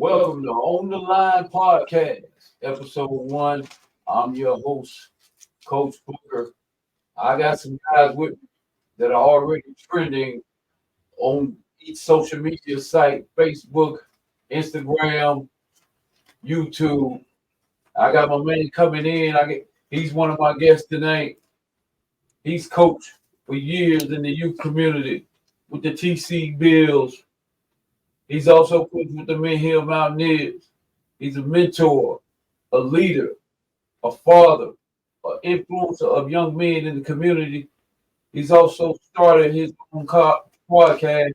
Welcome to On the Line Podcast, episode 1. I'm your host, Coach Booker. I got some guys with me that are already trending on each social media site, Facebook, Instagram, YouTube. I got my man coming in. He's one of my guests tonight. He's coached for years in the youth community with the TBizzle. He's also coached with the Hill Mountaineers. He's a mentor, a leader, a father, an influencer of young men in the community. He's also started his own podcast,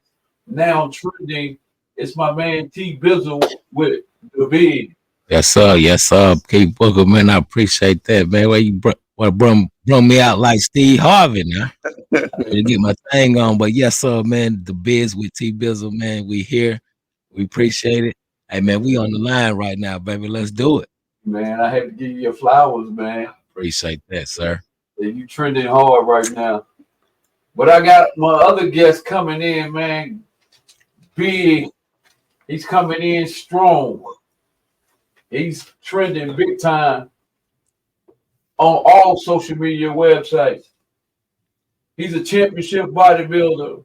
now trending. It's my man TBizzle with the big. Yes, sir. Yes, sir. Keep Booker, man. I appreciate that, man. Where you brung me out like Steve Harvey now. To get my thing on. But yes, sir, man. The biz with TBizzle, man. We here. We appreciate it. Hey, man, we on the line right now, baby. Let's do it. Man, I had to give you your flowers, man. Appreciate that, sir. You trending hard right now. But I got my other guest coming in, man. Big. He's coming in strong. He's trending big time on all social media websites. He's a championship bodybuilder.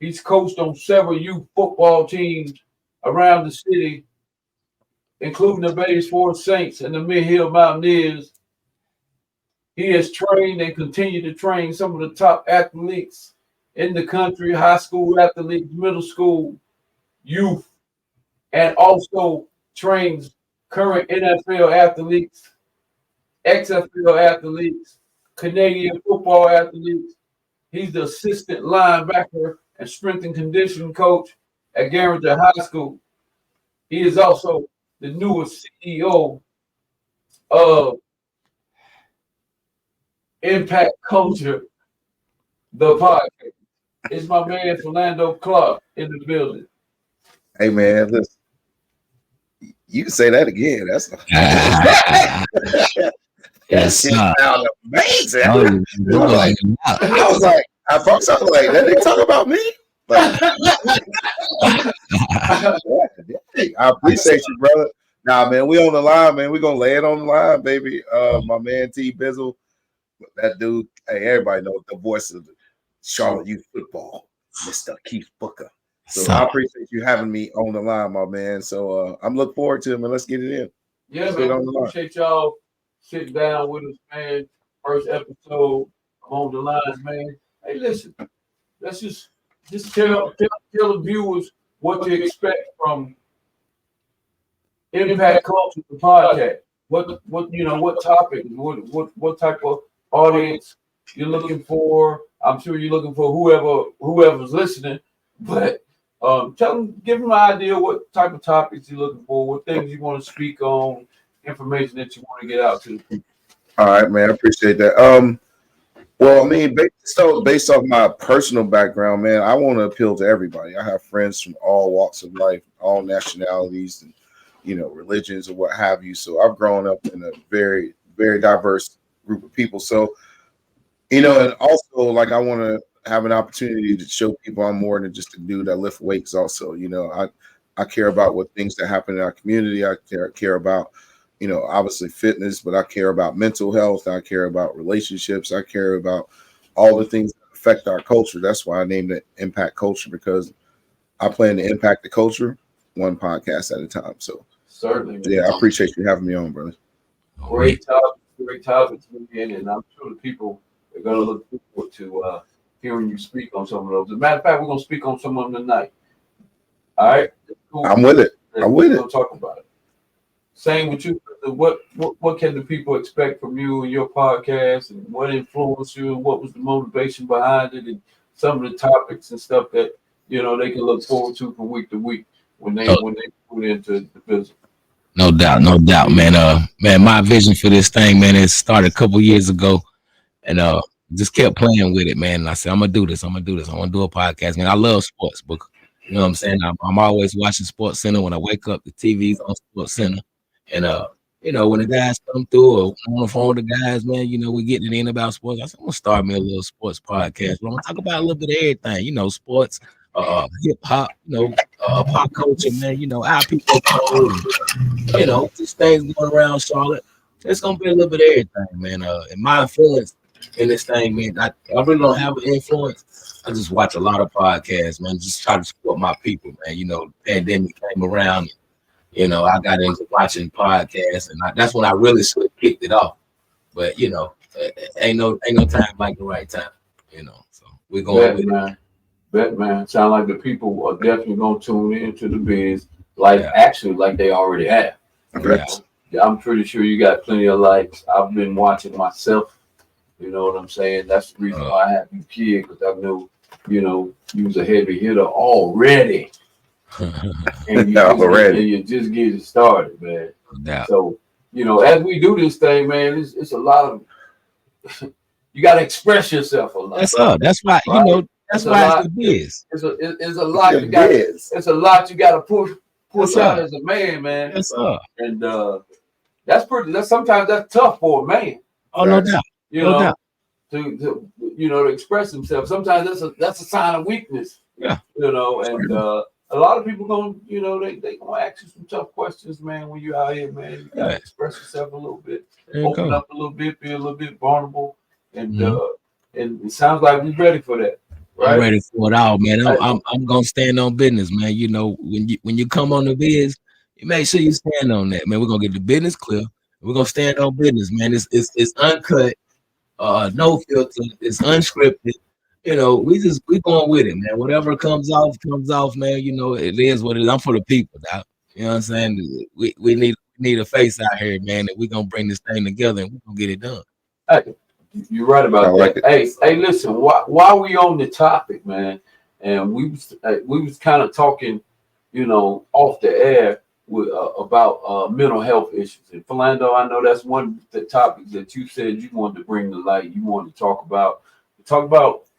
He's coached on several youth football teams around the city, including the Baysford Saints and the Mid-Hill Mountaineers. He has trained and continued to train some of the top athletes in the country, high school athletes, middle school, youth, and also trains current NFL athletes, XFL athletes, Canadian football athletes. He's the assistant linebacker and strength and conditioning coach at Garrington High School. He is also the newest CEO of Impact Culture, the podcast. It's my man Philando Clark in the building. Hey man, listen. You can say that again. That's Yes, sir. sound amazing. I Oh, was like, I was like, that they talk about me. Like, I appreciate you, brother. Nah, man, we on the line, man. We gonna lay it on the line, baby. My man TBizzle, that dude. Hey, everybody knows the voice of the Charlotte Youth Football, Mr. Keith Booker. So I appreciate you having me on the line, my man. So I'm looking forward to it, man. Let's get it in. Yeah, man. Appreciate y'all sitting down with us, man. First episode on the lines, man. Hey, listen, let's just tell the viewers what to expect from Impact Culture, the podcast. What topic, what type of audience you're looking for. I'm sure you're looking for whoever's listening, but give them an idea what type of topics you're looking for, what things you want to speak on, information that you want to get out to the people. All right, man. I appreciate that. Well, I mean, based off my personal background, man, I want to appeal to everybody. I have friends from all walks of life, all nationalities, and religions or what have you. So I've grown up in a very, very diverse group of people. So, and also like I want to have an opportunity to show people I'm more than just a dude that lift weights. Also, I care about what things that happen in our community. I care about, obviously fitness, but I care about mental health. I care about relationships. I care about all the things that affect our culture. That's why I named it Impact Culture, because I plan to impact the culture one podcast at a time. So certainly, yeah, I appreciate you having me on, brother. Great topics, and I'm sure the people are going to look forward to hearing you speak on some of those. As a matter of fact, we're going to speak on some of them tonight. All right, cool. I'm with it. We'll talk about it. Same with you. What can the people expect from you and your podcast, and what influenced you, and what was the motivation behind it, and some of the topics and stuff that they can look forward to from week to week when they put into the business. No doubt, man. My vision for this thing, man, it started a couple years ago, and just kept playing with it, man. And I said, I'm gonna do this. I want to do a podcast, man. I love sports, but you know what I'm saying? I'm always watching Sports Center when I wake up. The TV's on Sports Center, and when the guys come through or on the phone with the guys, man, we getting it in about sports. I said, I'm gonna start me a little sports podcast. But I'm gonna talk about a little bit of everything, sports, hip hop, pop culture, man. You know, our people, you know, these things going around Charlotte. It's gonna be a little bit of everything, man. And my influence in this thing, man, I really don't have an influence. I just watch a lot of podcasts, man. Just try to support my people, man. You know, the pandemic came around. You know, I got into watching podcasts, and that's when I really sort of kicked it off. But you know, ain't no time like the right time. You know, so we're going with man. Bet, man. Sound like the people are definitely gonna tune into the biz, like actually, like they already have. it. Yeah, I'm pretty sure you got plenty of likes. I've been watching myself. You know what I'm saying? That's the reason why I have you kid, because I know, you know, you was a heavy hitter already. And you're just getting started, man. Yeah. So, you know, as we do this thing, man, it's a lot of you got to express yourself a lot. That's all. That's why, right? You know, that's why it's the biz. It's a lot you got. It's a lot you got to push out as a man, man. Yes, sir. And that's sometimes that's tough for a man. Oh, no doubt. You know, to you know, to express himself. Sometimes that's a sign of weakness. Yeah. You know, and a lot of people gonna, you know, they gonna ask you some tough questions, man. When you're out here, man, you gotta express yourself a little bit, open up a little bit, be a little bit vulnerable, and it sounds like we're ready for that. Right? I'm ready for it all, man. I'm gonna stand on business, man. You know, when you come on the biz, you make sure you stand on that, man. We're gonna get the business clear. We're gonna stand on business, man. It's uncut, no filter, it's unscripted. You know, we going with it, man. Whatever comes off, man. You know, it is what it is. I'm for the people, dog. You know what I'm saying? We need a face out here, man, and we're gonna bring this thing together and we're gonna get it done. Hey, you're right about that. Hey, listen, while we on the topic, man, and we was kind of talking, you know, off the air with about mental health issues. And Philando, I know that's one of the topics that you said you wanted to bring to light. You wanted to talk about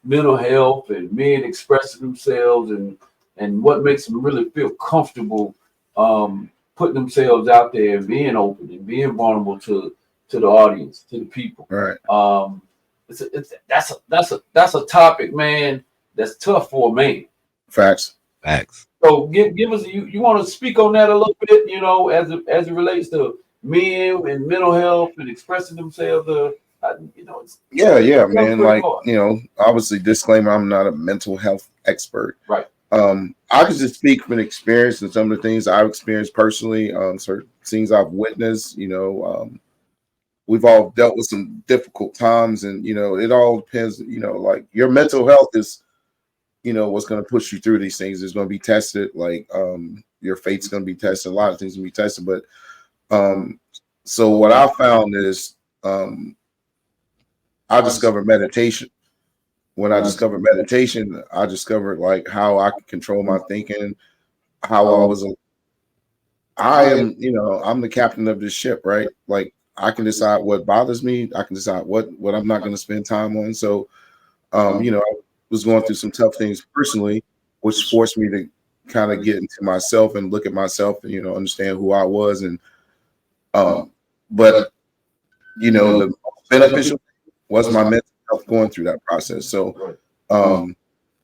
mental health and men expressing themselves and what makes them really feel comfortable putting themselves out there and being open and being vulnerable to the audience, to the people. Right. That's a topic, man, that's tough for a man. Facts. So give us you want to speak on that a little bit, you know, as it relates to men and mental health and expressing themselves. You know, yeah, man. Like hard. You know, obviously, disclaimer: I'm not a mental health expert. Right. I can just speak from experience and some of the things I've experienced personally. Certain things I've witnessed. You know, we've all dealt with some difficult times, and you know, it all depends. You know, like your mental health is, you know, what's going to push you through these things is going to be tested. Like, your fate's going to be tested. A lot of things will be tested, but so what I found is I discovered meditation. When I discovered meditation, I discovered like how I could control my thinking, how I am, you know, I'm the captain of this ship, right? Like I can decide what bothers me. I can decide what I'm not going to spend time on. So, you know, I was going through some tough things personally, which forced me to kind of get into myself and look at myself and, you know, understand who I was. And, but, you know, the beneficial was my mental health going through that process. So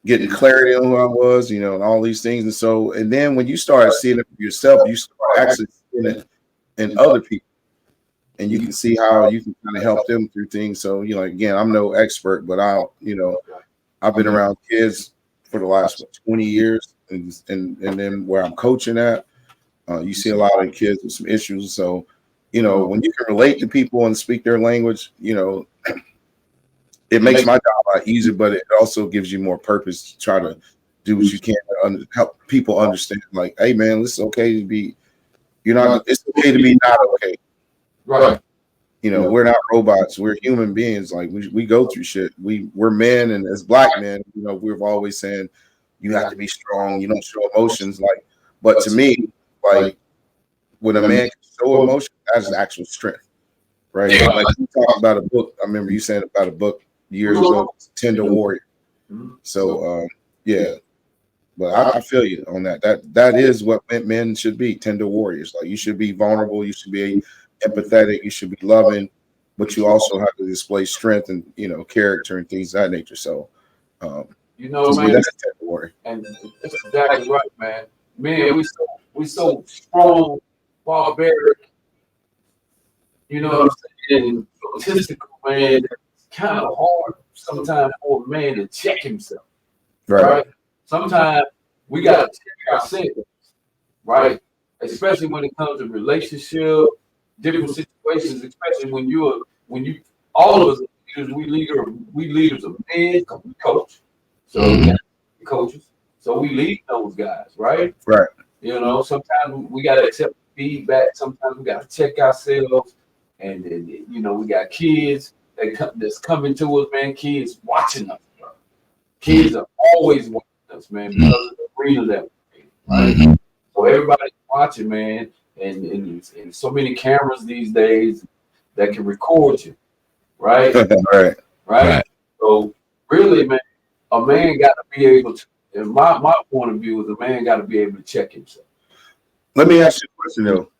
getting clarity on who I was, you know, and all these things. And so, and then when you start seeing it for yourself, you start actually seeing it in other people. And you can see how you can kind of help them through things. So, you know, again, I'm no expert, but I've been around kids for the last 20 years. And then where I'm coaching at, you see a lot of kids with some issues. So, you know, when you can relate to people and speak their language, you know, it makes my job a lot easier, but it also gives you more purpose to try to do what you can to help people understand. Like, hey, man, it's okay to be. It's okay to be not okay. Right. You know, we're not robots. We're human beings. Like we go through shit. We're men, and as black men, you know, we're always saying you have to be strong. You don't show emotions. Like, but to me, like when a man can show emotion, that's actual strength, right? Yeah. Like you talked about a book. I remember you saying about a book years ago, Tender Warrior. So yeah, but I feel you on that. That is what men should be, tender warriors. Like you should be vulnerable, you should be empathetic, you should be loving, but you also have to display strength and, you know, character and things of that nature. So you know, man, that's a tender warrior. And that's exactly right, man. man, we so strong, barbaric, you know what I'm saying, statistical, man. It's kind of hard sometimes for a man to check himself, right? Sometimes we gotta check ourselves, right? Especially when it comes to relationship, different situations, especially when you all of us are leaders, we leaders of men, 'cause we coach. So we got coaches. So we lead those guys, right? Right. You know, sometimes we gotta accept feedback, sometimes we gotta check ourselves, and then you know, we got kids that's coming to us, man, kids watching us, bro. Kids are always watching us, man, because of the arena that we're in, right? So everybody's watching, man, and so many cameras these days that can record you, right? Right. Right? So really, man, a man got to be able to, in my point of view, is a man got to be able to check himself. Let me ask you a question though.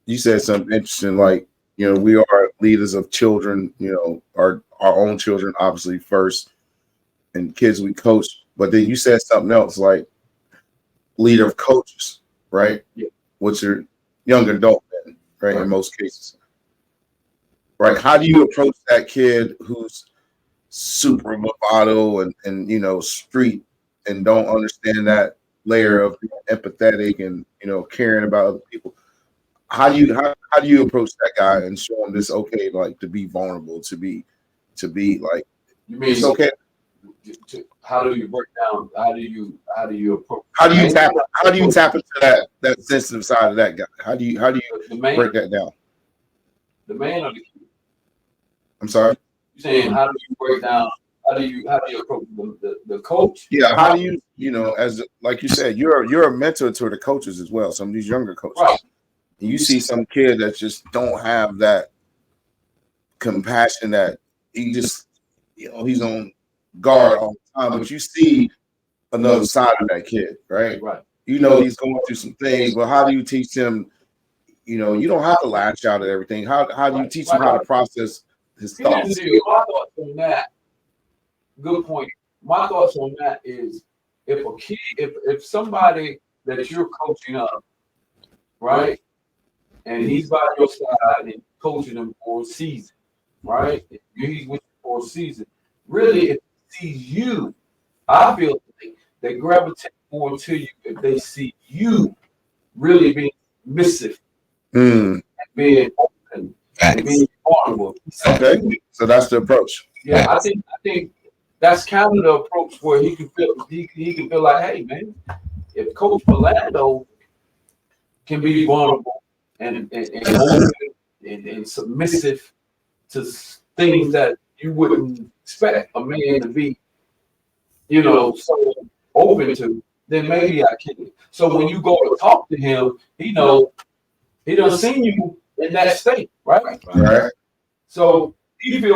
You said something interesting, like, you know, we are leaders of children, you know, our own children, obviously first, and kids we coach. But then you said something else, like leader of coaches, right? Yeah. Which are young adult men, right? In most cases. Right. How do you approach that kid who's super bravado and you know, street and don't understand that layer of being empathetic and, you know, caring about other people? How do you approach that guy and show him this okay, like to be vulnerable, to be like, You mean it's okay? how do you break down? How do you approach? How do you tap into that sensitive side of that guy? How do you the man, break that down? the man or the kid? I'm sorry. You're saying how do you break down? How do you approach the coach? Yeah, how do you know, as like you said, you're a mentor to the coaches as well. Some of these younger coaches. Right. And you see some kid that just don't have that compassion, that he just, you know, he's on guard all the time. But you see another side of that kid, right? Right. You know he's going through some things, but how do you teach him? You know, you don't have to lash out at everything. How do you teach him how to process his thoughts? My thoughts on that. Good point. My thoughts on that is if a kid, if somebody that you're coaching up, right, and he's by your side and coaching him for a season, right? If he's with you for a season. Really, if he sees you, I feel like they gravitate more to you if they see you really being submissive, and being open, and being vulnerable. Okay, so that's the approach. Yeah, I think that's kind of the approach where he can feel like, hey man, if Coach Orlando can be vulnerable and open and submissive to things that you wouldn't expect a man to be, you know, so open to, then maybe I can. So when you go to talk to him, he done seen you in that state, right? Right. So he may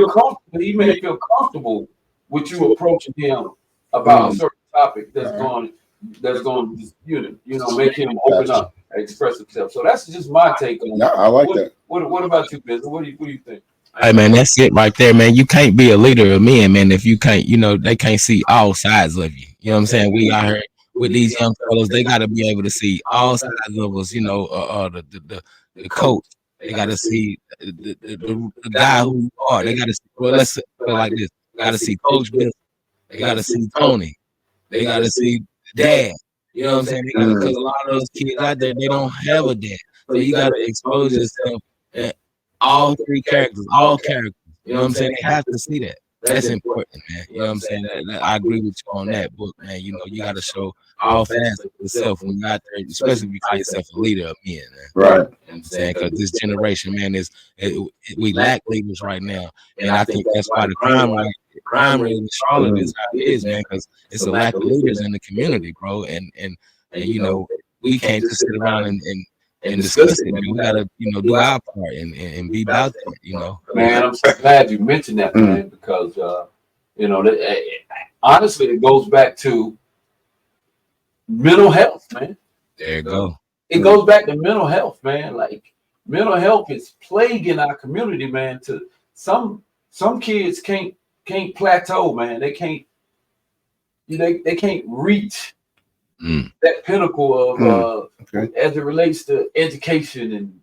feel comfortable with you approaching him about a certain topic that's going to make him open up and express himself. So that's just my take on it. Yeah, I like that. What about you, Bizzle? What do you think? Hey man, that's it right there, man. You can't be a leader of men, man, if you can't, you know, they can't see all sides of you. You know what I'm saying? We out here with these young fellas, they got to be able to see all sides of us. You know, the coach, they got to see the guy who you are. They got to see. Well, let's put it like this: they got to see Coach Bill. They got to see Tony. They got to see Dad. You know what I'm saying? Because a lot of those kids out there, they don't have a dad, so you got to expose yourself. All three characters, all characters. You know what I'm saying? They have to see that. That's important, man. You know what I'm saying? I agree with you on that book, man. You know, you got to show all facets of yourself when you're out there, especially if you call yourself a leader of men, man. Right. You know what I'm saying? Because this generation, man, we lack leaders right now. And I think that's why the crime rate in Charlotte is how it is, man, because it's a lack of leaders in the community, bro. And you know, we can't just sit around and discuss it, man. We gotta, you know, do our part and be about that, you know. Man, I'm so glad you mentioned that, man, because you know, honestly, it goes back to mental health, man. There you go. It goes back to mental health, man. Like mental health is plaguing our community, man. To some kids can't plateau, man. They can't reach that pinnacle of as it relates to education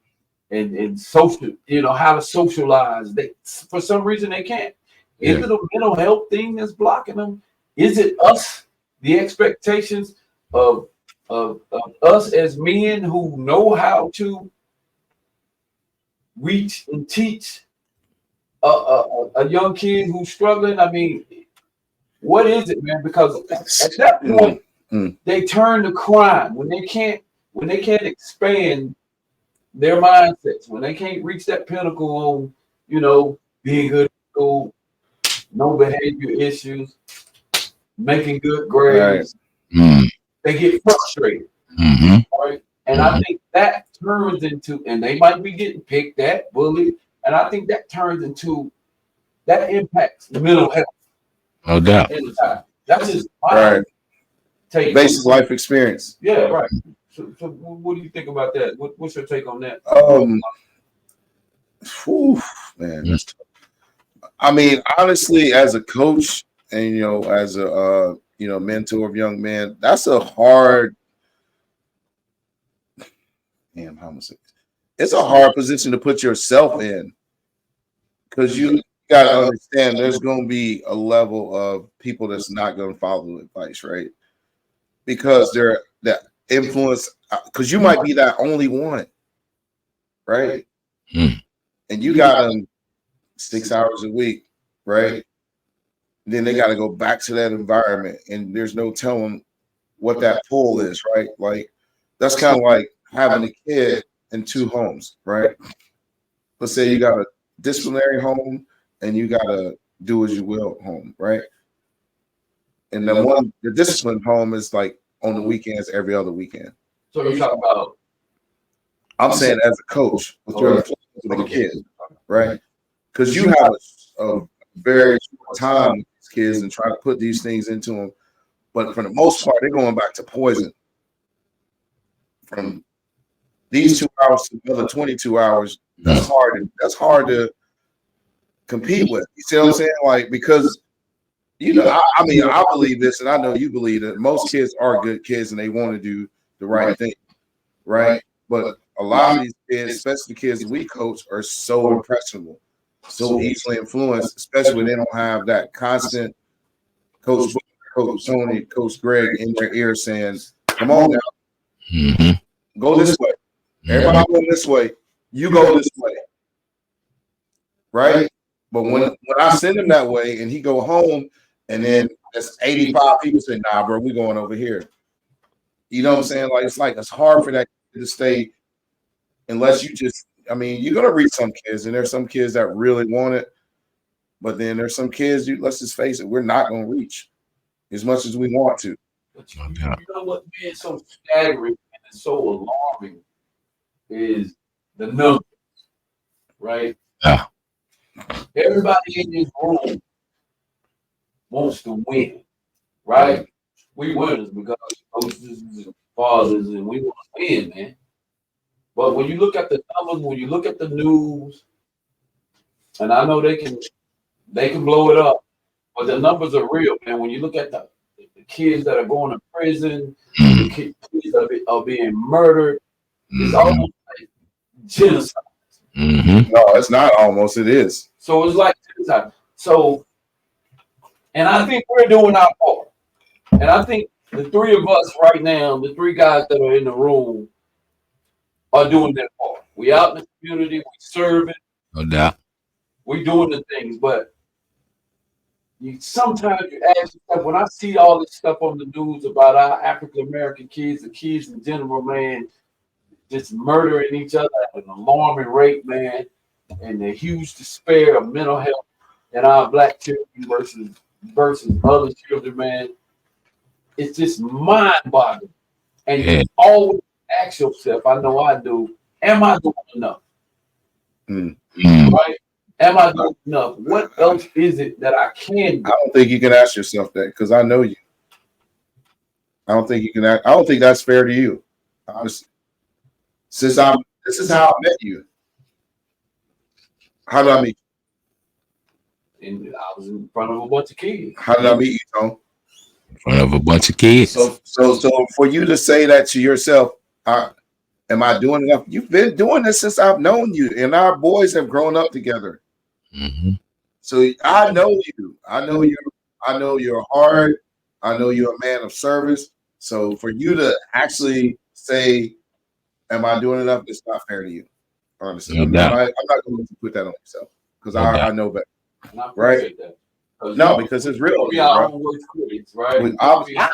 and social, how to socialize. They, for some reason, they can't. Is it a mental health thing that's blocking them? Is it us, the expectations of us as men who know how to reach and teach a young kid who's struggling? I mean, what is it, man? Because at that point, they turn to crime when they can't expand their mindsets, when they can't reach that pinnacle on, being good at school, no behavior issues, making good grades. They get frustrated, right? And I think that turns into, and they might be getting picked at, bullied, and I think that turns into, that impacts mental health. No doubt. That's just my take. Basic life experience. Yeah, right. So what do you think about that? What's your take on that? Man. I mean, honestly, as a coach and as a mentor of young men, that's a hard. Damn, how much? It's a hard position to put yourself in, because you got to understand there's going to be a level of people that's not going to follow advice, right? Because they're that influence, because you might be that only one, right? And you got them 6 hours a week, right? Then they got to go back to that environment, and there's no telling what that pull is, right? Like, that's kind of like having a kid in two homes, right? Let's say you got a disciplinary home and you got a do as you will home, right? And then the disciplined home is like on the weekends, every other weekend. So you're talking about? I'm saying as a coach with your with a kid, right? Because you have a very short time with these kids and try to put these things into them, but for the most part, they're going back to poison. From these 2 hours to another 22 hours, that's hard to compete with. You see what I'm saying? Like, because I mean, I believe this, and I know you believe that most kids are good kids and they want to do the right thing, right? But a lot of these kids, especially the kids that we coach, are so impressionable, so easily influenced, especially when they don't have that constant Coach Tony, Coach Greg in their ear saying, "Come on now, go this way. Everybody going this way. You go this way." Right? But when I send him that way and he go home and then there's 85 people say, "Nah, bro, we going over here." You know what I'm saying? Like it's hard for that kid to stay unless you just, I mean, you're gonna reach some kids, and there's some kids that really want it, but then there's some kids, let's just face it, we're not gonna reach as much as we want to. But you know what, man, so staggering and so alarming is the numbers, right? Yeah. Everybody in this room wants to win, right? We winners because coaches and fathers, and we want to win, man. But when you look at the numbers, when you look at the news, and I know they can blow it up, but the numbers are real, man. When you look at the kids that are going to prison, the kids that are being murdered, it's almost like genocide. No, it's not almost, it is. So it's like genocide. So, and I think we're doing our part. And I think the three of us right now, the three guys that are in the room, are doing their part. We out in the community, we serving. No doubt. We doing the things, but sometimes you ask yourself, when I see all this stuff on the news about our African American kids, the kids in general, man, just murdering each other at an alarming rate, man, and the huge despair of mental health in our black children versus other children, man, it's just mind-boggling. And you always ask yourself, I know I do, am I doing enough? Right? Am I doing enough? What else is it that I can do? I don't think you can ask yourself that, because I know you. I don't think you can. I don't think that's fair to you. Honestly, this is how I met you. How did I meet you? And I was in front of a bunch of kids. How did I meet you, Tom? front of a bunch of kids. So for you to say that to yourself, am I doing enough? You've been doing this since I've known you, and our boys have grown up together. Mm-hmm. So I know you. I know you're hard. I know you're a man of service. So for you to actually say, "Am I doing enough?" It's not fair to you. Honestly, I'm not going to put that on yourself because I know better. Right? No, because it's real. We are always critics, right? We always gonna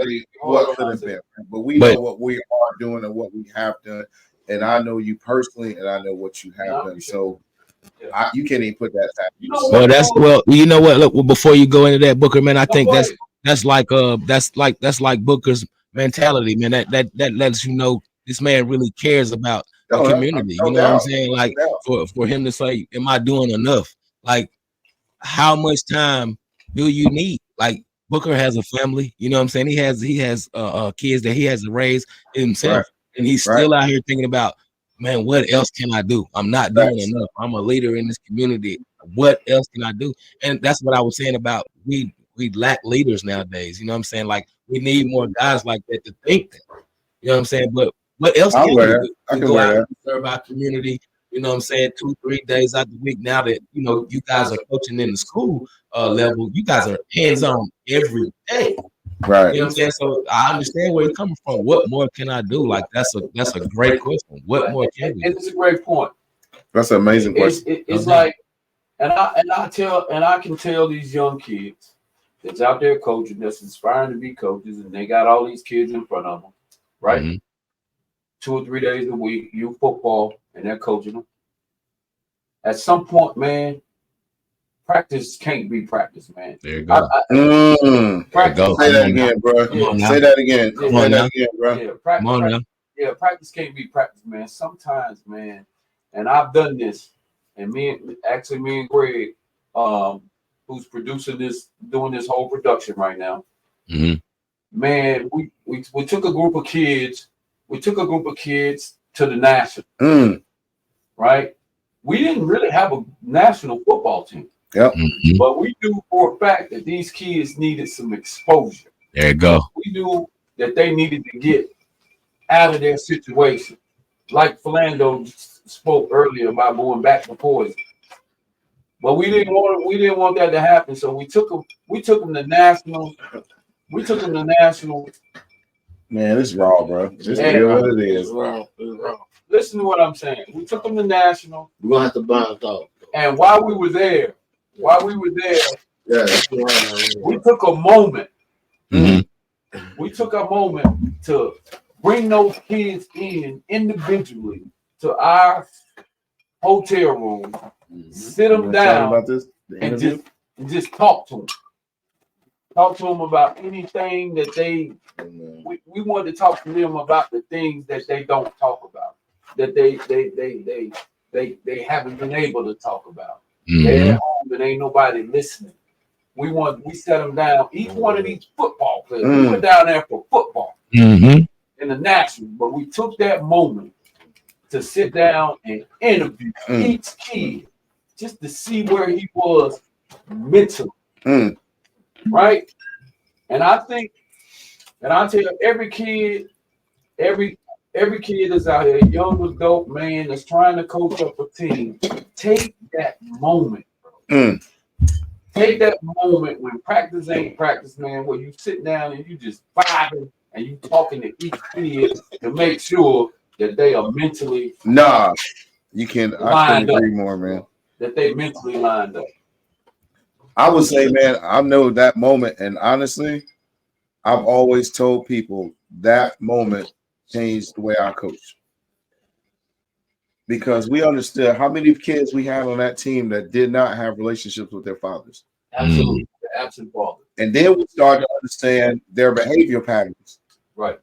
say what could have been, but we know what we are doing and what we have done. And I know you personally, and I know what you have done. So you can't even put that. Well, you know what? Look, before you go into that, Booker, man, I think that's like Booker's mentality, man. That lets you know this man really cares about the community. You know what I'm saying? Like for him to say, "Am I doing enough?" Like, how much time do you need? Like, Booker has a family, you know what I'm saying? He has kids that he has to raise himself, and he's still out here thinking about, man, what else can I do? I'm not doing enough. I'm a leader in this community. What else can I do? And that's what I was saying about we lack leaders nowadays. You know what I'm saying? Like, we need more guys like that to think that. You know what I'm saying? But what else can we do? We go out and serve our community. You know what I'm saying? 2-3 days out the week. Now that you guys are coaching in the school level, you guys are hands-on every day. Right. You know what I'm saying? So I understand where you're coming from. What more can I do? Like, that's a great question. What more can we do? It's a great point. That's an amazing question. It's like, and I can tell these young kids that's out there coaching, that's inspiring to be coaches, and they got all these kids in front of them, right? Mm-hmm. 2 or 3 days a week, youth football, and they're coaching them. At some point, man, practice can't be practice, man. There you go. Practice. Say that again, bro. Say that again. Come on now, bro. Practice can't be practice, man. Sometimes, man, and I've done this, and me and Greg, who's producing this, doing this whole production right now. Mm-hmm. Man, we took a group of kids. We took a group of kids to the national, right? We didn't really have a national football team. Yep. Mm-hmm. But we knew for a fact that these kids needed some exposure. There you go. We knew that they needed to get out of their situation. Like Philando spoke earlier about going back to poison. But we didn't want that to happen. So we took them to national. Man, it's raw, bro. Just feel what it is. It's raw. Listen to what I'm saying. We took them to national. We're gonna have to bind off. And while we were there, we took a moment. Mm-hmm. We took a moment to bring those kids in individually to our hotel room, sit them down, about this, and just talk to them. Talk to them about anything that we wanted to talk to them about the things that they don't talk about, that they haven't been able to talk about. Mm-hmm. They're at home and ain't nobody listening. We set them down. Each one of these football players, we went down there for football in the national, but we took that moment to sit down and interview each kid just to see where he was mentally. Right? And I think, and I tell you, every kid that's out here, young adult man that's trying to coach up a team, take that moment, bro. Take that moment when practice ain't practice, man, where you sit down and you just vibing and you talking to each kid to make sure that they are mentally you can't. I couldn't agree more, man. That they mentally lined up. I would say, man, I know that moment, and honestly, I've always told people that moment changed the way I coach. Because we understood how many kids we had on that team that did not have relationships with their fathers. Absolutely. The absent father. And then we started to understand their behavior patterns. Right.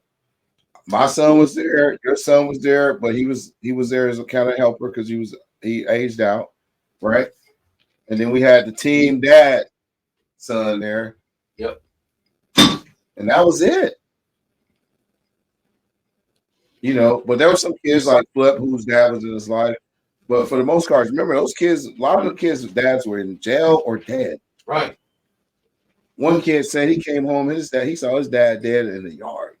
My son was there, your son was there, but he was there as a kind of helper because he aged out, right? And then we had the team dad son there. Yep. And that was it. But there were some kids like Flip whose dad was in his life. But for the most part, remember those kids, a lot of the kids' dads were in jail or dead. Right. One kid said he came home, he saw his dad dead in the yard.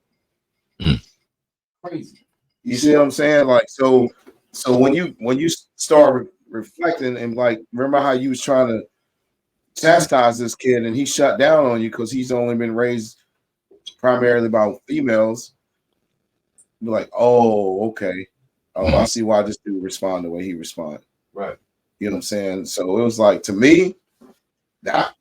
Crazy. You see what I'm saying? Like, so when you start reflecting and like, remember how you was trying to chastise this kid and he shut down on you because he's only been raised primarily by females. You're like, oh, okay. Oh, I see why this dude responded the way he responded. Right. You know what I'm saying? So it was like, to me, that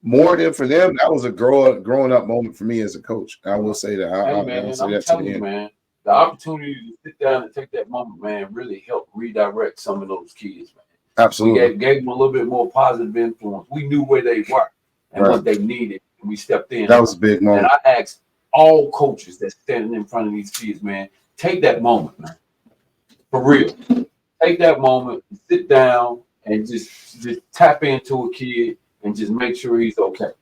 more than for them, that was a growing up moment for me as a coach. I will say that. Hey, man, I'm telling you, man, the opportunity to sit down and take that moment, man, really helped redirect some of those kids, man. Absolutely. We gave them a little bit more positive influence. We knew where they were and what they needed, and we stepped in. That was a big moment. And I asked all coaches that's standing in front of these kids, man, take that moment, man. For real. Take that moment, sit down, and just tap into a kid and just make sure he's okay.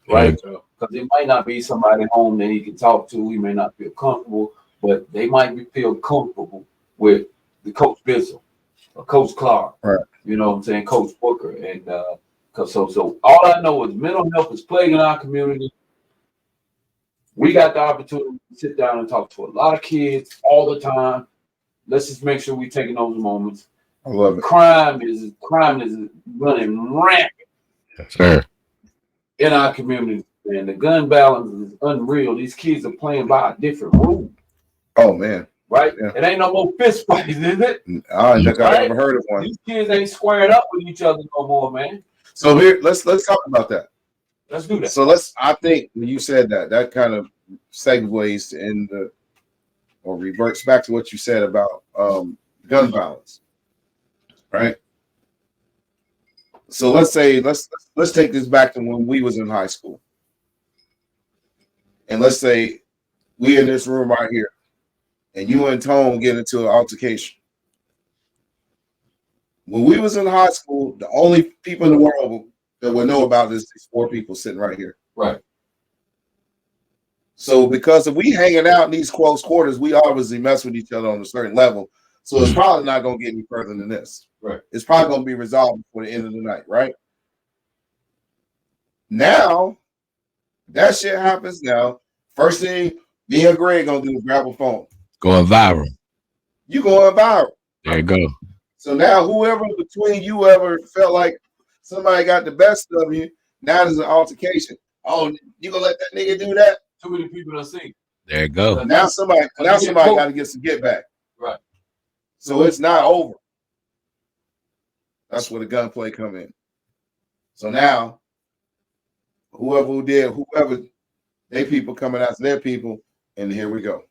Right? Because it might not be somebody home that he can talk to. He may not feel comfortable, but they might feel comfortable with the Coach Bizzle or Coach Clark. Right. You know what I'm saying? Coach Booker. And so all I know is mental health is plaguing our community. We got the opportunity to sit down and talk to a lot of kids all the time. Let's just make sure we're taking those moments. I love it. Crime is running rampant. Sure. In our community, and the gun balance is unreal. These kids are playing by a different rule. Oh man, right? Yeah. It ain't no more fist fights, is it? I don't think I've ever heard of one. These kids ain't squaring up with each other no more, man. So here, let's talk about that. Let's do that. So I think when you said that kind of segues in or reverts back to what you said about gun violence, right? So let's say let's take this back to when we was in high school, and let's say we in this room right here, and you and Tone get into an altercation. When we was in high school, the only people in the world that would know about this is 4 people sitting right here. Right. So because if we hanging out in these close quarters, we obviously mess with each other on a certain level. So it's probably not going to get any further than this. Right. It's probably going to be resolved before the end of the night, right? Now, that shit happens now. First thing me and Greg going to do is grab a phone. Going viral. You going viral. There you go. So now whoever between you ever felt like somebody got the best of you, now there's an altercation. Oh, you going to let that nigga do that? Too many people done seen. There you go. So now somebody got to get some get back. Right. So it's not over. That's where the gunplay come in. So now, whoever they people coming after their people, and here we go.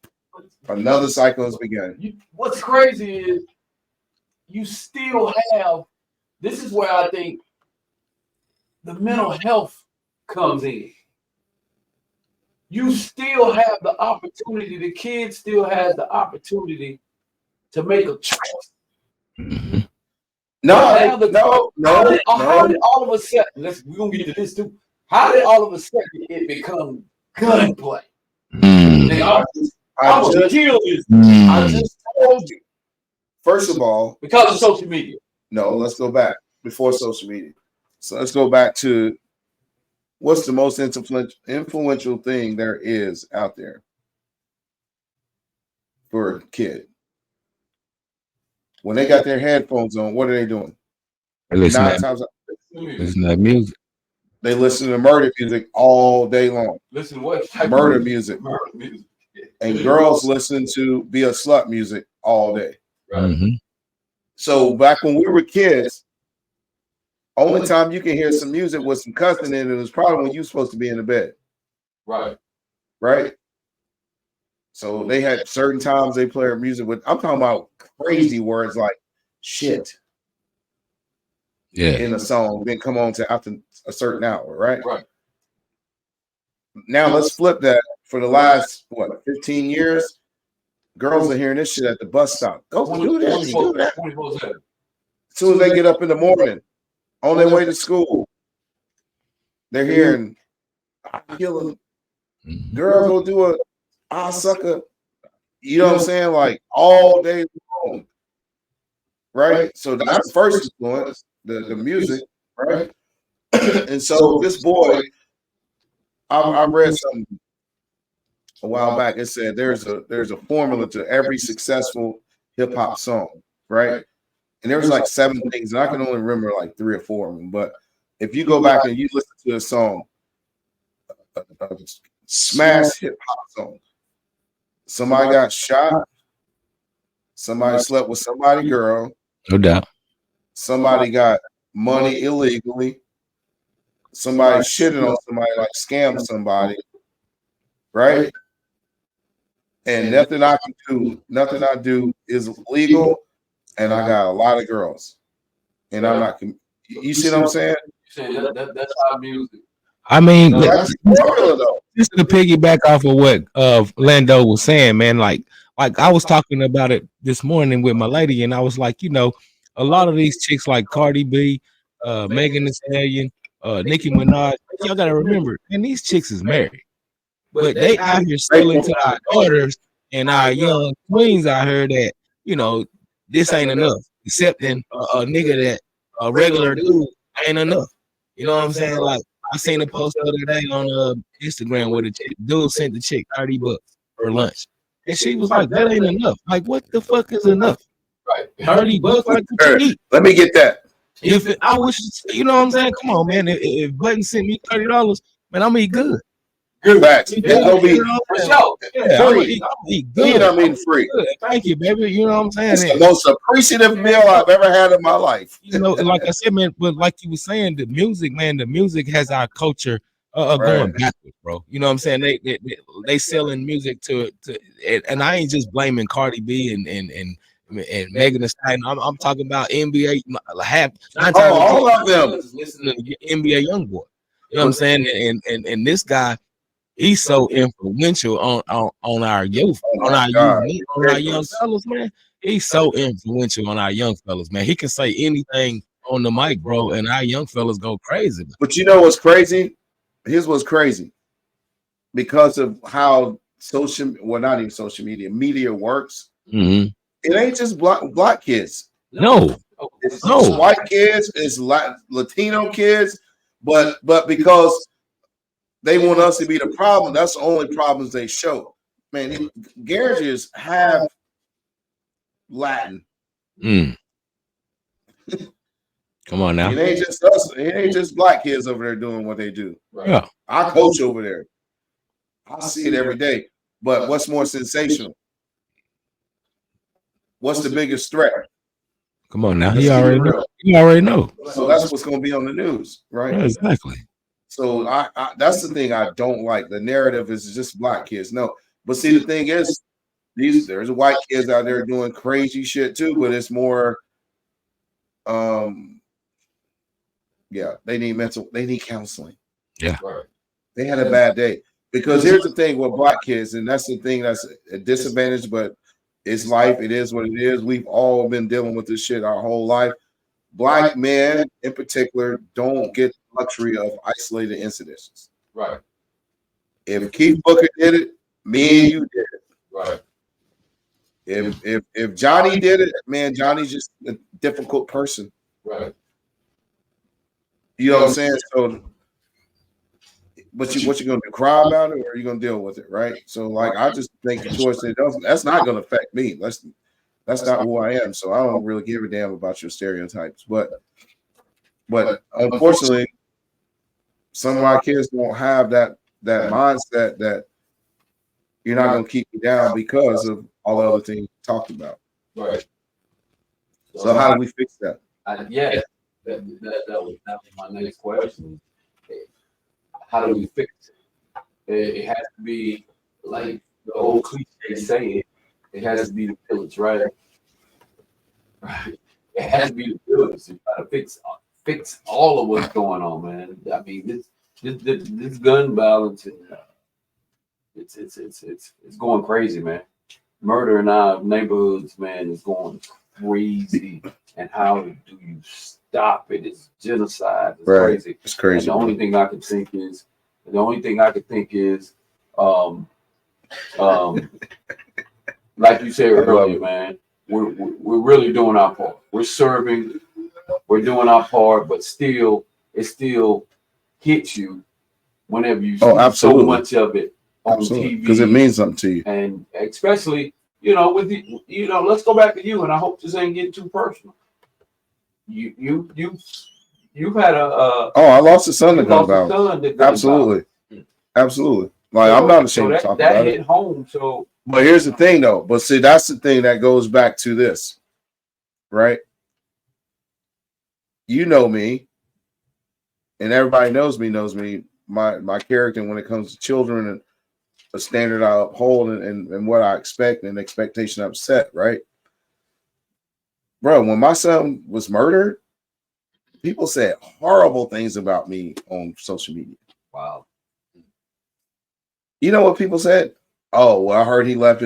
Another cycle has begun. What's crazy is you still have, this is where I think the mental health comes in. You still have the opportunity, the kid still has the opportunity to make a choice. Mm-hmm. How did all of a sudden, we're going to get to this too. How did all of a sudden it become gunplay? I just told you. First of all, because of social media. No, let's go back before social media. So let's go back to what's the most influential thing there is out there for a kid. When they got their headphones on, what are they doing? They listen to music. They listen to murder music all day long. Listen to what? Murder music. And girls listen to Be a Slut music all day. Right. Mm-hmm. So back when we were kids, only time you can hear some music with some cussing in it was probably when you were supposed to be in the bed. Right. Right? So they had certain times they play music with, I'm talking about crazy words like shit. Yeah. In a song, then come on to after a certain hour, right? Right. Now let's flip that. For the last 15 years, girls are hearing this shit at the bus stop. Go do this, do that. As soon as they get up in the morning, on their way to school, they're hearing I kill him. Girl, go do I sucker. You know what I'm saying? Like all day long. Right? So that's the first influence, the music, right? And so this boy, I read something a while back. It said there's a formula to every successful hip hop song, right? And there's like 7 things, and I can only remember like 3 or 4 of them. But if you go back and you listen to a song, a smash hip hop song, somebody got shot, somebody slept with somebody girl, No doubt. somebody got money illegally, somebody shitted on somebody, like scammed somebody, right? And nothing I do is legal, and I got a lot of girls, and I'm not. You see what I'm saying? That's our music. I mean, That's the formula, though. just to piggyback off of what Lando was saying, man, like I was talking about it this morning with my lady, and I was like, you know, a lot of these chicks like Cardi B, Megan Thee Stallion, Nicki Minaj, y'all gotta remember, and these chicks is married, but they out here selling to our daughters and our young queens out here that, you know, this ain't enough. Accepting a nigga that a regular dude ain't enough. You know what I'm saying? Like, I seen a post the other day on Instagram where the dude sent the chick $30 for lunch, and she was like, "That ain't enough. Like, what the fuck is enough? Right. $30? Like, what you eat? Let me get that. If I wish, you know what I'm saying? Come on, man. If Button sent me $30, man, I'm eat good. Good facts. It's gonna be For sure. Yeah, I'm free. eat good. And I mean free. Good. Thank you, baby. You know what I'm It's saying? the most appreciative meal I've ever had in my life. You know, like I said, man, but like you were saying, the music, man, the music has our culture going backwards, bro. You know what I'm saying? They selling music to and I ain't just blaming Cardi B and Megan Thee Stallion. I'm talking about NBA. All of them. Listen to NBA YoungBoy. You know what I'm saying? And this guy, he's so influential on our youth, on our young fellas, man. He's so influential on our young fellas, man. He can say anything on the mic, bro, and our young fellas go crazy. But you know what's crazy? Here's what's crazy. Because of how not even social media works, it ain't just black kids. No. It's white kids, it's Latino kids, but because they want us to be the problem, that's the only problems they show. Man, garages have Latin. Come on now. It ain't just us. It ain't just black kids over there doing what they do. Yeah. I coach over there. I see it every day. But what's more sensational? What's the biggest threat? Come on now. You already know. So that's what's going to be on the news, right? Yeah, exactly. So that's the thing I don't like. The narrative is just black kids. No, but see, the thing is, there's white kids out there doing crazy shit too, but it's more, they need counseling. Yeah, they had a bad day. Because here's the thing with black kids, and that's the thing that's a disadvantage, but it's life. It is what it is. We've all been dealing with this shit our whole life. Black men, in particular, don't get the luxury of isolated incidences. Right. If Keith Booker did it, me and you did it. Right. If Johnny did it, man, Johnny's just a difficult person. Right. You know what I'm saying? So, what you gonna do? Cry about it, or are you gonna deal with it? Right. So, like, I just think the choice that's not gonna affect me. That's not who I am. So I don't really give a damn about your stereotypes. But unfortunately, some of my kids don't have that mindset that you're not gonna keep me down because of all the other things we talked about. Right. So how do we fix that? That was my next question. How do we fix it? It has to be like the old cliche saying, it has to be the village, right? Right. It has to be the village to try to fix all of what's going on, man. I mean, this gun violence, it's going crazy, man. Murder in our neighborhoods, man, is going crazy. And how do you stop it? It's genocide. It's crazy. It's crazy. And the only thing I can think is, like you said earlier, man, we're really doing our part. We're serving, we're doing our part, but still it still hits you whenever you see so absolutely. much of it on TV, because it means something to you. and especially with the, let's go back to you, and I hope this ain't getting too personal. You've had I lost a son to gun violence. violence. Absolutely. Like, I'm not ashamed to talk about that it. hit home. So, but here's the thing, though. But see, that's the thing that goes back to this, right? You know me, and everybody knows me. My character when it comes to children and a standard I uphold and what I expect and expectation I've set, right? Bro, when my son was murdered, people said horrible things about me on social media. Wow. You know what people said? Oh, well, I heard he left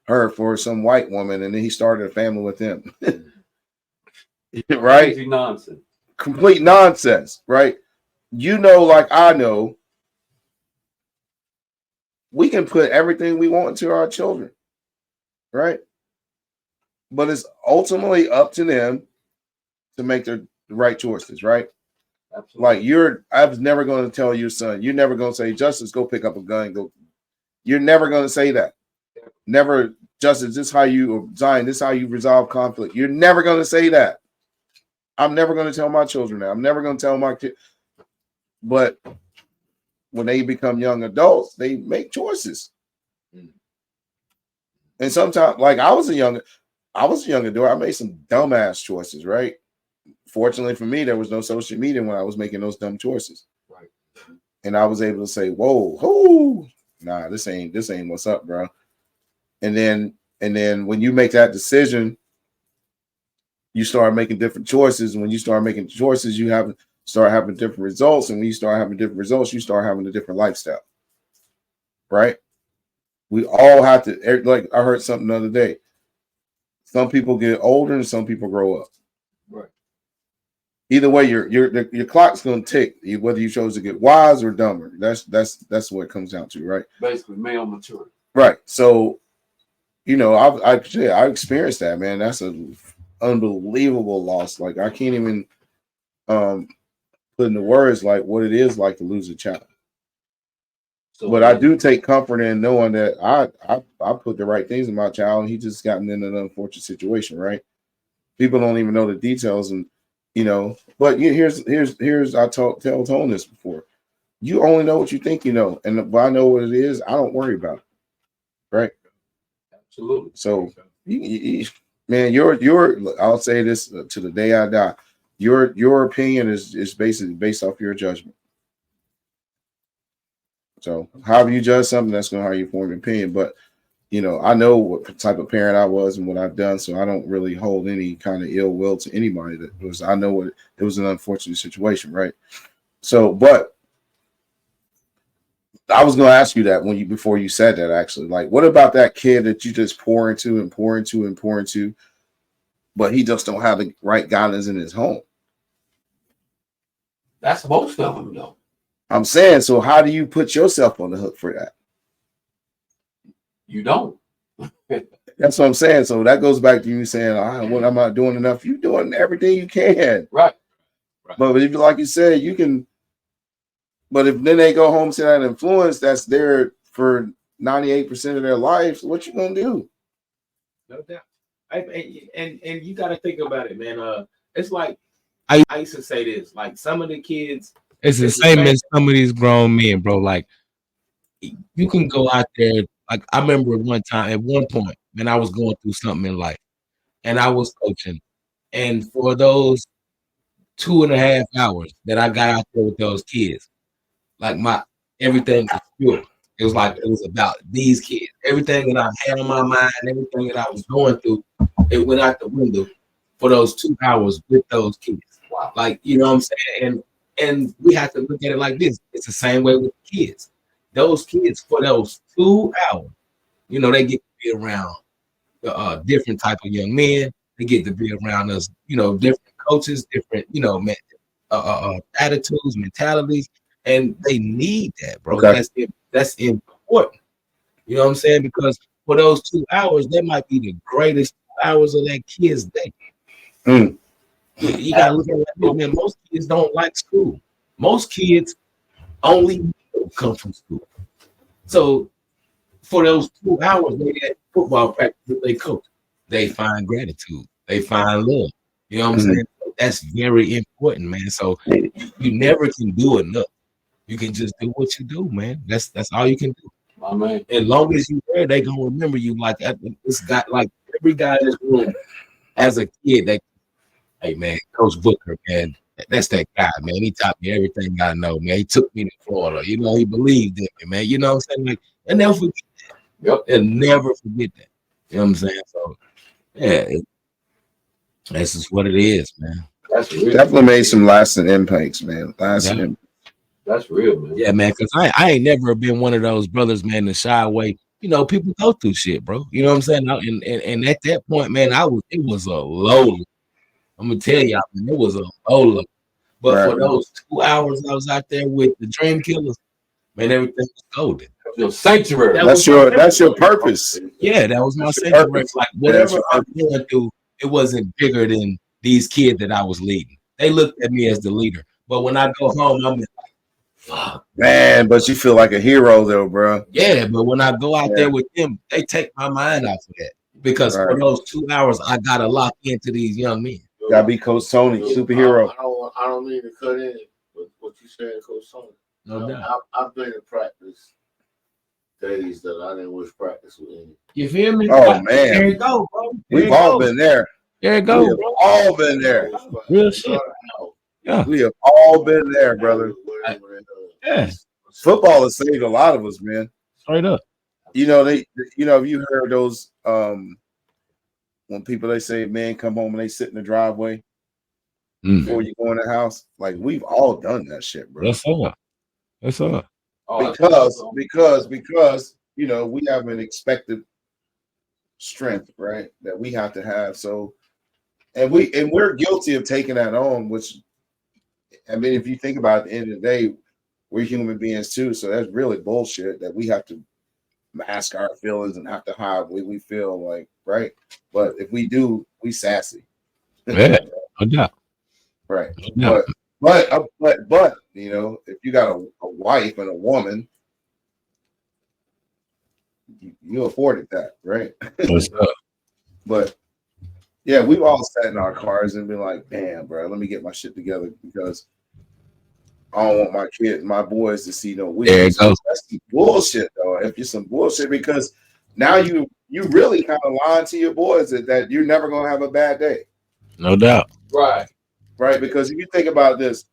her for some white woman and then he started a family with him. Right? Crazy nonsense. Complete nonsense, right? Like I know, we can put everything we want into our children, right? But it's ultimately up to them to make the right choices, right? Absolutely. Like I was never going to tell your son, you're never going to say, Justice, go pick up a gun, go. You're never going to say that. Never, Justice, this is how you design, this is how you resolve conflict. You're never going to say that. I'm never going to tell my children that. I'm never going to tell my kids. But when they become young adults, they make choices. And sometimes, like I was a young adult, I made some dumbass choices, right? Fortunately for me, there was no social media when I was making those dumb choices. Right. And I was able to say, whoa, nah, this ain't what's up, bro. And then when you make that decision, you start making different choices. And when you start making choices, you start having different results. And when you start having different results, you start having a different lifestyle. Right? We all have to, like I heard something the other day. Some people get older and some people grow up. Right. Either way, your clock's gonna tick, whether you chose to get wise or dumber. That's what it comes down to, right? Basically, male maturity. Right. So, I experienced that, man. That's an unbelievable loss. Like I can't even put into words like what it is like to lose a child. So, but I do take comfort in knowing that I put the right things in my child, and he just gotten in an unfortunate situation, right? People don't even know the details, and But here's I tell Tone this before. You only know what you think you know, and if I know what it is, I don't worry about it, right? Absolutely. So, man, I'll say this to the day I die. Your opinion is basically based off your judgment. So, however you judge something, that's going to how you form your opinion. But I know what type of parent I was and what I've done, so I don't really hold any kind of ill will to anybody. I know it was an unfortunate situation, right? So, but I was going to ask you that before you said that, actually. Like, what about that kid that you just pour into, but he just don't have the right guidance in his home? That's most of them, though. I'm saying, so how do you put yourself on the hook for that? You don't. That's what I'm saying. So that goes back to you saying, well, I'm not doing enough. You're doing everything you can. Right. But if, like you said, you can. But if then they go home to that influence that's there for 98% of their lives, what you gonna do? No doubt. And you got to think about it, man. It's like I used to say this. Like some of the kids, it's the same as some of these grown men, bro. Like you can go out there. Like I remember at one point, man, I was going through something in life, and I was coaching, and for those 2.5 hours that I got out there with those kids, like everything was pure. It was about these kids. Everything that I had on my mind, everything that I was going through, it went out the window for those 2 hours with those kids. Wow. Like, you know what I'm saying? And we have to look at it like this. It's the same way with the kids. Those kids, for those 2 hours, they get to be around different type of young men. They get to be around us, different coaches, different, attitudes, mentalities, and they need that, bro. Okay. That's important. You know what I'm saying? Because for those 2 hours, that might be the greatest 2 hours of that kid's day. You gotta look at it like, man, most kids don't like school. Most kids only come from school. So for those 2 hours they had football practice with their coach, they find gratitude. They find love. You know what I'm saying? That's very important, man. So you never can do enough. You can just do what you do, man. That's all you can do. My man. As long as you there, they gonna remember you. Like this guy, like every guy in this room, as a kid, they, hey man, Coach Booker, man, that's that guy, man. He taught me everything I know, man. He took me to Florida. You know, he believed in me, man. You know what I'm saying? Like, and never forget that. Yep. And never forget that. You know what I'm saying? So, yeah, that's just what it is, man. That's real. Definitely made some lasting impacts, man. Lasting Yeah. impacts. That's real, man. Yeah, man, because I ain't never been one of those brothers, man, to shy away. You know, people go through shit, bro. You know what I'm saying? And at that point, man, it was a low. I'm gonna tell y'all, man, it was a low. But for those 2 hours I was out there with the Dream Killers, man, everything was golden. Your sanctuary. That's your purpose. Yeah, that was my That's your sanctuary. purpose. Like Yeah, that's whatever your I'm going through, it wasn't bigger than these kids that I was leading. They looked at me as the leader. But when I go home, I'm like, fuck. Man, but you feel like a hero though, bro. Yeah, but when I go out there with them, they take my mind off of that. Because for those 2 hours, I gotta lock into these young men. Gotta be Coach Tony, superhero. I don't mean to cut in with what you said, Coach Tony. No doubt. I've been in practice days that I didn't wish practice with any. You feel me? Oh man, there you go, bro. We've all been there. There you We go, have bro. all been there. Real shit. Yeah. We have all been there, brother. Yeah. Football has saved a lot of us, man. Straight up. You know, you heard those when people they say, man, come home and they sit in the driveway before you go in the house. Like we've all done that shit, bro. That's all. That's all. Because you know, we have an expected strength, right? That we have to have. So and we're guilty of taking that on, which I mean, if you think about it, at the end of the day, we're human beings too. So that's really bullshit that we have to mask our feelings and have to hide what we feel like, right? But if we do, we sassy. Yeah, no doubt. Right. No doubt. But you know, if you got a wife and a woman, you afforded that, right? What's up? But yeah, we've all sat in our cars and been like, damn, bro, let me get my shit together because I don't want my kids, my boys to see no weakness. There you go. That's some bullshit, though. If you're some bullshit, because now you really kind of lying to your boys that you're never gonna have a bad day. No doubt. Right. Right. Because if you think about this,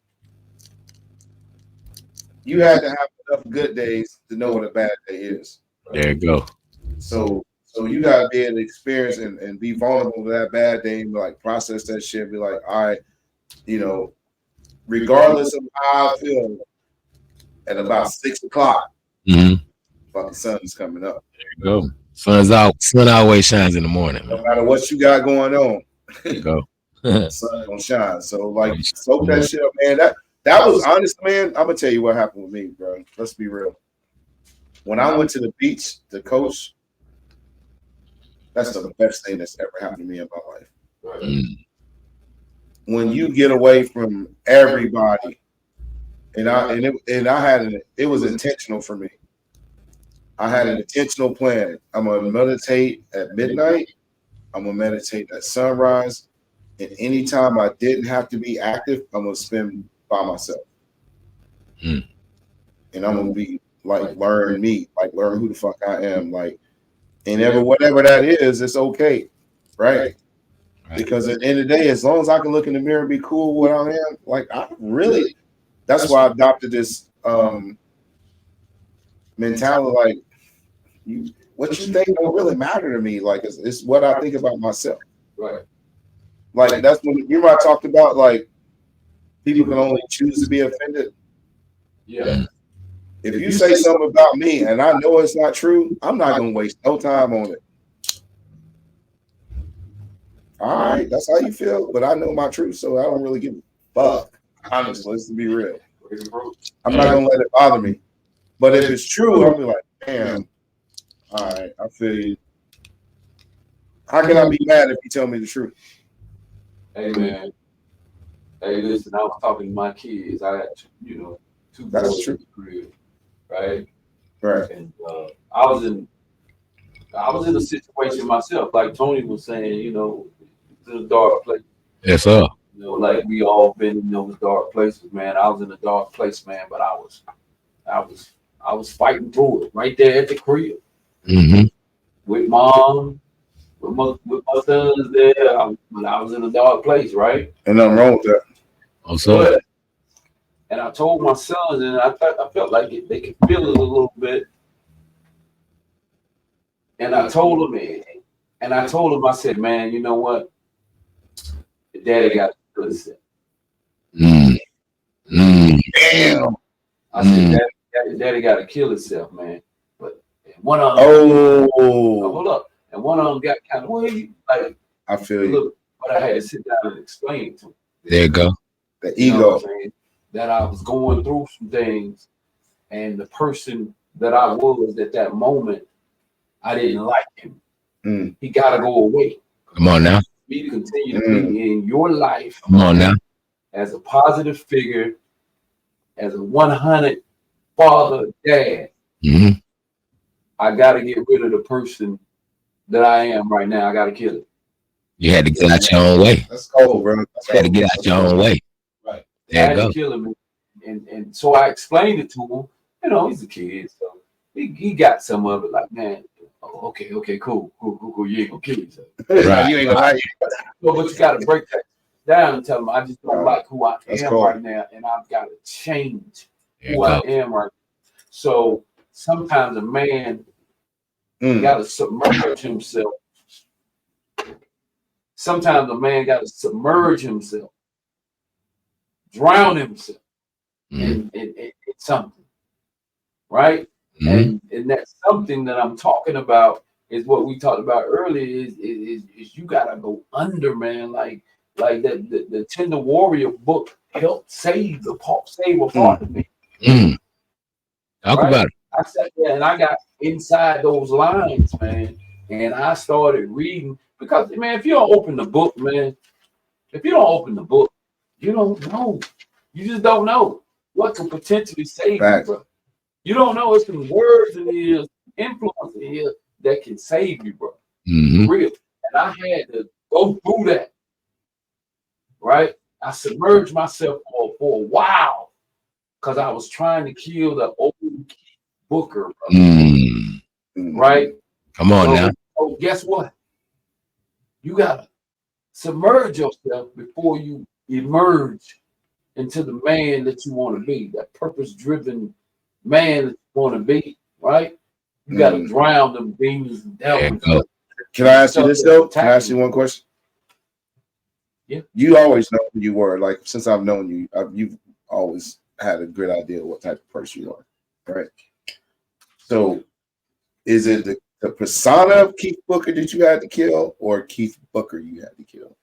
you had to have enough good days to know what a bad day is. There you go. So you gotta be able to experience and be vulnerable to that bad day and like process that shit and be like, all right, you know, regardless of how I feel, at about 6 o'clock, fucking sun is coming up. There you go. Sun always shines in the morning. No matter what you got going on, There you go. sun gonna shine. So like, soak that shit up, man. That was honest, man. I'm gonna tell you what happened with me, bro. Let's be real. When I went to the beach to coach, that's the best thing that's ever happened to me in my life. Right. When you get away from everybody, it was intentional for me. I had an intentional plan. I'm gonna meditate at midnight. I'm gonna meditate at sunrise, and anytime I didn't have to be active, I'm gonna spend by myself. And I'm gonna be like learn me, like learn who the fuck I am, like, and whatever that is, it's okay, right? Because at the end of the day, as long as I can look in the mirror and be cool with what I am, like that's why I adopted this mentality. Like, what you think don't really matter to me. Like, it's what I think about myself. Right. Like that's when you I talked about like people can only choose to be offended. Yeah. If you say something about me and I know it's not true, I'm not gonna waste no time on it. All right, that's how you feel, but I know my truth, so I don't really give a fuck. Honestly, let's be real. I'm not gonna let it bother me. But if it's true, I'll be like, damn. All right, I feel you. How can I be mad if you tell me the truth? Hey man, Hey, listen, I was talking to my kids. I got two That's boys true. in the crib, right? Right. And I was in a situation myself, like Tony was saying, it's in a dark place. Yes, sir. Like we all been in those dark places, man. I was in a dark place, man, but I was fighting through it right there at the crib Mm-hmm. with mom, with my sons there. But I was in a dark place, right? And nothing wrong with that. Oh, sir. And I told my sons, and I felt like they could feel it a little bit. And I told them, I said, man, you know what? Daddy got to kill himself. Mm. Mm. Damn. I said, Daddy got to kill himself, man. But one of them, hold up, and one of them got kind of like. I feel you. Look, but I had to sit down and explain to him. There you go. The ego. That I was going through some things, and the person that I was at that moment, I didn't like him. Mm. He got to go away. Come on now. Me to continue to be in your life. Come on now. As a positive figure, as a 100 father, dad. Mm-hmm. I got to get rid of the person that I am right now. I got to kill it. You had to get out your own way. That's cold, bro. You had to get out your own way. Right. There I you go. had to kill him. And so I explained it to him. He's a kid, so he got some of it. Like, man, okay, cool. You ain't gonna kill yourself. Right. You ain't gonna lie. But you got to break that down and tell them I just don't like who I am cool. right now, and I've got to change who I am right now. So sometimes a man got to submerge himself. Sometimes a man got to submerge himself, drown himself in something, right? And that's something that I'm talking about is what we talked about earlier is you gotta go under, man. Like the Tender Warrior book helped save a part of me. Talk about it. I sat there and I got inside those lines, man, and I started reading because, man, if you don't open the book, man, you don't know. You just don't know what could potentially save you, bro. You don't know it's some words in here, influence in here that can save you, bro. Real. And I had to go through that, right? I submerged myself for a while because I was trying to kill the old Booker, right? Come on now. So guess what? You gotta submerge yourself before you emerge into the man that you want to be, that purpose-driven man that you want to be, right? You gotta drown them demons and devils. Can I ask you this though? Can I ask you one question? Yeah. You always know who you were. Like since I've known you, you've always had a good idea of what type of person you are, right? So, is it the persona of Keith Booker that you had to kill, or Keith Booker you had to kill?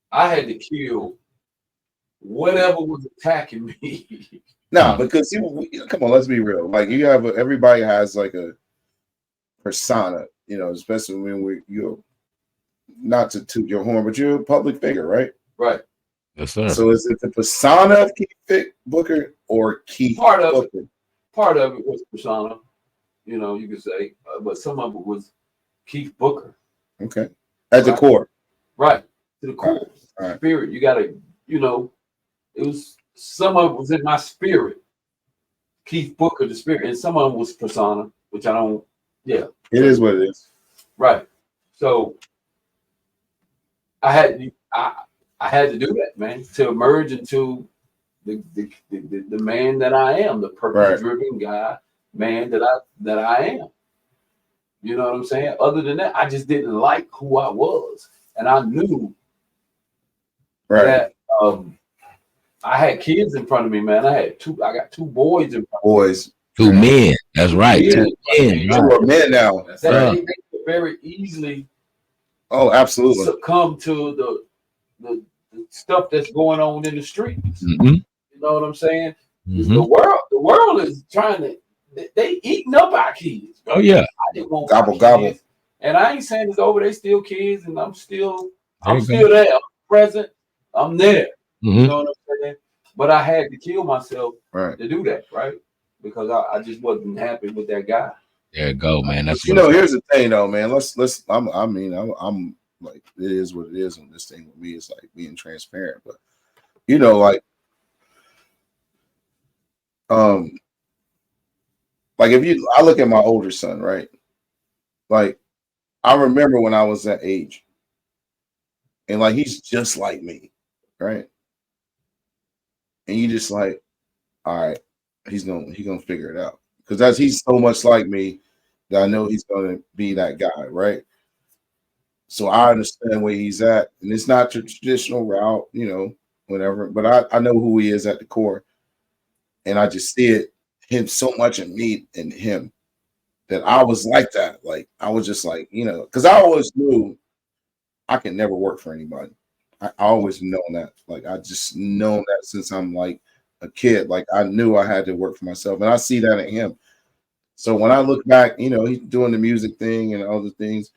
I had to kill whatever was attacking me. No, because come on, let's be real. Like everybody has like a persona, especially when you're not to toot your horn, but you're a public figure, right? Right. Yes, sir. So is it the persona of Keith Booker or Keith Booker? Part of it was persona, you could say, but some of it was Keith Booker. Okay. At the core. Right. To the core. All right. Spirit. You gotta, it was some of it was in my spirit. Keith Booker, the spirit, and some of it was persona, which I don't, yeah. It is what it is. Right. So I had to do that, man, to emerge into the man that I am, the purpose-driven guy, man that I am. You know what I'm saying? Other than that, I just didn't like who I was, and I knew that I had kids in front of me, man. I got two boys in front of me. Two men. That's right. Yeah. Two men. You are men now. They could very easily absolutely succumb to the stuff that's going on in the streets. You know what I'm saying? The world is trying to, they eating up our kids. Oh yeah. I didn't want gobble. And I ain't saying it's over. They still kids, and I'm still there, present. I'm there. Mm-hmm. You know what I'm saying? But I had to kill myself Right. to do that, right? Because I just wasn't happy with that guy. There you go, man. That's you know. Here's the thing, though, man. Let's. I'm like, it is what it is on this thing with me. It's like being transparent, but you know, like if I look at my older son, right? Like, I remember when I was that age, and like he's just like me, right? And you just like, all right, he's gonna figure it out because he's so much like me that I know he's gonna be that guy, right? So I understand where he's at, and it's not the traditional route, you know, whatever. But I know who he is at the core, and I just see him so much in me and him that I was like that. Like I was just like, you know, because I always knew I can never work for anybody. I always known that. Like I just known that since I'm like a kid. Like I knew I had to work for myself, and I see that in him. So when I look back, you know, he's doing the music thing and other things,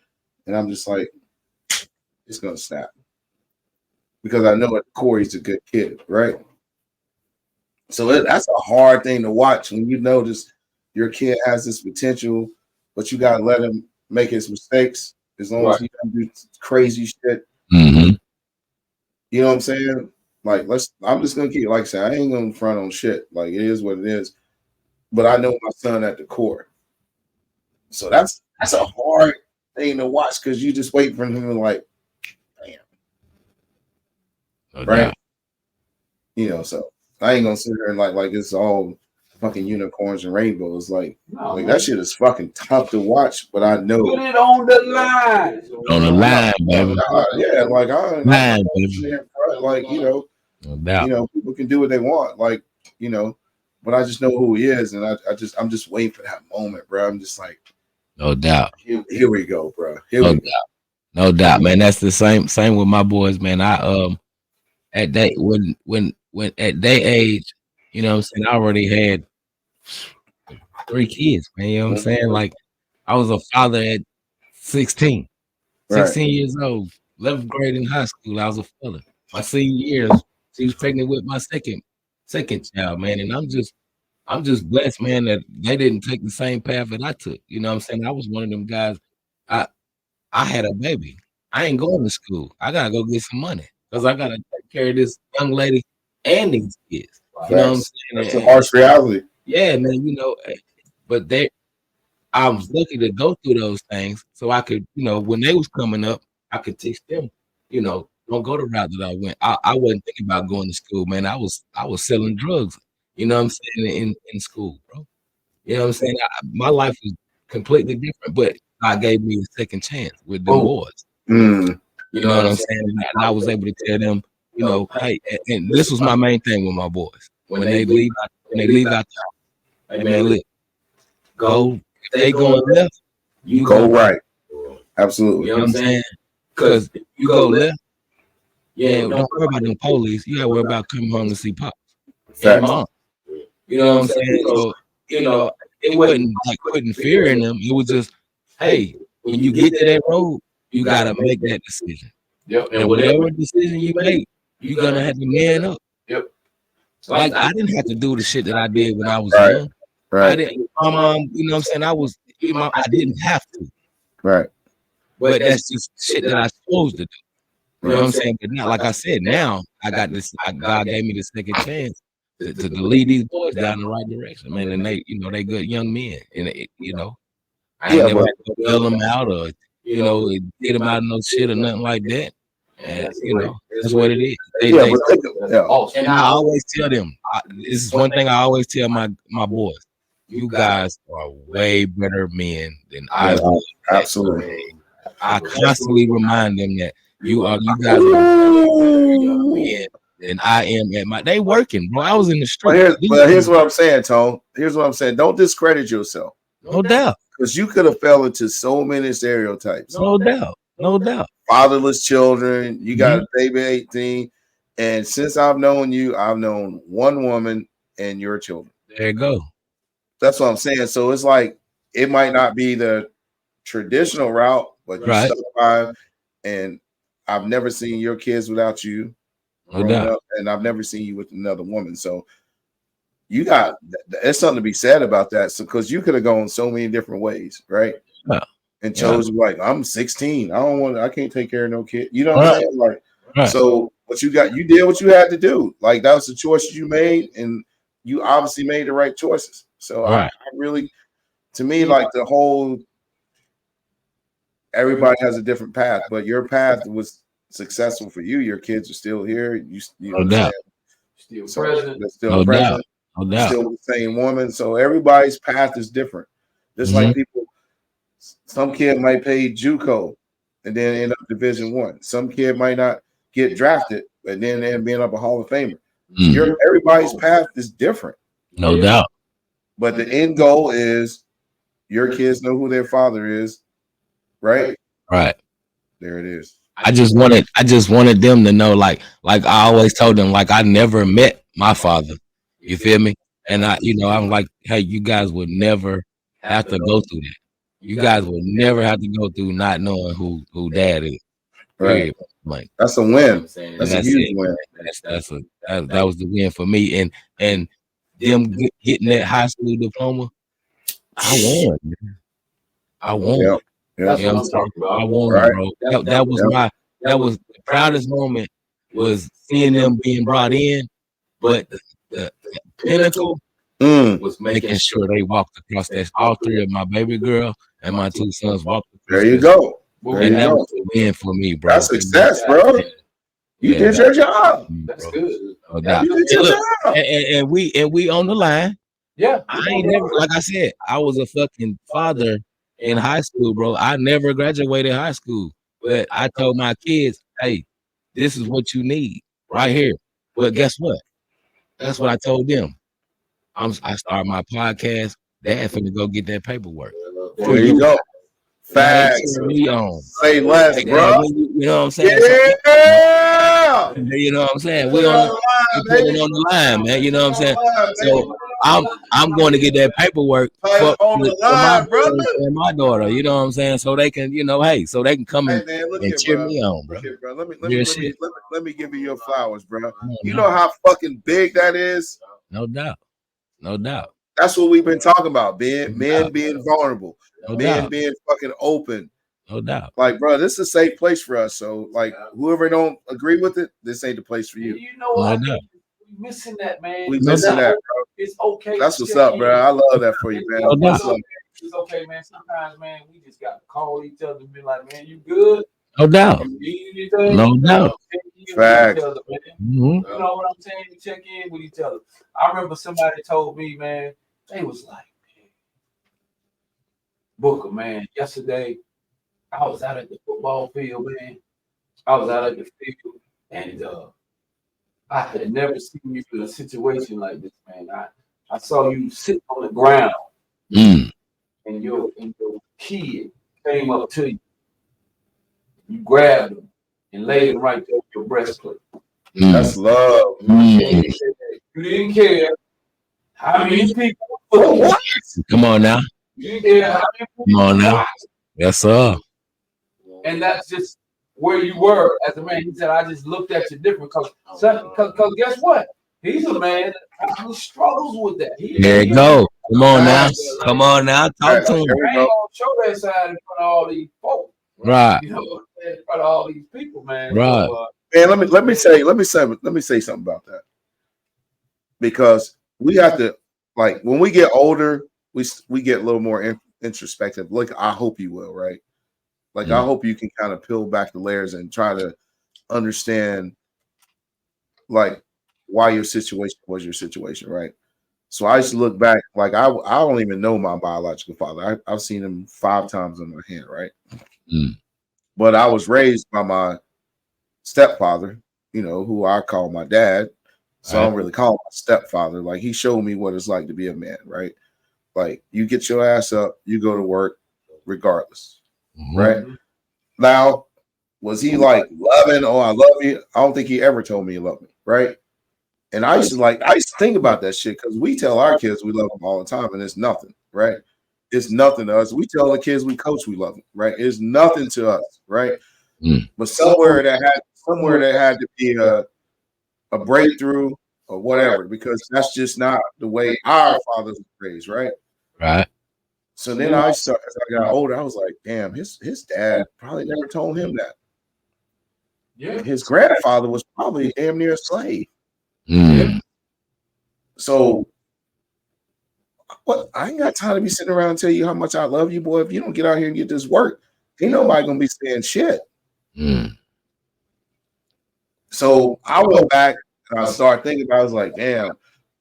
and I'm just like, it's gonna snap because I know at the core he's a good kid, right? So that's a hard thing to watch when you notice your kid has this potential, but you gotta let him make his mistakes as long as he doesn't do crazy shit. Mm-hmm. You know what I'm saying? Like, I'm just gonna keep, like I said, I ain't gonna front on shit. Like, it is what it is. But I know my son at the core. So that's a hard thing to watch because you just wait for him to like, damn. No Right? doubt. You know, so I ain't gonna sit here and like it's all fucking unicorns and rainbows. Like that shit is fucking tough to watch, but I know. Put it on the line. On the line, baby. Yeah, like Line, baby. like, you know, No doubt. you know, people can do what they want, like, you know, but I just know who he is, and I'm just waiting for that moment, bro. I'm just like, No doubt. Here we go, bro. No doubt. No doubt, man. That's the same with my boys, man. I at that when at their age, you know what I'm saying, I already had 3 kids, man. You know what I'm saying? Like I was a father at 16. 16 years old, 11th grade in high school. I was a father. My senior year, she was pregnant with my second child, man. And I'm just blessed, man, that they didn't take the same path that I took. You know what I'm saying? I was one of them guys. I had a baby. I ain't going to school. I gotta go get some money because I gotta take care of this young lady and these kids. You know what I'm saying? That's a harsh reality. Yeah, man. You know, but I was lucky to go through those things so I could, you know, when they was coming up, I could teach them, you know, don't go the route that I went. I wasn't thinking about going to school, man. I was selling drugs, you know what I'm saying, in school, bro. You know what I'm saying? My life was completely different, but God gave me a second chance with them boys. You know what I'm saying? And I was able to tell them, you know, hey, and this was my main thing with my boys. When they leave out the house, hey man, look, go. If they going left, you go right. Absolutely. You know what I'm saying? Because you go left, yeah, don't worry about them police. You gotta worry about coming home to see Pops and Mom. You know what I'm saying? So, you know, it wasn't like putting fear in them. It was just, hey, when you get to that road, you gotta make that decision. Yep. And whatever decision you make, you're gonna have to man up. Yep. Like I didn't have to do the shit that I did when I was young. Right. I didn't. My mom, you know what I'm saying? I didn't have to. Right. But that's just shit that I supposed to do. You know what I'm saying? But now, like I said, now I got this. God gave me the second chance to lead these boys down the right direction, man. And they, you know, they good young men, and you know, I ain't never had to bail them out or, you know, get them out of no shit or nothing like that. And you know, that's what it is. And I always tell them, this is one thing I always tell my boys: you guys are way better men than I was. Absolutely. I constantly remind them that you guys are better young men than I am at my. They working, bro. I was in the street. But here's what I'm saying, Tone. Here's what I'm saying. Don't discredit yourself. No doubt. Because you could have fell into so many stereotypes. No doubt. No doubt. Fatherless children. You got a baby 18. And since I've known you, I've known one woman and your children. There you go. That's what I'm saying. So it's like it might not be the traditional route, but you survive. And I've never seen your kids without you. growing up, and I've never seen you with another woman. So you got there's something to be said about that. So because you could have gone so many different ways, right? Yeah. And chose like I'm 16. I can't take care of no kid. You know what I'm saying? Like so what you did what you had to do. Like that was the choices you made, and you obviously made the right choices. So I really, to me, like the whole everybody has a different path, but your path was successful for you. Your kids are still here. You know what I'm saying? Still present. They're still present. Still the same woman. So everybody's path is different. Just like people, some kid might pay JUCO and then end up Division I. Some kid might not get drafted, but then end up being up a Hall of Famer. Everybody's path is different. No doubt. But the end goal is your kids know who their father is, right? Right. There it is. I just wanted them to know, like I always told them, like I never met my father. You feel me? And I'm like, hey, you guys would never have to go through that. You guys would never have to go through not knowing who dad is. Right. Like that's a win. That's a huge win. That was the win for me. And them getting that high school diploma, I won. Man. I won. Yep. That's what I'm talking about. I won, bro. That was the proudest moment was seeing them being brought in, but the pinnacle was making sure they walked across that. All three of my baby girl and my two sons walked across. There you go. And that was a win for me, bro. That's success, bro. You did your job. That's good. No doubt. You did your job. And we on the line. Yeah. I ain't never, like I said, I was a fucking father in high school, bro. I never graduated high school, but I told my kids, hey, this is what you need right here. But guess what? That's what I told them. I started my podcast. Dad finna go get that paperwork. There you go. Facts. Say less, bro. You know what I'm saying? Yeah. You know what I'm saying? We on the line, man. You know what I'm saying? So I'm going to get that paperwork for my brother and my daughter. You know what I'm saying? So they can, hey, so they can come and cheer me on, bro. Let me give you your flowers, bro. You know how fucking big that is? No doubt. No doubt. That's what we've been talking about. Men being vulnerable. Men being fucking open. No doubt. Like, bro, this is a safe place for us. So, like, whoever don't agree with it, this ain't the place for you. You know what? We missing that, man. We missing that, bro. It's okay. That's what's up, bro. I love that for you, man. It's okay, man. Sometimes, man, we just got to call each other and be like, man, you good? No doubt. No doubt. Facts. You know what I'm saying? We check in with each other. I remember somebody told me, man, they was like, Booker, man, yesterday I was out at the football field, man. I was out at the field, and I had never seen you in a situation like this, man. I saw you sitting on the ground, and your kid came up to you. You grabbed him and laid him right there on your breastplate. That's love. You didn't care how many people. Come on now. You didn't care how many people. Come on now. Yes, sir. And that's just where you were as a man. He said, I just looked at you different because guess what? He's a man who struggles with that. There you go. Come on now. Come on now. Talk to him. I ain't gonna show that side in front of all these folks. Right. You know, in front of all these people, man. Right. So, man, let me say something about that. Because we have to, like, when we get older, we get a little more introspective. Like, I hope you will, right? Like, I hope you can kind of peel back the layers and try to understand, like, why your situation was your situation, right? So I used to look back, like, I don't even know my biological father. I've seen him 5 times on my hand, right? But I was raised by my stepfather, who I call my dad. So I don't really call him my stepfather. Like, he showed me what it's like to be a man, right? Like, you get your ass up, you go to work regardless, right? Now, was he like loving, oh, I love you? I don't think he ever told me he loved me, right? And I used to think about that shit because we tell our kids we love them all the time, and it's nothing, right? It's nothing to us. We tell the kids we coach we love them, right? It's nothing to us, right? But somewhere that had to be a breakthrough or whatever, because that's just not the way our fathers were raised, right? Right. So then as I got older, I was like, damn, his dad probably never told him that. Yeah. His grandfather was probably damn near a slave. Mm. So what? I ain't got time to be sitting around and tell you how much I love you, boy. If you don't get out here and get this work, ain't nobody gonna be saying shit. Mm. So I went back and I started thinking about it. I was like, damn,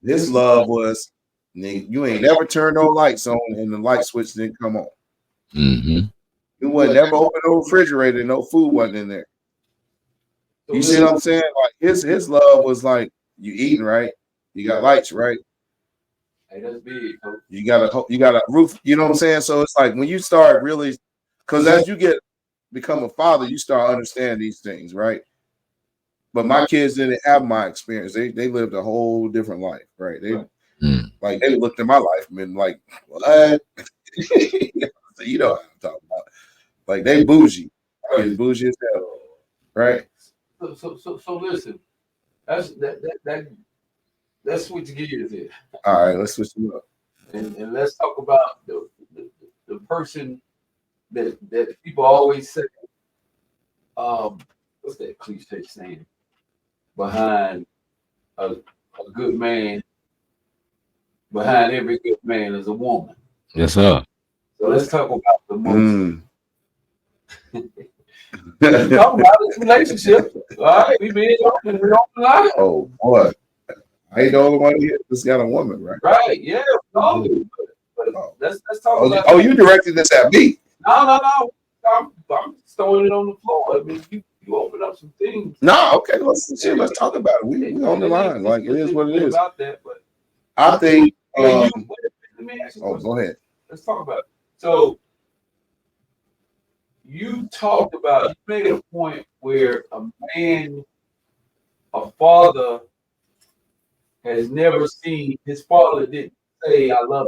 this love was, you ain't never turned no lights on and the light switch didn't come on. Mm-hmm. You would never open no refrigerator, no food wasn't in there. You see what I'm saying? Like his love was like, you eating right, you got lights right, Hey, that's big. you got a roof. You know what I'm saying? So it's like when you start really, because as you become a father, you start understanding these things, right? But my kids didn't have my experience. They lived a whole different life, right? They looked at my life and been like, what? So you know what I'm talking about. Like they bougie. Kids bougie as hell. Right? So listen. Let's switch gears here. All right, let's switch them up. And let's talk about the person that people always say, what's that cliche saying? Behind a good man, behind every good man is a woman. Yes, sir. So let's talk about the most. Mm. Let's talk about this relationship. All right, we been open, we don't lie. Oh boy, I ain't the only one here that's got a woman, right? Right, yeah, no. But let's talk about. Oh, you directed this at me? No. I'm just throwing it on the floor. I mean, you open up some things. No, okay, let's talk about it. We on the line, like it is what it is. About that, but I think. let me ask you Go ahead. Let's talk about it. So you talked about, you made a point where a father has never seen, his father didn't say, I love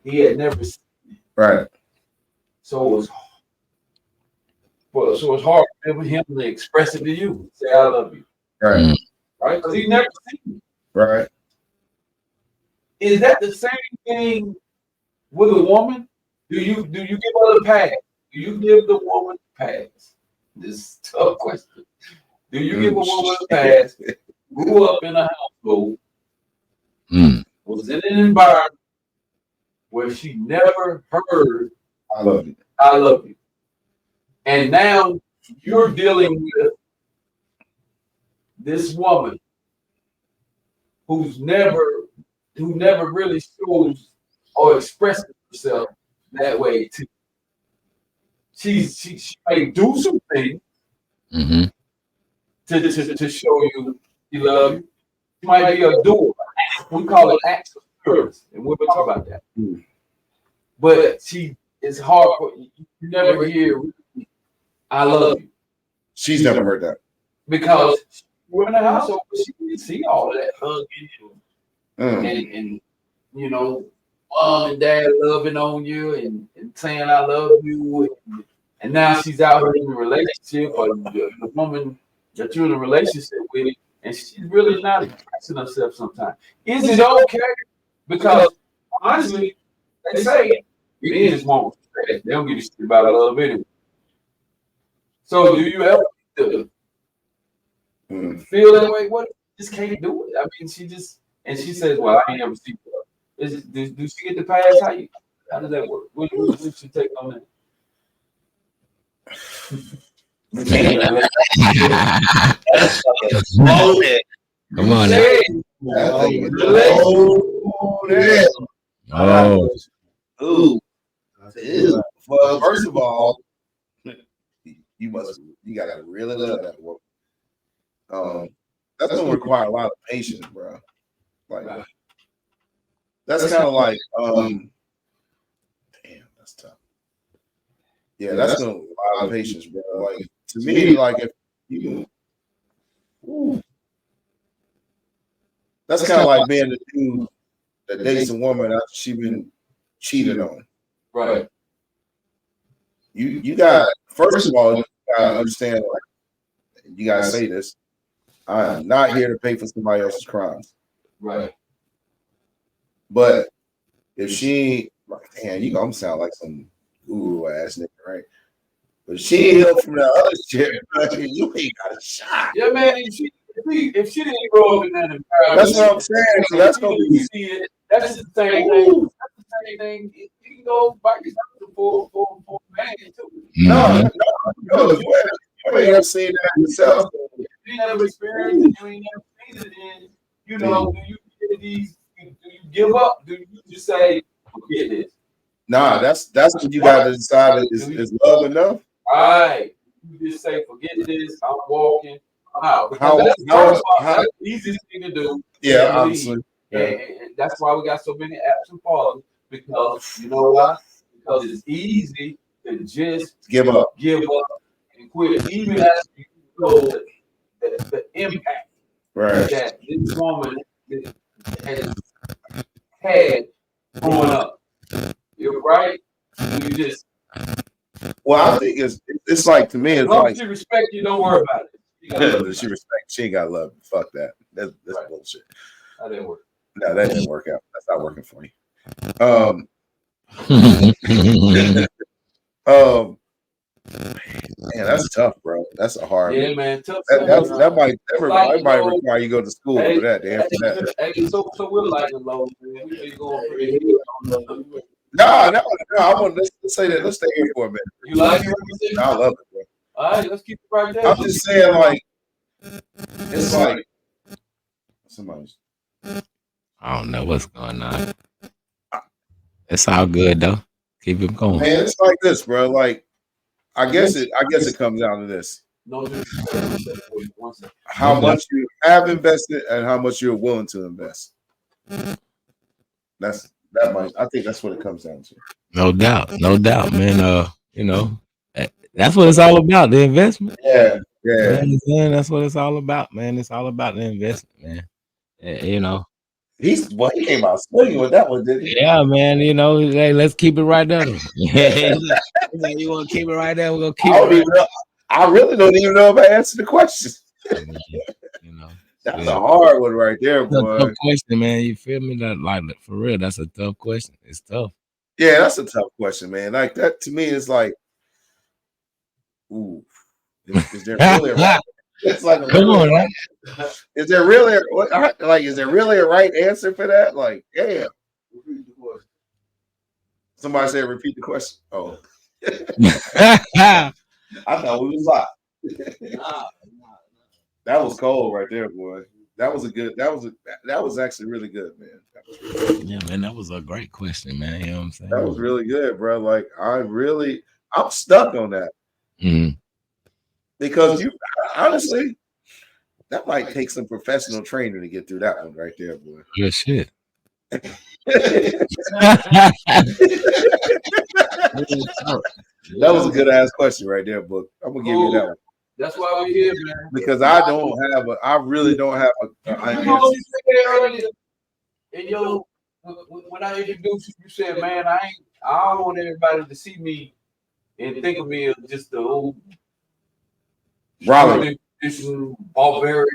you. He had never seen it. Right. So it's hard for him to express it to you, say, I love you. Right. Right? Because he never seen it. Right. Is that the same thing with a woman? Do you give her a pass? Do you give the woman a pass? This is a tough question. Do you give a woman a pass? Grew up in a household, was in an environment where she never heard I love you. I love you. And now you're dealing with this woman who never really shows or expresses herself that way too. She may do some things to show you she loves you. She might be a doer. We call it acts of service, and we'll talk about that. But it's hard for you never hear I love you. She's never heard that. Because we're in a household where she didn't see all of that hugging and you know, mom and dad loving on you and saying I love you. And now she's out here in a relationship, or the woman that you're in a relationship with, and she's really not expressing herself sometimes. Is it okay? Because honestly, they say men just won't respect. They don't give a shit about love anyway. So do you ever feel that way? What? Just can't do it. I mean, she says, well, I ain't never seen her. Do she get the pass? How does that work? What should she take on that? Come on now. Ooh. Well, first of all, you gotta really love that woman. That's gonna require a lot of patience, bro. Like that's kind of like damn, that's tough. Yeah, that's gonna require a lot of patience, bro. Like to me, like if you that's kind of like being the dude that dates a woman after she been cheated on. Right. You got, first of all, you gotta understand, like, you gotta say this. I am not here to pay for somebody else's crimes. Right. But if she, like, damn, you gonna sound like some guru ass nigga, right? But she healed from that other shit, you ain't got a shot. Yeah, man. If she didn't grow up in that environment, that's what I'm saying. So that's gonna be. See it. That's the same thing. That's the same thing. You can go back for man too. No, you ain't never seen that yourself. You never experienced it. You ain't never seen it. And you know, do you give up? Do you just say forget this? Nah, that's what you got to decide. Is love enough? All right. You just say forget this. I'm walking. That's the easiest thing to do. Yeah, obviously. Yeah. And that's why we got so many absent fathers, because you know why? Because it's easy to just give up and quit, even as you know the impact that this woman has had growing up. You're right. You just I think it's like, to me, it's like, she respect you, don't worry about it. She respect. She ain't got love. Fuck that. That's bullshit. That didn't work. No, that didn't work out. That's not working for you. Man, that's tough, bro. That's a hard. Yeah, man. Tough. That might require you go to school for that. Hey, so we're like the low, man. We going pretty good. No. I want to say that. Let's stay here for a minute. You like it? I love it, bro. All right, let's keep it right there. I'm just saying, like, it's like somebody's. I don't know what's going on. It's all good though. Keep it going. Man, it's like this, bro. Like, I guess it comes down to this. How much you have invested and how much you're willing to invest. I think that's what it comes down to. No doubt, man. You know, that's what it's all about, the investment. Yeah. That's what it's all about, man. It's all about the investment, man. You know. He came out swinging with that one, didn't he? Yeah, man. You know, hey, let's keep it right there. You want to keep it right there? We're gonna keep it. I really don't even know if I answered the question. You know, that's a hard one right there, boy. That's a tough question, man. You feel me? That, like, for real, that's a tough question. It's tough. Yeah, that's a tough question, man. Like, that to me is like, ooh, is there really a right? It's like, come on, right? Is there really a right answer for that? Like, damn. Somebody said repeat the question. Oh. I thought we was live. That was cold right there, boy. That was actually really good, man. Yeah, man, that was a great question, man. You know what I'm saying? That was really good, bro. Like, I'm stuck on that. Mm-hmm. Because you honestly, that might take some professional training to get through that one right there, boy. Good shit. That was a good ass question right there, Book. I'm gonna give you that one. That's why we're here, man. Because I really don't have a. And yo, when I introduced you, you said, "Man, I don't want everybody to see me and think of me as just the old Raleigh barbaric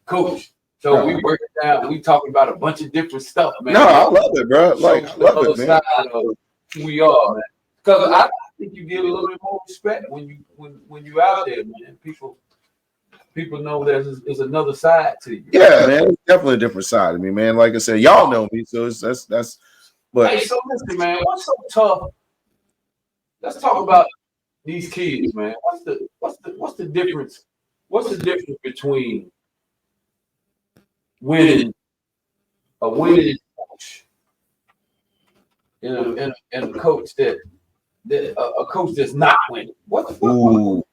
coach." So we break it down. We talking about a bunch of different stuff, man. No, I love it, bro. Like, I love it, man. Side of who we are, man. Because I think you get a little bit more respect when you out there, man. People know there's another side to you. Yeah, man. It's definitely a different side of me, man. Like I said, y'all know me, so that's. But hey, so listen, man. What's so tough? Let's talk about these kids, man. What's the difference? What's the difference between winning coach and a coach that a coach that's not winning? What's the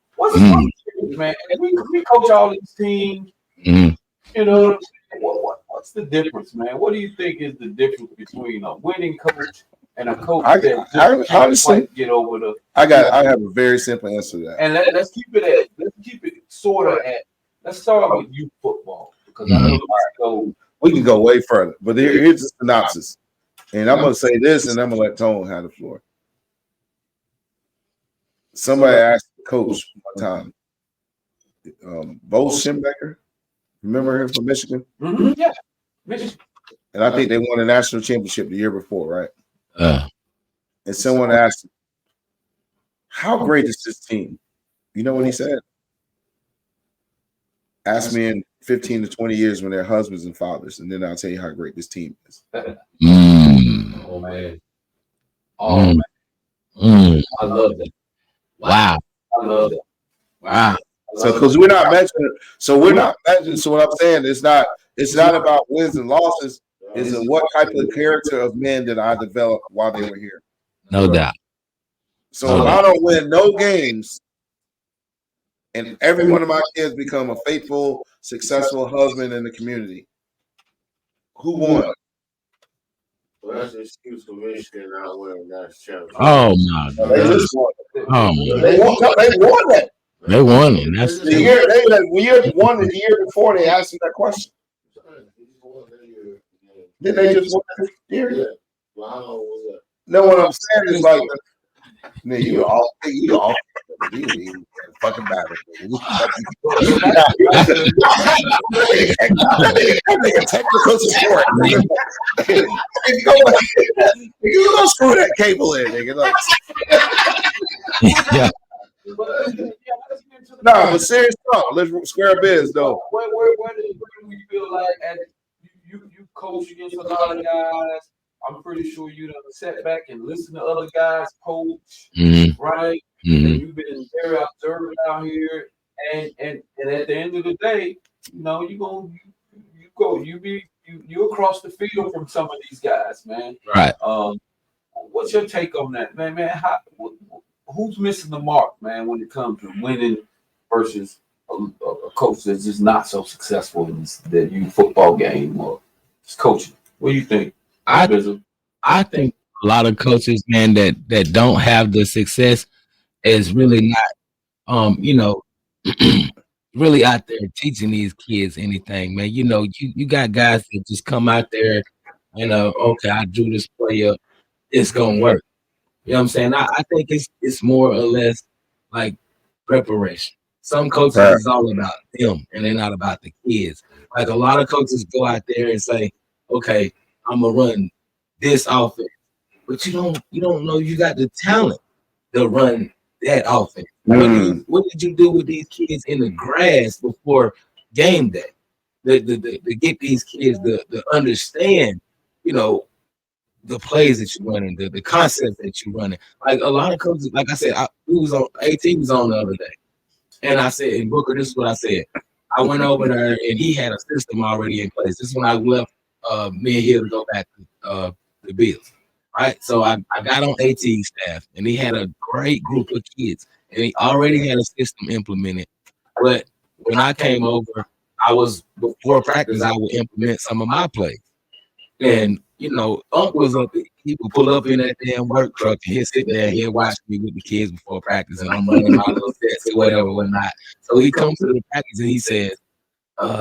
difference, man? We coach all these teams. Mm-hmm. You know what's the difference, man? What do you think is the difference between a winning coach and a coach that honestly get over the? I have a very simple answer to that. And let's keep it sort of at. Let's start with youth football because I know we can go way further. But here's the synopsis, and I'm gonna say this, and I'm gonna let Tone have the floor. Somebody asked the coach one time, Bo Schembechler, Remember him from Michigan? Mm-hmm. Yeah, Michigan. And I think they won a national championship the year before, right? And someone asked him, how great is this team? You know what he said? Ask me in 15 to 20 years when they're husbands and fathers, and then I'll tell you how great this team is. Oh, man. Oh, man. I love that. Wow. I love that. Wow. So, because we're not mentioning, so what I'm saying it's not about wins and losses. It's what type of character of men that I developed while they were here. No doubt. So if I don't win no games, and every one of my kids become a faithful, successful husband in the community, who won? Well, that's an excuse for Michigan not winning that championship. Oh my God. They just won. Oh, They won that. they won it. That's The year we won the year before they asked him that question. Did they just won that year? Yeah. Well, how long was that? No, what I'm saying is like, man, you all fucking bad. That nigga technical support. You gonna screw that cable in, nigga. Like, yeah. no, but serious talk. Let's square biz though. Where do we feel like you coach against a lot of guys? I'm pretty sure you done sat back and listen to other guys coach, right? And you've been very observant out here. And at the end of the day, you know, you across the field from some of these guys, man. Right. What's your take on that, man? Who's missing the mark, man, when it comes to winning versus a coach that's just not so successful in the football game or just coaching? What do you think? I think a lot of coaches, man, that don't have the success is really not, really out there teaching these kids anything, man. You know, you got guys that just come out there and okay, I drew this play up, it's gonna work. You know what I'm saying? I think it's more or less like preparation. Some coaches is all about them and they're not about the kids. Like a lot of coaches go out there and say, okay, I'm gonna run this offense, but you don't know you got the talent to run that offense. What did you do with these kids in the grass before game day? To get these kids to understand, you know, the plays that you're running, the concepts that you're running. Like a lot of coaches, like I said, AT was on the other day, and I said, and Booker, this is what I said. I went over there and he had a system already in place. This is when I left me and him to go back to the Bills. Right. So I got on AT staff and he had a great group of kids and he already had a system implemented. But when I came over, before practice, I would implement some of my plays. And, you know, Unc was up, he would pull up in that damn work truck and he'd sit there and he'd watch me with the kids before practice and I'm running my little sets or whatnot. So he comes to the practice and he says,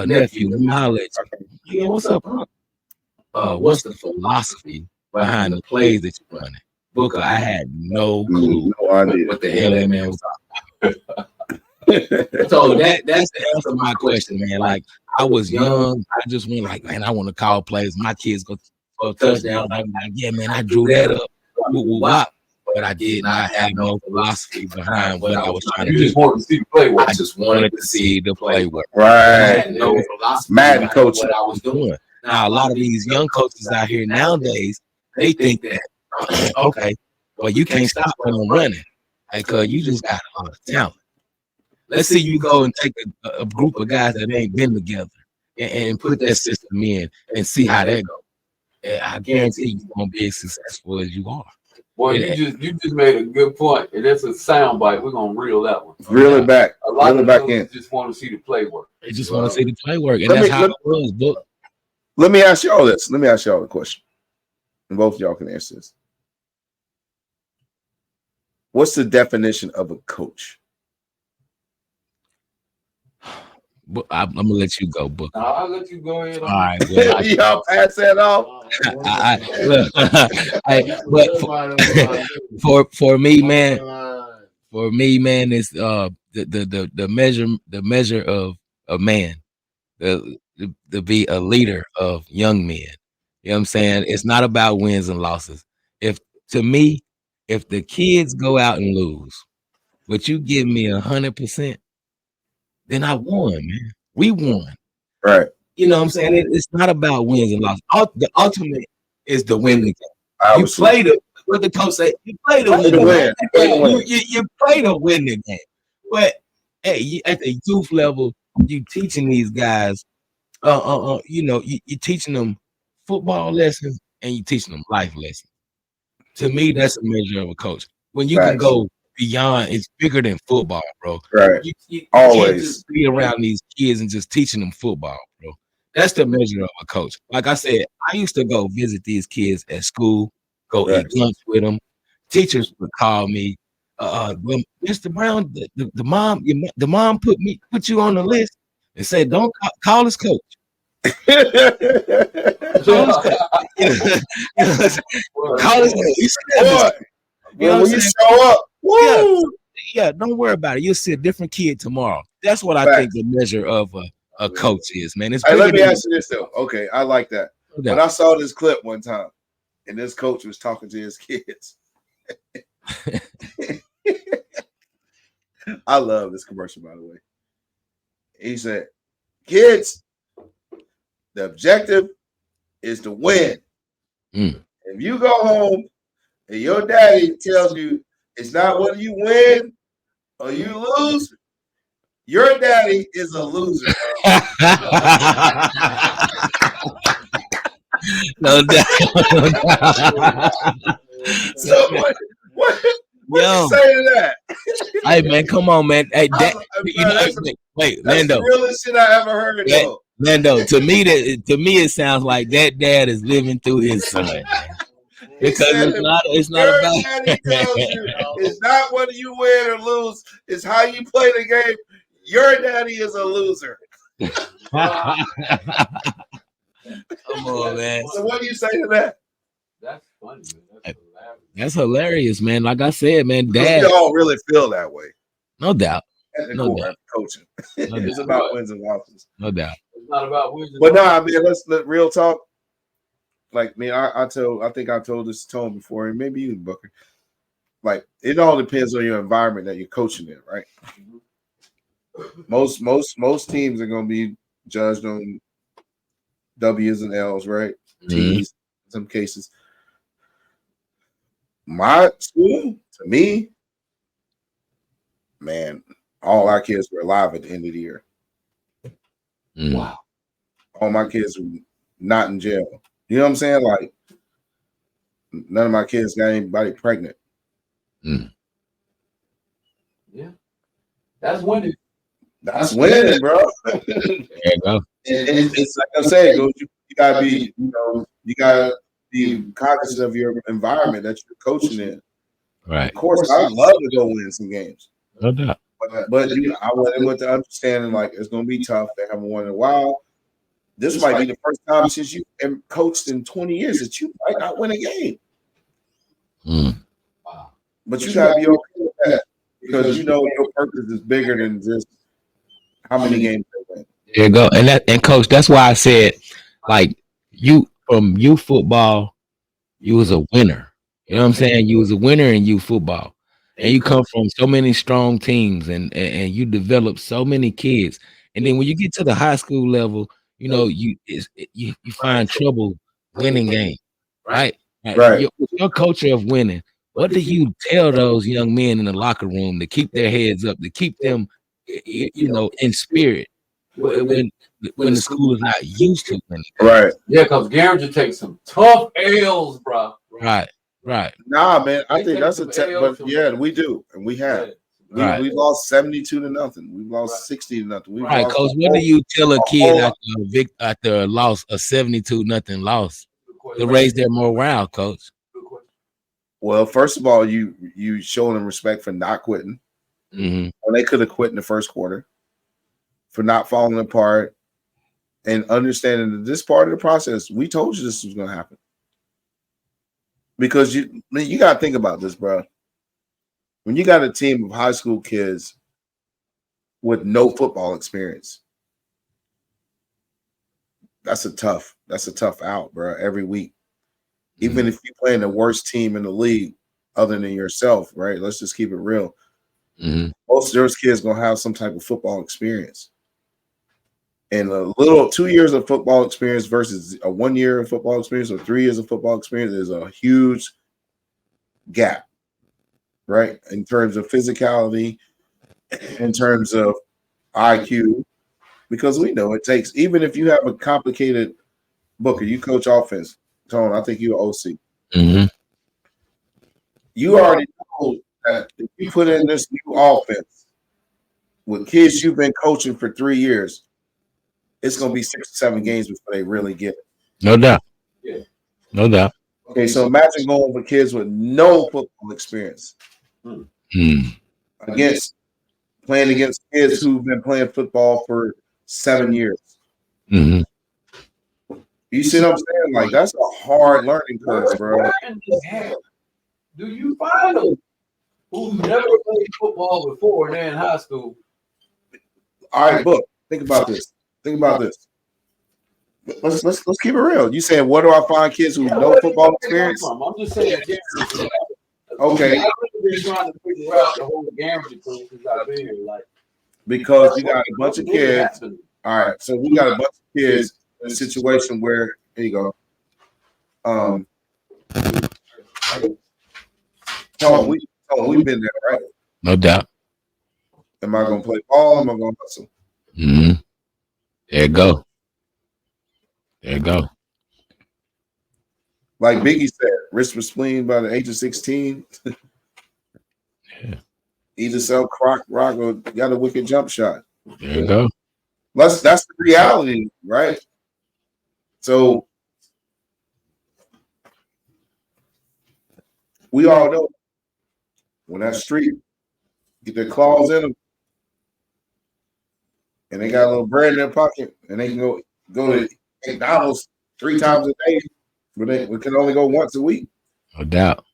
nephew, let me holler at you. Yeah, what's up, Unc? What's the philosophy behind the plays that you're running? Booker, I had no clue what the hell that man was talking about. So that's the answer to my question, man. Like I was young, I just went like, man, I want to call plays. My kids go for a touchdown. I'm like, yeah, man, I drew that up. But I did not have no philosophy behind what I was trying to do. You just wanted to see the play work. I just wanted to see the play work. Right. I had no philosophy Mad coach. what I was doing. Now, a lot of these young coaches out here nowadays, they think that, okay, well, you can't stop when I'm running because you just got a lot of talent. Let's see you go and take a group of guys that ain't been together and put that system in and see how that goes. And I guarantee you're going to be as successful as you are. Well, you just made a good point, and that's a sound bite. We're gonna reel that one. Reel it back. A lot reel of it back in. just want to see the play work. They just want to see the play work, and that's how it was, Book. Let me ask y'all this. Let me ask y'all a question, and both of y'all can answer this. What's the definition of a coach? I'm gonna let you go, Book. I'll let you go ahead. All right, well, y'all pass that off. Look, for me, man, it's the measure of a man to be a leader of young men. You know what I'm saying? It's not about wins and losses. If to me, if the kids go out and lose, but you give me 100%, then I won, man. We won. Right. You know what I'm saying? It's not about wins and losses. The ultimate is the win the game. You Obviously. play the what the coach say. You play to Play to win. win. You play to win the game. But hey, at the youth level, you teaching these guys. You're teaching them football lessons and you're teaching them life lessons. To me, that's a measure of a coach. When you can go beyond, it's bigger than football, bro. Right. You Always can't just be around these kids and just teaching them football, bro. That's the measure of a coach. Like I said, I used to go visit these kids at school, go eat lunch with them. Teachers would call me, well, Mr. Brown, the mom put you on the list and said, don't call us coach. Call us coach. Call us coach. You know, when you show up, woo! Yeah, don't worry about it. You'll see a different kid tomorrow. That's what I think the measure of a coach is, man. It's let me ask you this though. Okay, I like that. When I saw this clip one time, and this coach was talking to his kids. I love this commercial, by the way. He said, kids, the objective is to win. If you go home and your daddy tells you it's not whether you win or you lose, your daddy is a loser. No doubt. So what you say to that? Hey man, come on, man. Hey, wait, that's Lando. the realest shit I ever heard. Lando, to me it sounds like that dad is living through his son, man. Because it's not about daddy tells you it's not whether you win or lose, it's how you play the game. Your daddy is a loser. Come on, man. So what do you say to that? That's funny, man. That's hilarious, man. Like I said, man, dad. We all really feel that way. No doubt. No doubt. Coaching. It's about wins and losses. No doubt. It's not about wins and losses. But I mean, let's real talk. Like me, I think I told this to Tone before, and maybe you, Booker. Like it all depends on your environment that you're coaching in, right? Most teams are going to be judged on W's and L's, right? T's in some cases. My school, to me, man, all our kids were alive at the end of the year. Wow. All my kids were not in jail. You know what I'm saying? Like, none of my kids got anybody pregnant. Yeah. That's winning. That's winning, bro. There you go. And it's like I said, you gotta be, you gotta be cognizant of your environment that you're coaching in. Right. Of course, I'd love to go win some games. No doubt. But I went in with the understanding like it's gonna be tough. They haven't won in a while. This might be the first time since you coached in 20 years that you might not win a game. Wow. But you gotta be okay with that because your purpose is bigger than just how many games they win. There you go. And coach, that's why I said, like, you from youth football, you was a winner. You know what I'm saying? You was a winner in youth football. And you come from so many strong teams and you develop so many kids. And then when you get to the high school level, you find trouble winning games, right? Right. Your culture of winning. What do you tell those young men in the locker room to keep their heads up, to keep them, in spirit when the school is not used to winning? Right. Yeah, because Garrett takes some tough L's, bro. Right. Nah, man. I think that's but yeah, we do, and we have. We lost 72-0. We lost 60-0. Right, coach. What do you tell a kid after a loss, a 72-0 loss, to raise their morale, coach? Well, first of all, you show them respect for not quitting. When they could have quit in the first quarter, for not falling apart, and understanding that this part of the process, we told you this was going to happen. Because you got to think about this, bro. When you got a team of high school kids with no football experience, that's a tough out, bro. Every week, even if you're playing the worst team in the league, other than yourself, right? Let's just keep it real. Most of those kids gonna have some type of football experience, and a little 2 years of football experience versus a 1 year of football experience or 3 years of football experience is a huge gap, right? In terms of physicality, in terms of IQ, because we know it takes, even if you have a complicated Booker, you coach offense, Tone, I think you're OC. You already know that if you put in this new offense with kids you've been coaching for 3 years, it's going to be 6 or 7 games before they really get it. No doubt. Yeah. No doubt. Okay, so imagine going with kids with no football experience against playing against kids who've been playing football for 7 years. You see what I'm saying? Like, that's a hard learning curve, bro. Do you find them who never played football before and they're in high school? All right, Book. Think about this. Let's keep it real. You saying, where do I find kids who know football experience? I'm just saying. Okay. I've been trying to figure out the whole guarantee thing since I've been here. Like, because you got a bunch of kids. All right, so we got a bunch of kids in a situation where, here you go. We've been there, right? No doubt. Am I gonna play ball? Am I gonna hustle? There you go. Like Biggie said, wrist was spleen by the age of 16. Either sell rock or got a wicked jump shot. There you go. That's the reality, right? So we all know when that street get their claws in them and they got a little bread in their pocket and they can go to McDonald's 3 times a day, but we can only go once a week. No doubt.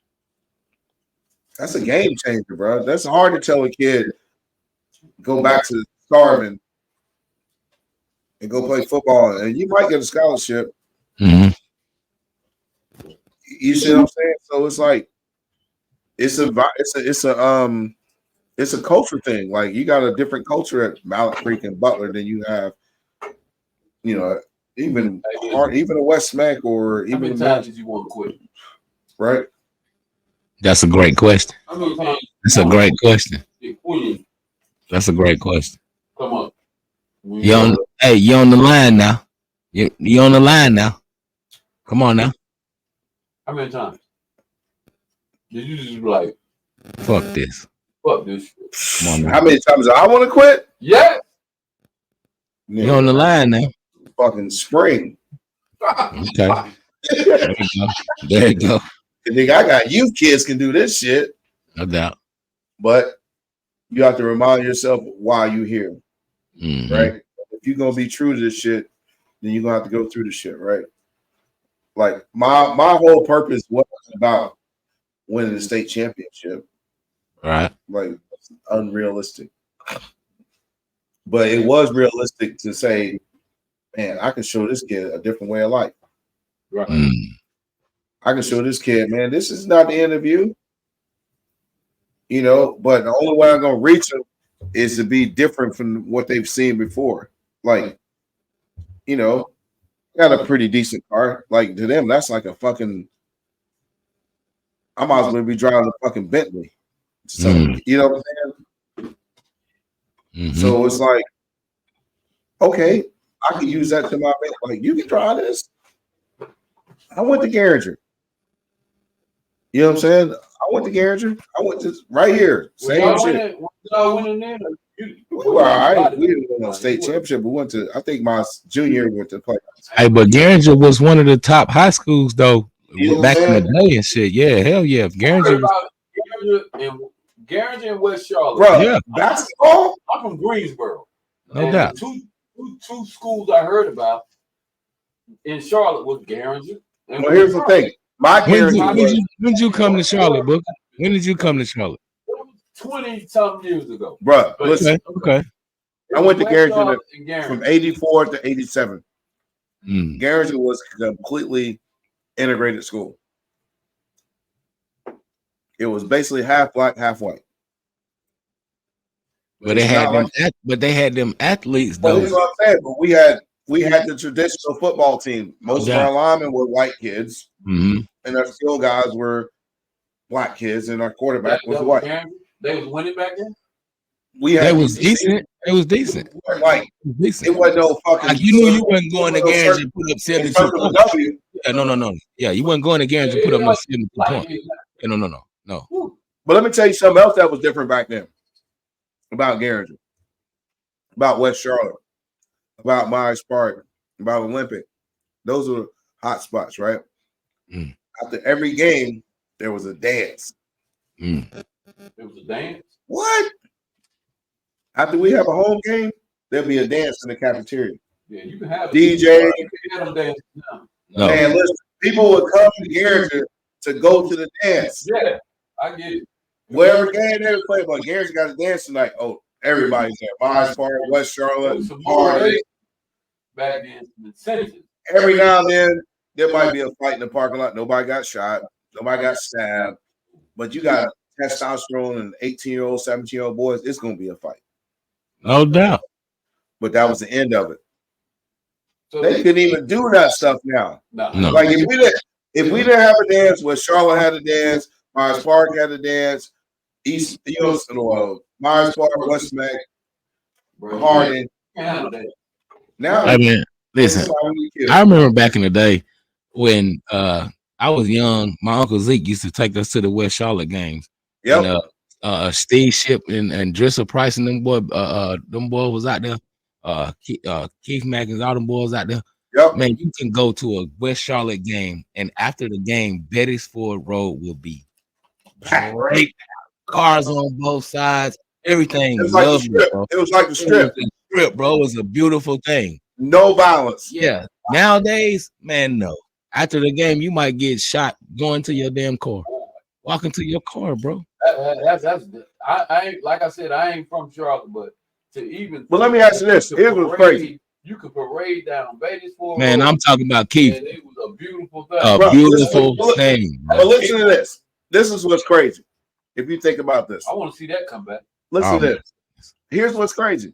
That's a game changer, bro. That's hard to tell a kid go back to starving and go play football, and you might get a scholarship. You see what I'm saying? So it's like it's a culture thing. Like, you got a different culture at Mallett Creek and Butler than you have, even a West Mac or even. How many times did you want to quit? Right. That's a great question. That's a great question. That's a great question. Come on. You on the line now. You on the line now. Come on now. How many times did you just be like, fuck this? Fuck this. Come on now. How many times do I want to quit? Yeah. You on the line now. Fucking spring. Okay. There you go. Nigga, I got youth kids can do this shit. No doubt. But you have to remind yourself why you're here. Right? If you're gonna be true to this shit, then you're gonna have to go through the shit, right? Like, my whole purpose wasn't about winning the state championship. Right. Like, it's unrealistic. But it was realistic to say, man, I can show this kid a different way of life. Right. I can show this kid, man, this is not the end of you. But the only way I'm going to reach them is to be different from what they've seen before. Like, got a pretty decent car. Like, to them, that's like a fucking, I might as well be driving a fucking Bentley. So, you know what I'm saying? So it's like, okay, I can use that to my advantage. Like, you can try this. I went to Garinger. You know what I'm saying? I went to Garinger. I went to right here. Same shit. Y'all went in there? Well, all right. We didn't win a state championship. We went to, I think my junior went to play. Hey, but Garinger was one of the top high schools, though, back in the day and shit. Yeah, hell yeah. Garinger and West Charlotte. Bro, yeah. Basketball? I'm from Greensboro. No doubt. Two schools I heard about in Charlotte was Garinger. Well, here's the thing. When did you come to Charlotte, Booker? When did you come to Charlotte? 20-something years ago. Bro, listen. Okay. I went to Garinger from 84 to 87. Garinger was a completely integrated school. It was basically half black, half white. But they had them. But they had them athletes though. That's what I'm saying. But we had the traditional football team. Most of our linemen were white kids, and our skill guys were black kids, and our quarterback was white. They was winning back then. It was decent. It was decent. Like it wasn't no fucking. Like you knew you wasn't going to Garinger and put up 72 points. Yeah, no. Yeah, you wasn't going to Garinger and put up no 72 points. Yeah, no. But let me tell you something else that was different back then about Garinger, about West Charlotte, about Myers Park, about Olympic. Those were hot spots, right? After every game, there was a dance. There was a dance? What? After we have a home game, there'll be a dance in the cafeteria. Yeah, you can have DJ. You can have them dance now. No. Man, listen, people would come to Garinger to go to the dance. Yeah, I get it. Wherever game they would play, but Garinger got a dance tonight. Oh, everybody's there. Myers Park, West Charlotte, Hardy. Back then, every now and then, there might be a fight in the parking lot. Nobody got shot. Nobody got stabbed. But you got testosterone and 18-year-old, 17-year-old boys. It's going to be a fight. No doubt. But that was the end of it. So they couldn't even do that stuff now. No. Like if we didn't have a dance where Charlotte had a dance, Myers Park had a dance, Myers Park, West Mac, Harding. Now, I mean, listen, I remember back in the day when I was young, my Uncle Zeke used to take us to the West Charlotte games. Yep. And, Steve Ship and Drissel Price and them boys was out there. Keith Mackins, all them boys out there. Yep. Man, you can go to a West Charlotte game, and after the game, Beattisford Road will be great. Cars on both sides, everything. It was like lovely, bro. It was like the strip. Bro. It was a beautiful thing. No violence. Yeah. Nowadays, man, no. After the game, you might get shot going to your damn car. Walking to your car, bro. I ain't, like I said, I ain't from Charlotte, but to even. But let me ask you this: here's what's crazy. You could parade down Beattisford. Man, I'm talking about Keith. And it was a beautiful thing. A beautiful thing. But listen to this. This is what's crazy. If you think about this, I want to see that come back. Listen to this. Here's what's crazy.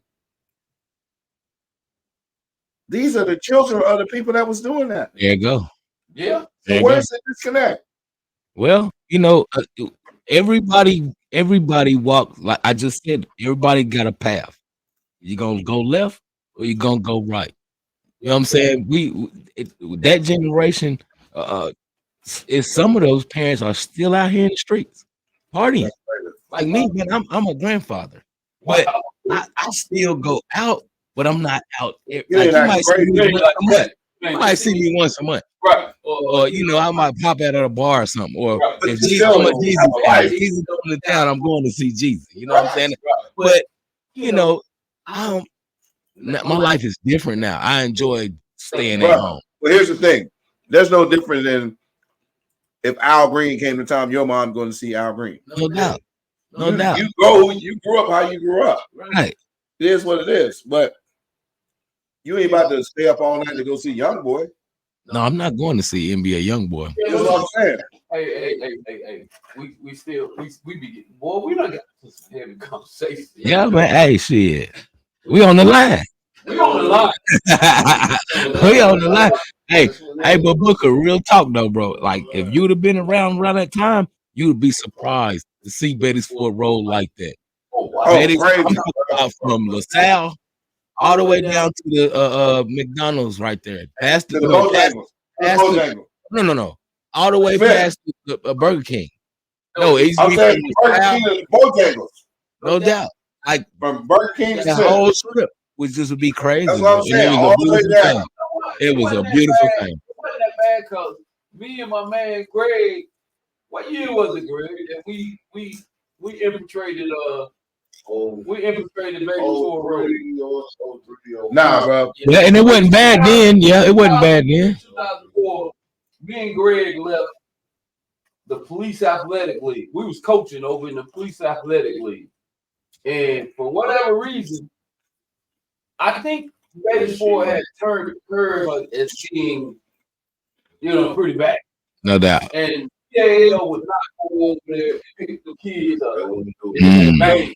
These are the children of the people that was doing that. There you go. Yeah. So where's the disconnect? Well, everybody walk, like I just said, everybody got a path. You gonna go left or you gonna go right. You know what I'm saying? That generation, is some of those parents are still out here in the streets partying. Like me, man, I'm a grandfather, but I still go out, but I'm not out. Like, you might see me once a month. Right. Or I might pop out at a bar or something. Or if Jesus, I'm a Jesus fan. If Jesus going to town, I'm going to see Jesus. You know what I'm saying? But my life is different now. I enjoy staying at home. Well, here's the thing. There's no difference than if Al Green came to town, your mom going to see Al Green. No doubt. No doubt. You grew up how you grew up. Right. It is what it is. But you ain't about to stay up all night to go see Young Boy. No, I'm not going to see NBA YoungBoy. That's what I'm saying. Hey. We be getting, boy, we done got some heavy conversation. Yeah, man. Hey, shit. We on the line. We on the line. We on the line. Hey, but Booker, real talk though, bro. Like, if you would have been around that time, you would be surprised to see Beattisford Road like that. Oh, wow. I'm talking about from LaSalle all the way down to the McDonald's right there. Past the no. All the way past the Burger King. No, it's Burger King and Bojangles. No doubt. Like from Burger King the whole strip would just be crazy. That's what I'm saying. It was a beautiful thing. It wasn't that bad because me and my man Greg, what year was it, Greg? And we infiltrated Beattisford Road. Nah, bro. Yeah, and it wasn't bad then. Yeah, it wasn't bad then. 2004, me and Greg left the Police Athletic League. We was coaching over in the Police Athletic League. And for whatever reason, I think Baby Ford had turned the curve as being, pretty bad. No doubt. And PAL would not go over there and pick the kids up. Mm. Bang.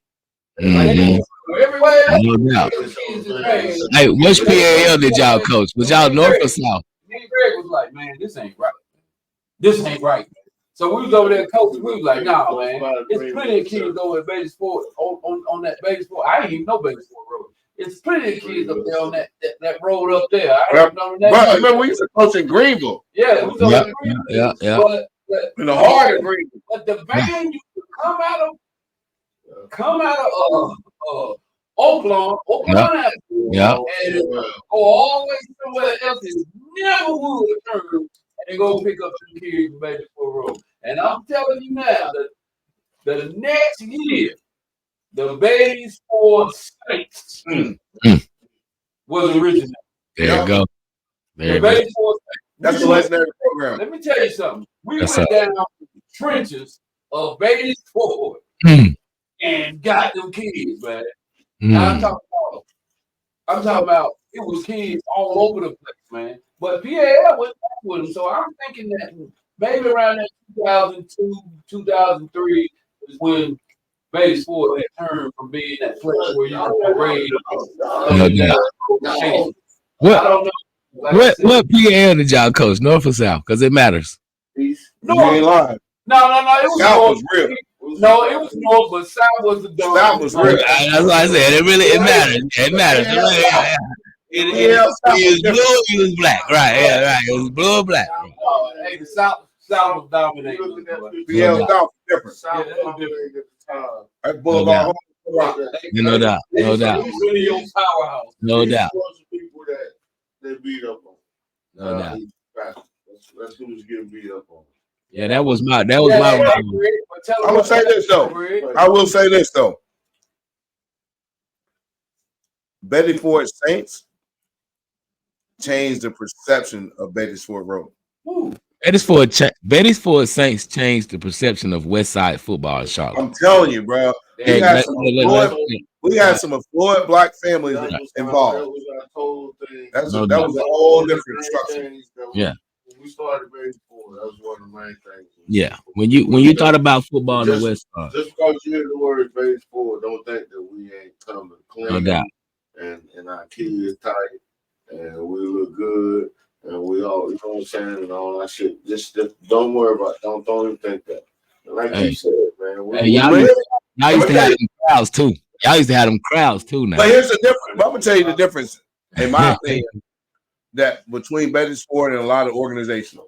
Mhm. Everywhere. No doubt. The kids is bang. Hey, which PAL did y'all coach? Was y'all North or South? Me and Greg was like, man, this ain't right. This ain't right. So we was over there coaching. We was like, nah, man. There's plenty of kids over at Baby Sport on that Baby Sport. I didn't even know Baby Sport Road. It's plenty of kids up there on that road up there. I didn't know that. But I remember we used to coach in Greenville. Yeah, we was over in Greenville. Yeah. But In the heart of Greenville. But the van used to come out of Oakland, Yeah. and go all the way somewhere else and never would turn and go pick up some kids from Baby Sport Road. And I'm telling you now that the next year, the Baby Sport Saints was original. There you go. There you go. Baby Sport Saints. That's the legendary program. Let me tell you something. We That's went down the trenches of Baby Sport and got them kids, man. I'm talking about it was kids all over the place, man. But PAL went back with them, so I'm thinking that maybe around that 2002, 2003 is when Baby Sport had turned from being that place where you parade. No doubt. I don't know. What PAL did y'all coach? North or South? Because it matters. No, you ain't lying. No. It was South North. was real. No, it was North, but South was the dog. South was real. That's why I said it matters. It matters. It was blue, it was black. Right, yeah, right. It was blue or black. Hey, the South was dominating. PL South was different. Yeah, that was different. That's Boulevard. No doubt. No doubt. Really your powerhouse. No doubt. People that they beat up on. No doubt. That's who was getting beat up on. Yeah, that was my I'm gonna say this though. I will say this though. Betty Ford Saints changed the perception of Betty Ford Road. Betty's Ford Saints changed the perception of West Side football in Charlotte. I'm telling you, bro. We had some affluent black families involved. That was a whole different structure. Yeah. When we started Baby Ford, that was one of the main things. Yeah. When you thought about football on the West Side. Just because you hear the word Baby Ford, don't think that we ain't coming clean. No doubt. And our kids tight, and we look good, and we all, you know what I'm saying, and all that shit. Just don't worry about it. Don't even think that. And like you said, man. Y'all used to have them crowds too. Now. But here's the difference. I'm gonna tell you the difference, in my opinion, that between Betty Sport and a lot of organizations.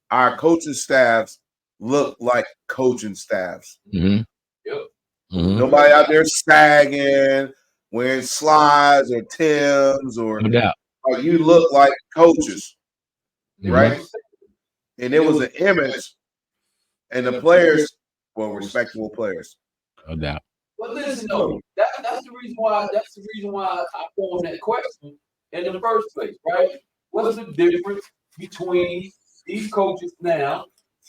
Our coaching staffs look like coaching staffs. Mm-hmm. Yep. Mm-hmm. Nobody out there sagging, wearing slides or Timbs or you look like coaches, right? And it was an image, and the players were respectable players. No doubt. But listen, though, that's the reason why. That's the reason why I formed that question in the first place, right? What's the difference between these coaches now?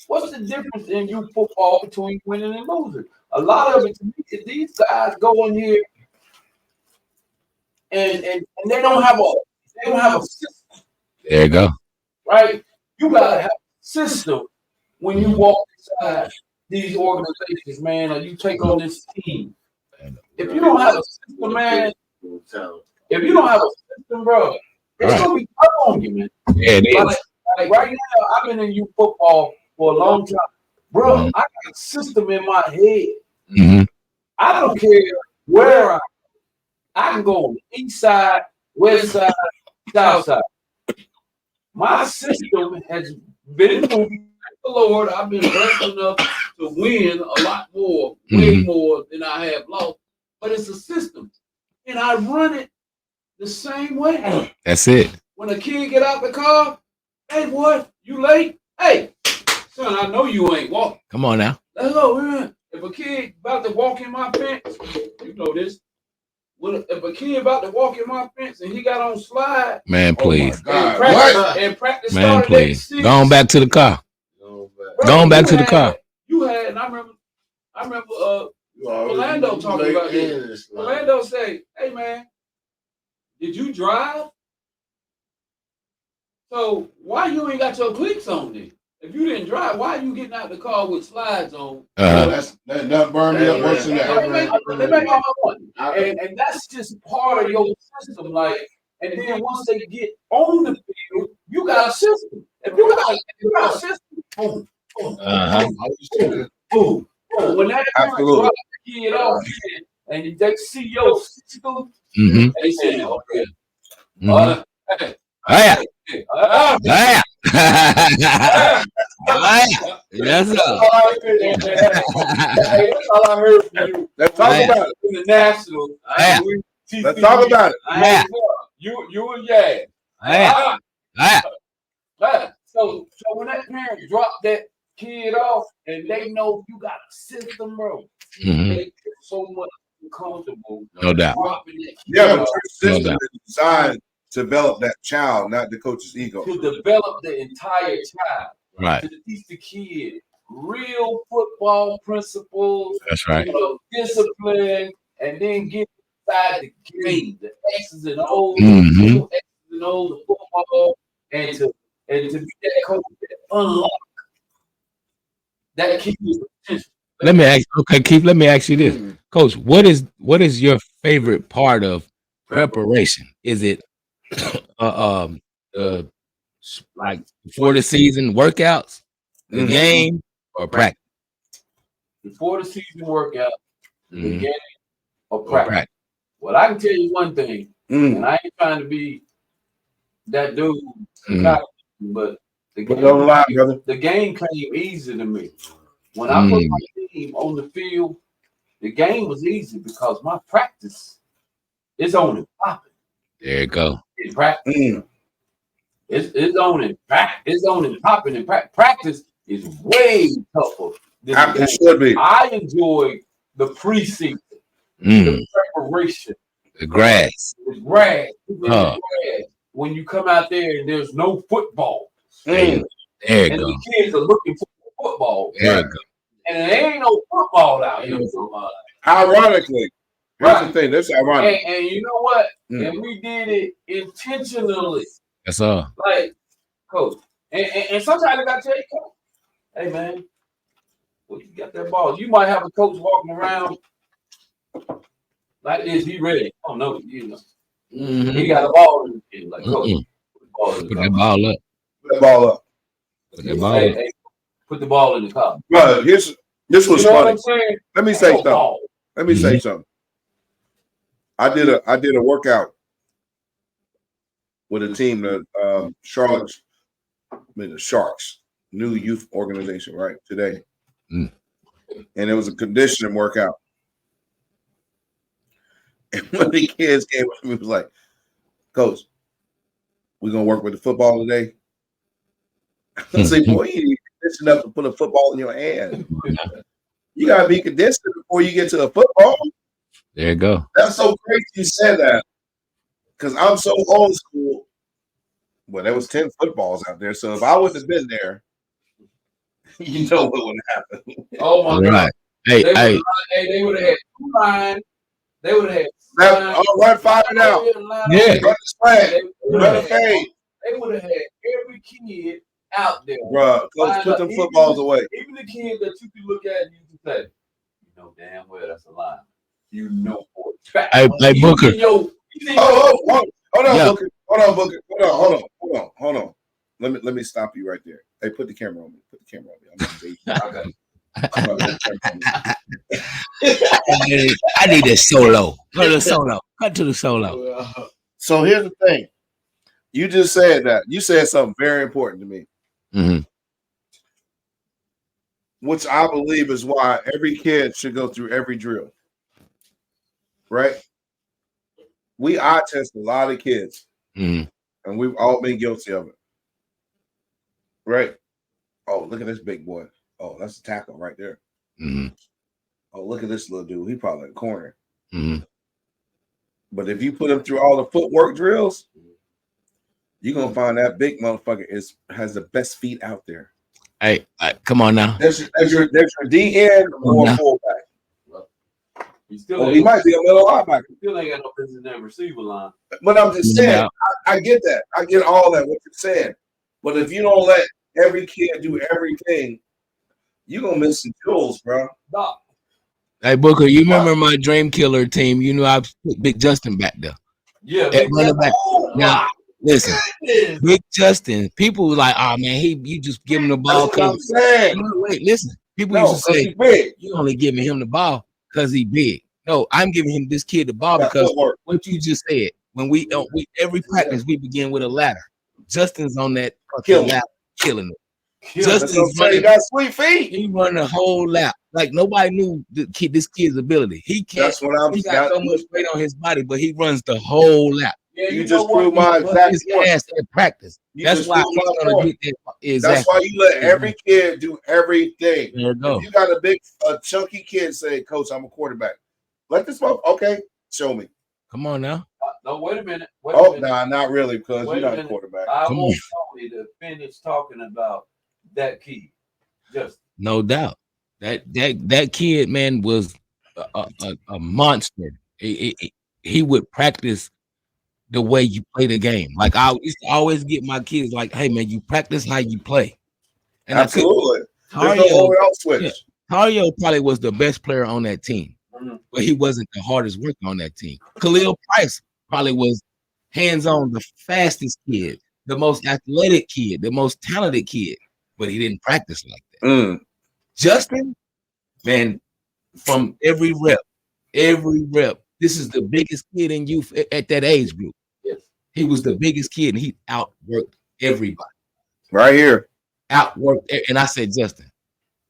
What's the difference in youth football between winning and losing? A lot of it to me is these guys go in here and they don't have a system. There you go. Right? You gotta have a system when you walk inside these organizations, man, or you take on this team. If you don't have a system, man, if you don't have a system, bro, it's gonna be tough on you, man. Yeah, it is. Like right now, I've been in youth football for a long time. Bro, I got a system in my head. Mm-hmm. I don't care where I can go on the east side, west side, south side. My system has been moving. The Lord, I've been blessed enough to win a lot more, way more than I have lost. But it's a system, and I run it the same way. That's it. When a kid get out the car, hey, boy, you late? Hey, son, I know you ain't walking. Come on now. Let's go, man. If a kid about to walk in my fence, you know this. If a kid about to walk in my fence and he got on slide, man, please. And practice man, please. Go on back to the car. Bro, Go on back to the car. You had, and I remember Orlando talking about this. Orlando say, hey man, Did you drive? So why you ain't got your clicks on then? If you didn't drive, why are you getting out the car with slides on? That burned me up worse than that. They make all my money. And that's just part of your system. Like, and then once they get on the field, you got a system. If you got a system, boom, boom, boom, boom. When that parent drop the kid off and they see your system, they say, okay. Yes, That's all I heard from you. Let's talk about it. In the National. Let's talk about it. You and So when that parent drop that kid off and they know you got a system, bro, they get so much comfortable. No doubt. Yeah, but your system is designed to develop that child, not the coach's ego. To develop the entire child. Right. To teach the kid real football principles. That's right. Discipline, and then get inside the game, the X's and O's, Mhm. X's and O's of football, and to be that coach that unlock that kid's potential. Let me ask. Okay, Keith. Let me ask you this, Coach. What is your favorite part of preparation? Is it like before the season workouts, the game, or practice? Before the season workout, the game, or Or practice. Well, I can tell you one thing, and I ain't trying to be that dude, but the game came easy to me. When I put my team on the field, the game was easy because my practice is on and popping. There you go. In practice, it's on and it's on and popping. And practice is way tougher than the game. It should be. I enjoy the preseason, the preparation, the grass. the grass. When you come out there and there's no football, There you and go. the kids are looking for football, There you go. and there ain't no football out here. Ironically, here's the thing. That's ironic. And you know what? And we did it intentionally. That's all. Like, coach. And sometimes I gotta tell you, coach, hey man, well, you got that ball. You might have a coach walking around like this, he ready. Oh no, you know. He got a ball in the like, coach, put that ball up. Put that ball up. Put that ball up. Hey, put the ball in the car. Bro, this was funny. Let me say something. Let me say something. I did a workout with a team, the Sharks, new youth organization, right, today. And it was a conditioning workout. And one of the kids came up to me and was like, Coach, we're going to work with the football today. I said, boy, you need to condition up to put a football in your hand. You got to be conditioned before you get to a football. There you go. That's so crazy you said that. Because I'm so old school. Well, there was 10 footballs out there. So if I wouldn't have been there, you know what would happen. Oh, my God. Hey, they would have had 2 lines. They would have had run 5 and out. Yeah. Run the spread. Run the fade. They would have had every kid out there. Bro, coach, put them footballs away. Even the kid that you can look at and you can say, you know damn well that's a line. You know for a fact. Hey, Booker. Hold on. Let me stop you right there. Hey, put the camera on me. Put the camera on me. I need a solo. Go to the solo. Cut to the solo. So here's the thing. You just said that. You said something very important to me. Which I believe is why every kid should go through every drill. Right? We eye test a lot of kids. And we've all been guilty of it. Right? Oh, look at this big boy. Oh, that's a tackle right there. Oh, look at this little dude. He probably in the corner. But if you put him through all the footwork drills, you're going to find that big motherfucker has the best feet out there. Hey, come on now. There's your DN or fullback. He still Well, he might be a middle linebacker. He still ain't got no business in that receiver line. But I'm just saying, I get that. I get all that, what you're saying. But if you don't let every kid do everything, you're going to miss some jewels, bro. No. Hey, Booker, you remember my Dream Killer team? You know I put Big Justin back there. Yeah, Big running back. Oh, now, listen, Big Justin, people were like, oh, man, you just give him the ball. That's what I'm saying. Wait, listen. People used to say, you only giving him the ball because he big. No, I'm giving him this kid the ball because what you just said. When we every practice, we begin with a ladder. Justin's on that ladder, killing it. Justin's he got sweet feet. He run the whole lap. Like nobody knew this kid's ability. He can't. That's what I'm. He got so much weight on his body, but he runs the whole lap. Yeah, you just proved my exact point. Ass in practice. That's why he's gonna get that. Exactly. That's why you let every kid do everything. There you go. If you got a chunky kid say, "Coach, I'm a quarterback." Let this motherfucker. Okay, show me. Come on now. No, wait a minute. Nah, not really, because you're not a quarterback. I want Tony to finish talking about that kid. Just no doubt. That kid, man, was a monster. He would practice the way you play the game. Like I used to always get my kids like, hey man, you practice how you play. And absolutely. There's no overall switch. Yeah, Tario probably was the best player on that team, but he wasn't the hardest worker on that team. Khalil Price probably was hands-on, the fastest kid, the most athletic kid, the most talented kid, but he didn't practice like that. Justin, man, from every rep, this is the biggest kid in youth at that age group. Yes. He was the biggest kid, and he outworked everybody. Right here. Outworked. And I said, Justin,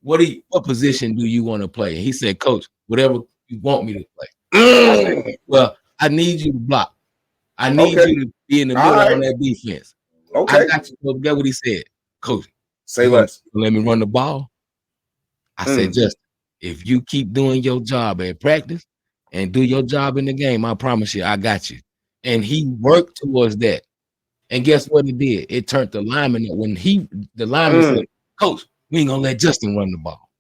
what position do you want to play? And he said, Coach, whatever you want me to play. Said, well, I need you to block. I need you to be in the middle on that defense. Okay. I got you. Well, get what he said. Coach, say less. Let me run the ball. I said, Justin, if you keep doing your job at practice and do your job in the game, I promise you, I got you. And he worked towards that. And guess what he did? It turned the lineman up. When the lineman said, Coach, we ain't gonna let Justin run the ball.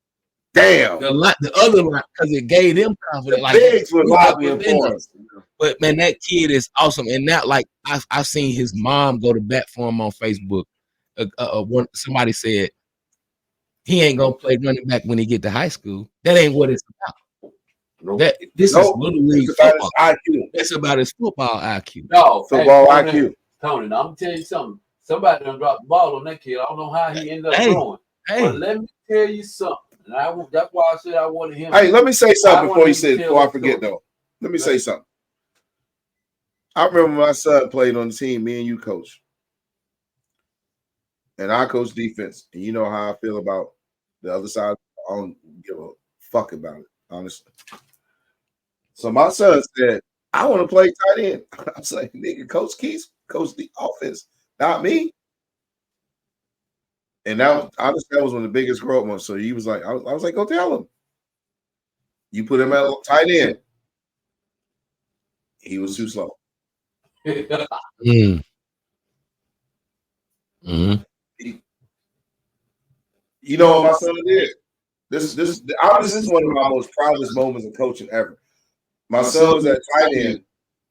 Damn. The other line, because it gave them confidence. Like, bigs were lobbying for us. But man, that kid is awesome. And now, like, I've seen his mom go to bat for him on Facebook. Somebody said he ain't gonna play running back when he get to high school. That ain't what it's about. This is little league football. It's about his football IQ. No, football IQ. Tony, now I'm gonna tell you something. Somebody done dropped the ball on that kid. I don't know how he ended up throwing. But let me tell you something. And that's why I said I wanted him. Hey, let me say something before I forget though. Let me say something. I remember my son played on the team, me and you coach. And I coach defense. And you know how I feel about the other side. I don't give a fuck about it, honestly. So my son said, I want to play tight end. I was like, nigga, Coach Keys, coach the offense, not me. And now, honestly, that was one of the biggest grow up ones. So he was like, I was like, go tell him. You put him at tight end. He was too slow. Mm-hmm. You know what my son did? This is one of my most proudest moments of coaching ever. My son was at tight end,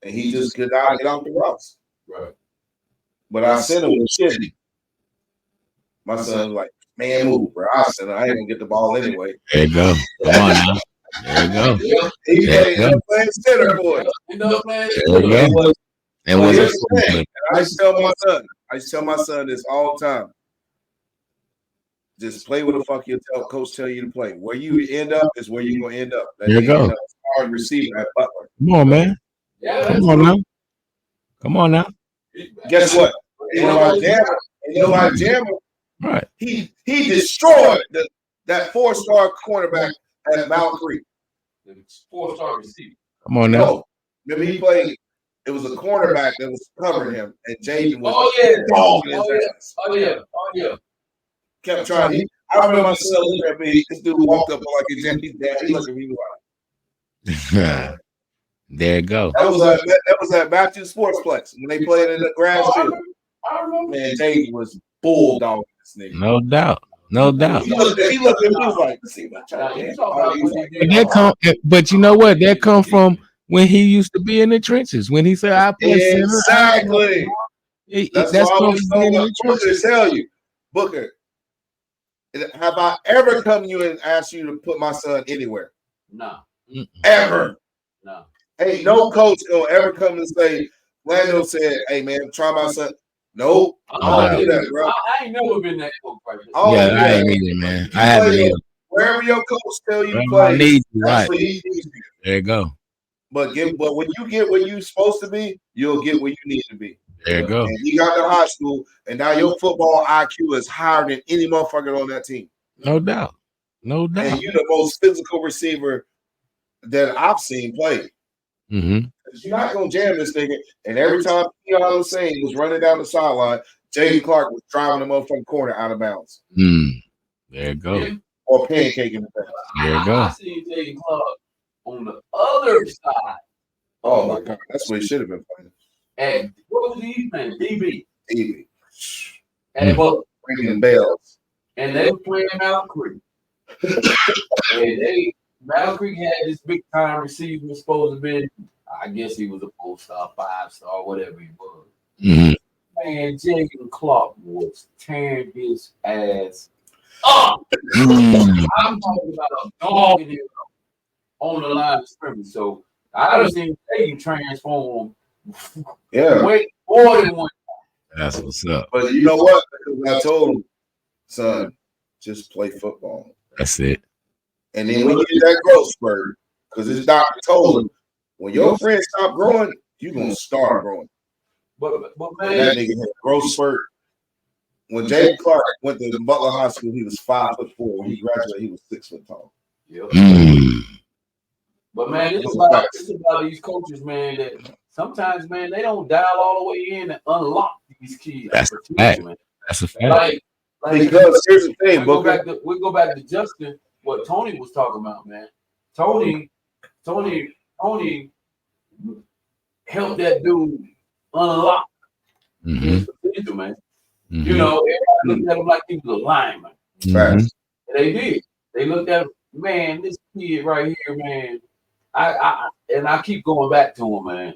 and he just could not get off the routes. Right. But I sent him with shit. My son was like, man, move, bro. I said, I ain't gonna get the ball anyway. There you go. Come on now. There you go. He playing center for it. You know, man. There you go. And I used to tell my son this all the time. Just play what the fuck your coach tell you to play. Where you end up is where you're gonna end up. There you go. Hard receiver at Butler. Come on, man. Yeah, come on now. Come on now. Guess what? You know my jammer. Right. He destroyed that 4-star cornerback at Mount Creek. 4-star receiver. Come on now. No, remember he played. It was a cornerback that was covering him, and Jaden was Oh yeah. Kept trying. I remember my son looking at me. This dude walked up like a James dad. He looked at me like. There you go. That was at Matthew Sportsplex when they played in the grass field. I remember. Man, Jaden was bulldogging this nigga. No doubt. No doubt. He looked at me, he was like, see my child. But you know what? That come from when he used to be in the trenches. When he said, "I play center." Exactly. That's That's what I from was being in told the Booker to trenches. tell you. Booker, have I ever come to you and asked you to put my son anywhere? No. Ever. No. Ain't no coach gonna ever come and say, Lando said, hey man, try my son. Nope. I don't do that, bro. I ain't never been that coach right there. I ain't either, man. I haven't either. Wherever your coach tell you to Wherever I play, need you, that's right. where you need to be. There you go. But when you get where you're supposed to be, you'll get where you need to be. There you go. And you got to high school, and now your football IQ is higher than any motherfucker on that team. No doubt. No doubt. And you're the most physical receiver that I've seen play. Mm-hmm. You're not gonna jam this nigga. And every time Keon Hussein was running down the sideline, Jaden Clark was driving the motherfucking corner out of bounds. There you go. Or pancaking the pass. There you go. I seen Jaden Clark on the other side. Oh my god, that's what he should have been playing. And what was he playing? DB. And ringing bells. And they were playing Mount Creek. And Mount Creek had this big time receiver was supposed to be. I guess he was a 4-star, 5-star, whatever he was. Man, Jaden Clark was tearing his ass up. I'm talking about a dog in here on the line of scrimmage. So I done seen Jaden transform. Yeah. Way more than one time. That's what's up. But you know what? Because I told him, son, just play football. That's it. And then when you get that growth spurt, because his doctor told him, when your friends stop growing, you're going to start growing. But man, that nigga had a growth spurt. When Jaden Clark went to Butler High School, he was 5'4". When he graduated, he was 6 foot tall. Yep. But man, it's about these coaches, man, that sometimes, man, they don't dial all the way in and unlock these kids. That's a fact. Man. That's a fact. Like because here's the thing, we go back to Justin, what Tony was talking about, man. Tony helped that dude unlock his potential, man. You know, everybody looked at him like he was a lineman. And they did. They looked at him, man, this kid right here, man. I keep going back to him, man,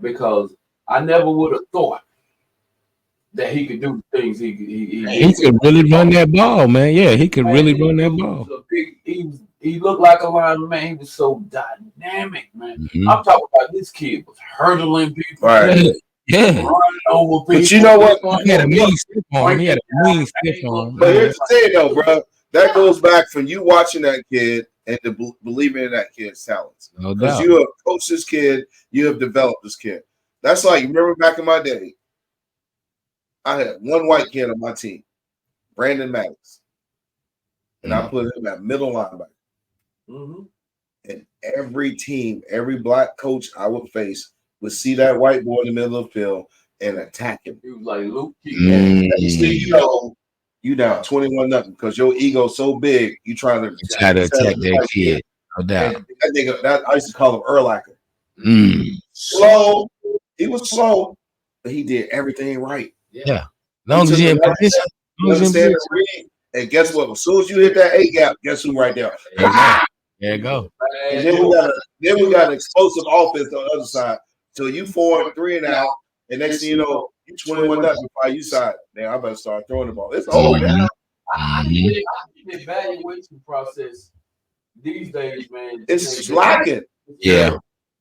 because I never would have thought that he could do things he could really run that ball, man. Yeah, he could really run that ball. He looked like a lineman, man. He was so dynamic, man. I'm talking about this kid was hurdling people. Right. Yeah. Running over people. But you know what? He had a mean stiff arm. But here's the thing, though, bro. That goes back from you watching that kid and believing in that kid's talents. No doubt. Because you have coached this kid, you have developed this kid. That's like, remember back in my day, I had one white kid on my team, Brandon Maddox. And I put him at middle linebacker. And every team, every black coach I would face would see that white boy in the middle of the field and attack him. He was like Luke. You down 21-0 because your ego's so big, you trying to attack that kid. No doubt. That nigga, I used to call him Urlacher. Slow. He was slow, but he did everything right. Yeah. Long as he had position. And guess what? As soon as you hit that A gap, guess who right there? There you go. And then we got an explosive offense on the other side. So you 4-3 and out, and next thing you know, you 21-0 before you side. Now I better start throwing the ball. It's over now. I think the evaluation process these days, man, it's lacking. Yeah.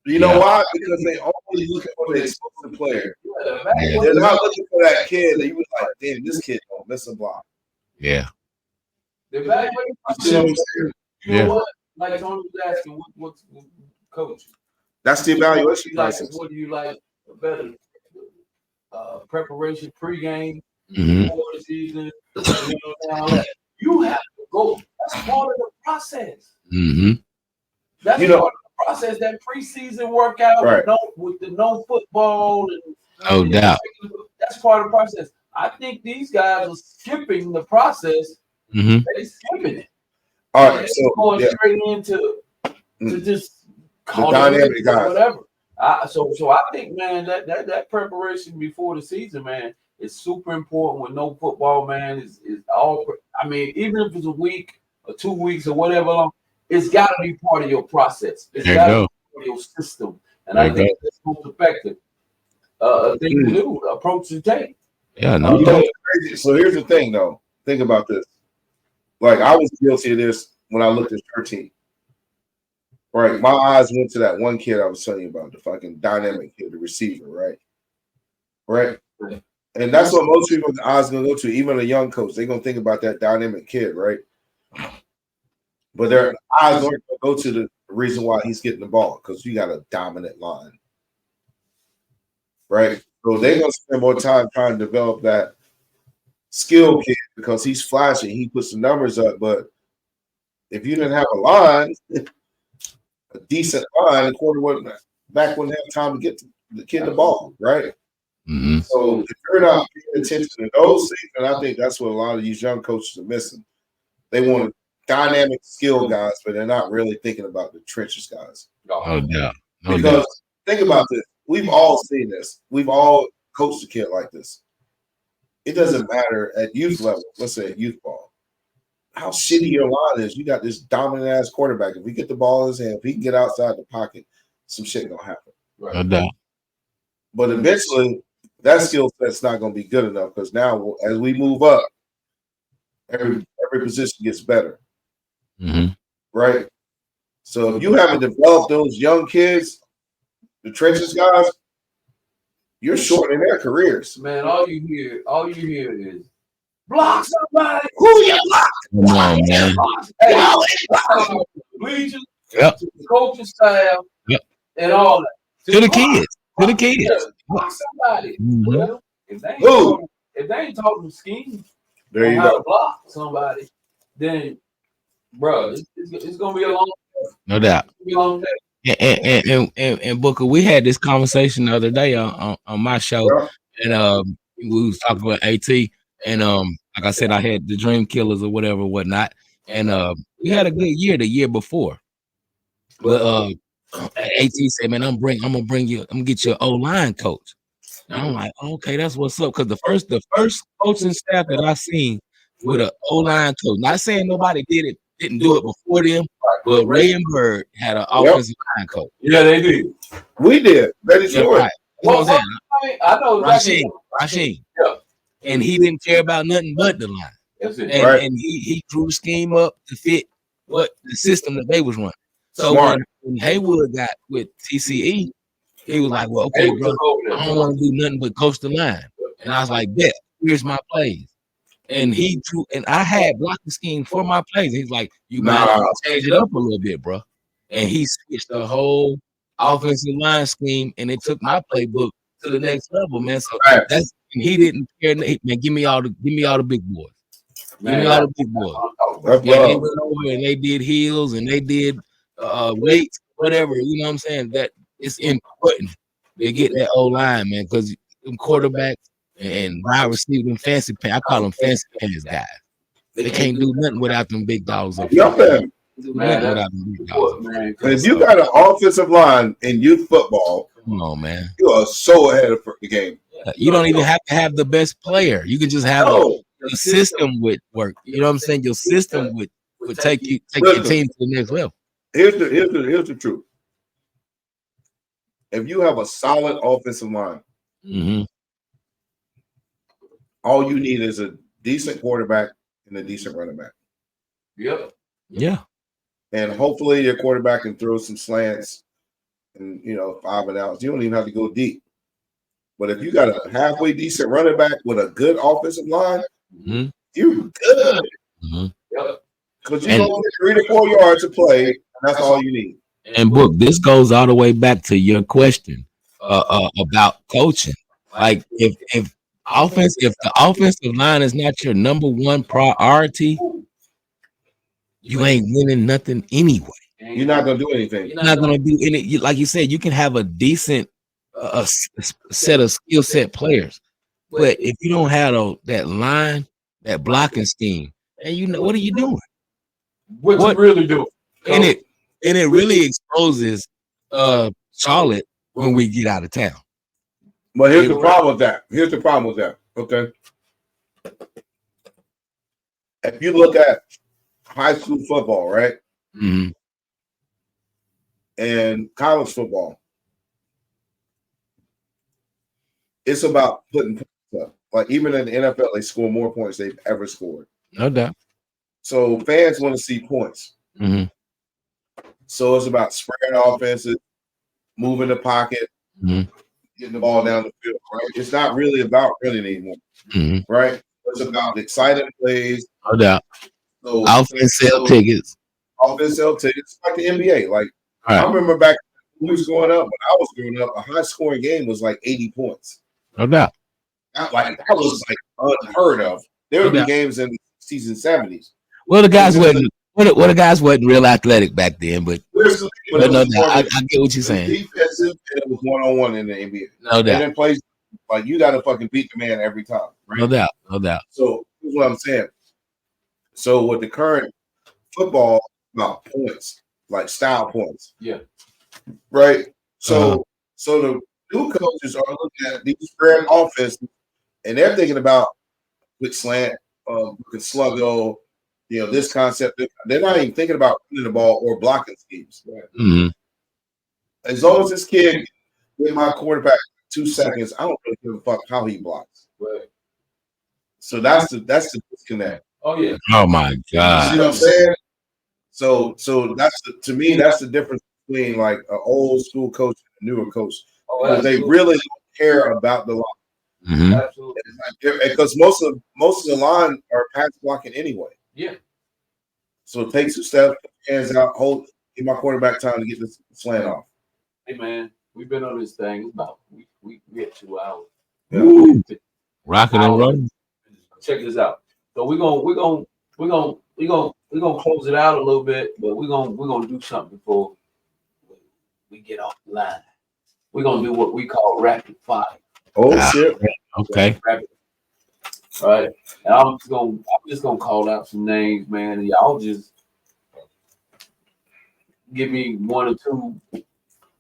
You know why? Because they only look for the explosive player. They're not looking for that kid that you was like, damn, this kid don't miss a block. Yeah. The evaluation process. You know what? Like Tony was asking, what's coach? That's the evaluation process. What do you like better? Preparation pregame, before the season. You have to go. That's part of the process. That's part of the process. That preseason workout with the no football and no doubt. That's part of the process. I think these guys are skipping the process. They're skipping it. All right, so going straight into just the dynamic guys. Whatever. So I think, man, that preparation before the season, man, It's super important with no football, man. Is all. I mean, even if it's a week or 2 weeks or whatever long, it's got to be part of your process. It's There you got to go. be part of your system, and There I you think that's most effective thing to do, approach to take. Yeah, no You know doubt. what's crazy? So here's the thing, though. Think about this. Like I was guilty of this when I looked at your team. Right, my eyes went to that one kid I was telling you about, the fucking dynamic kid, the receiver, right? Right, and that's what most people's eyes gonna go to. Even a young coach, they're gonna think about that dynamic kid, right? But their eyes aren't gonna go to the reason why he's getting the ball because you got a dominant line, right? So they're gonna spend more time trying to develop that skill kid because he's flashing, he puts the numbers up. But if you didn't have a line, a decent line, the quarterback wouldn't have time to get the kid the ball, right? Mm-hmm. So if you're not paying attention to those things, and I think that's what a lot of these young coaches are missing. They want dynamic skill guys, but they're not really thinking about the trenches guys. No doubt. No Because doubt. think about this. We've all seen this. We've all coached a kid like this. It doesn't matter at youth level, let's say at youth ball, how shitty your line is. You got this dominant ass quarterback. If we get the ball in his hand, if he can get outside the pocket, some shit gonna happen. No doubt. But eventually, that skill set's not going to be good enough because now, as we move up, every position gets better, Mm-hmm. right? So if you haven't developed those young kids, the trenches guys, you're shortening their careers. Man, all you hear is block somebody. Who you block? Come on, man. Hey, bleachers, Yep. to the coaching staff, Yep. and all that. To the kids. To the kids. Yeah, block somebody. Mhm. Well, if they ain't Who? talking scheme There on you how go. to block somebody, then, bro, it's gonna be a long No doubt. day. And Booker, we had this conversation the other day on my show, Yeah. and we was talking about AT, and like I said, I had the Dream Killers or whatever, whatnot, and we had a good year the year before, but AT said, "Man, I'm gonna get you an O-line coach." And I'm like, "Okay, that's what's up," because the first coaching staff that I seen with an O-line coach, not saying nobody didn't do it before them, but Ray and Bird had an offensive line coach. Yeah, they do. We did. That is Yeah, true. right. That's what I'm saying. I know exactly. Rasheen. Yeah. And he didn't care about nothing but the line. That's it. And, Right. and he drew the scheme up to fit what the system that they was running. So Smart. when Haywood got with TCE, he was like, "Well, okay, bro, I don't want to do nothing but coach the line." And I was like, "Bet, here's my plays." And he drew, and I had blocking scheme for my plays. He's like, "You might have to change it up a little bit, bro." And he switched the whole offensive line scheme, and it took my playbook to the next level, man. So and he didn't care. Man, give me all the big boys. Give me all the big boys. Yeah, they went over and they did heels and they did weights, whatever. You know what I'm saying? That it's important to get that O line, man, because them quarterbacks and wide receiver and fancy pants, I call them fancy pants guys. They can't do nothing without them big dogs up Yup, there. Man, if you got an offensive line in youth football, come on, man, you are so ahead of the game. You don't even have to have the best player. You can just have a system would work. You know what I'm saying? Your system would take your team to the next level. Here's the truth. If you have a solid offensive line, all you need is a decent quarterback and a decent running back. Yep. Yeah. And hopefully your quarterback can throw some slants and 5 and outs. You don't even have to go deep. But if you got a halfway decent running back with a good offensive line, you're good. Because you're going to get 3 to 4 yards to play, and that's all you need. And Book, this goes all the way back to your question about coaching. Like if the offensive line is not your number one priority, you ain't winning nothing anyway. You're not gonna do anything. You're not gonna do any. Like you said, you can have a decent set of skill set players, but if you don't have that line, that blocking scheme, and what are you doing? What you really doing? And it really exposes Charlotte when we get out of town. But here's the problem with that. Okay. If you look at high school football, right, Mm-hmm. and college football, it's about putting points up. Like even in the NFL, they score more points they've ever scored. No doubt. So fans want to see points. Mm-hmm. So it's about spreading offenses, moving the pocket, Mm-hmm. getting the ball down the field. Right? It's not really about running anymore. Mm-hmm. Right? It's about exciting plays. No doubt. So Offense sell tickets. Offense sell tickets like the NBA. Like All right. I remember back when we was growing up. When I was growing up, a high scoring game was like 80 points. No doubt. That was like unheard of. There would be games in the 60s and 70s. Well, the guys wasn't. Well, the guys wasn't real athletic back then, but no doubt. I get what you're saying. Defensive, and it was 1-on-1 in the NBA. No doubt. And then plays like you got to fucking beat the man every time. Right? No doubt. No doubt. So here's what I'm saying. So with the current football, about points, like style points. Yeah. Right. So so the new coaches are looking at these spread offenses, and they're thinking about quick slant, sluggo, this concept. They're not even thinking about running the ball or blocking schemes. Right? Mm-hmm. As long as this kid with my quarterback 2 seconds, I don't really give a fuck how he blocks. Right. So that's the disconnect. Oh yeah. Oh my God. You see what I'm saying? So that's to me that's the difference between like an old school coach and a newer coach. Because they really don't care about the line. Mm-hmm. Absolutely. Because most of the line are pass blocking anyway. Yeah. So take 2 steps, hands out, give my quarterback time to get this slant off. Hey man, we've been on this thing about we had 2 hours. Yeah. Rocking and rolling. Check this out. So we're gonna close it out a little bit, but we're gonna do something before we get off the line. We're gonna do what we call rapid fire. Oh shit. Okay. Rapid. All right. And I'm just gonna call out some names, man, and y'all just give me 1 or 2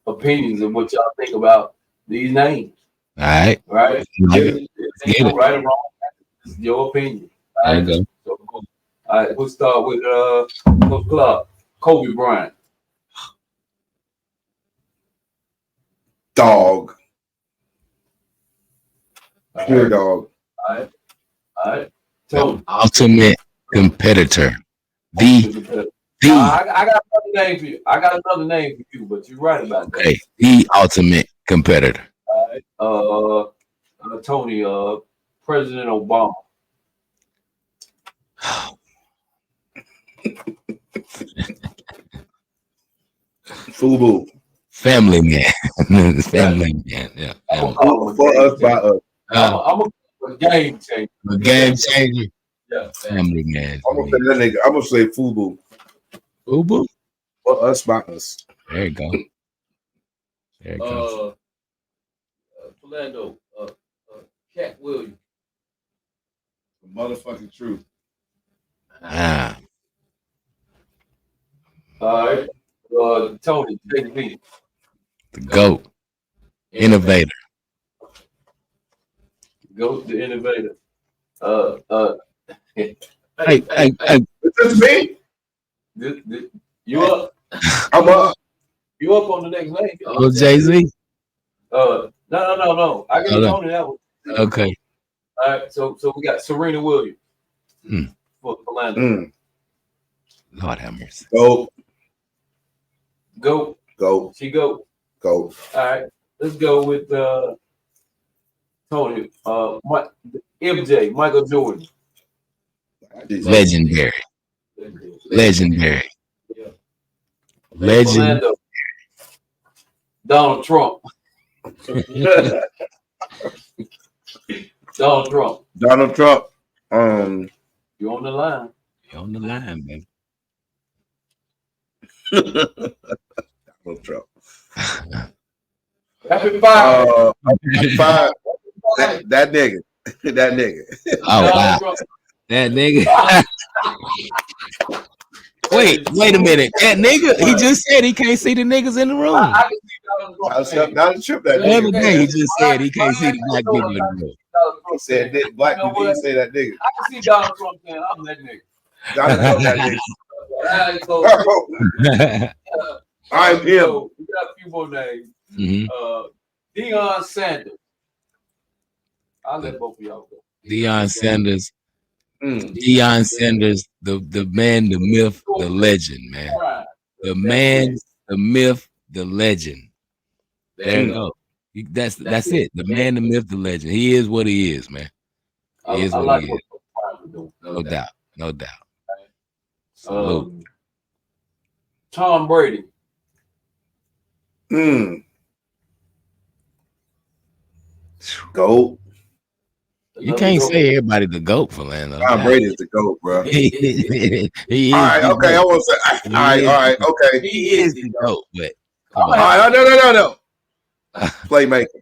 opinions of what y'all think about these names. All right. Right? Get it. Right or wrong. This is your opinion. All right. There you go. So, all right, we'll start with Coach Clark, Kobe Bryant. Dog. Pure dog. All right. Tony. Ultimate competitor. I got another name for you. But you're right about that. Okay. The ultimate competitor. All right. Tony, President Obama. Fubu. Family man. Family man. Yeah. For us, by us. I'm a game changer. A game changer. Yeah. Family man. I'm gonna say that nigga. I'm gonna say Fubu. Fubu. For us, by us. There you go. There you go. Philando, Cat Williams. The motherfucking truth. Ah. All right. Tony, take me. The GOAT. Innovator. GOAT, the innovator. Hey. Is this me? You up? I'm up. You up on the next name? Oh, Jay-Z? No. I got Tony that one. Okay. All right. So we got Serena Williams for Orlando. Lord have mercy. Go. She go. All right. Let's go with Tony. MJ, Michael Jordan. Legendary. Yeah. Legend. Orlando. Donald Trump. Donald Trump. You on the line. You're on the line, man. Donald Trump. Rapid fire. That nigga. That nigga. Oh, wow. That nigga. Wait a minute. That nigga, he just said he can't see the niggas in the room. I can see Donald Trump. That The other nigga. day he just said he can't see the black people in the room. He said that black You know people what? say that nigga. I can see Donald Trump saying, I'm that nigga. Donald Trump that nigga. So, I'm him. so we got a few more names. Deion Sanders. I'll let both of y'all go. Deion Sanders. Deion Sanders, the man, the myth, the legend, man. The man, the myth, the legend. There you go. That's it. The man, the myth, the legend. He is what he is, man. He is what he is. No doubt. No doubt. Tom Brady. Goat. You can't say everybody the GOAT for Lando. Tom Brady is the GOAT, bro. He is. All right, okay. I won't say. All right, okay. He is the GOAT, but all right, no. Playmaker.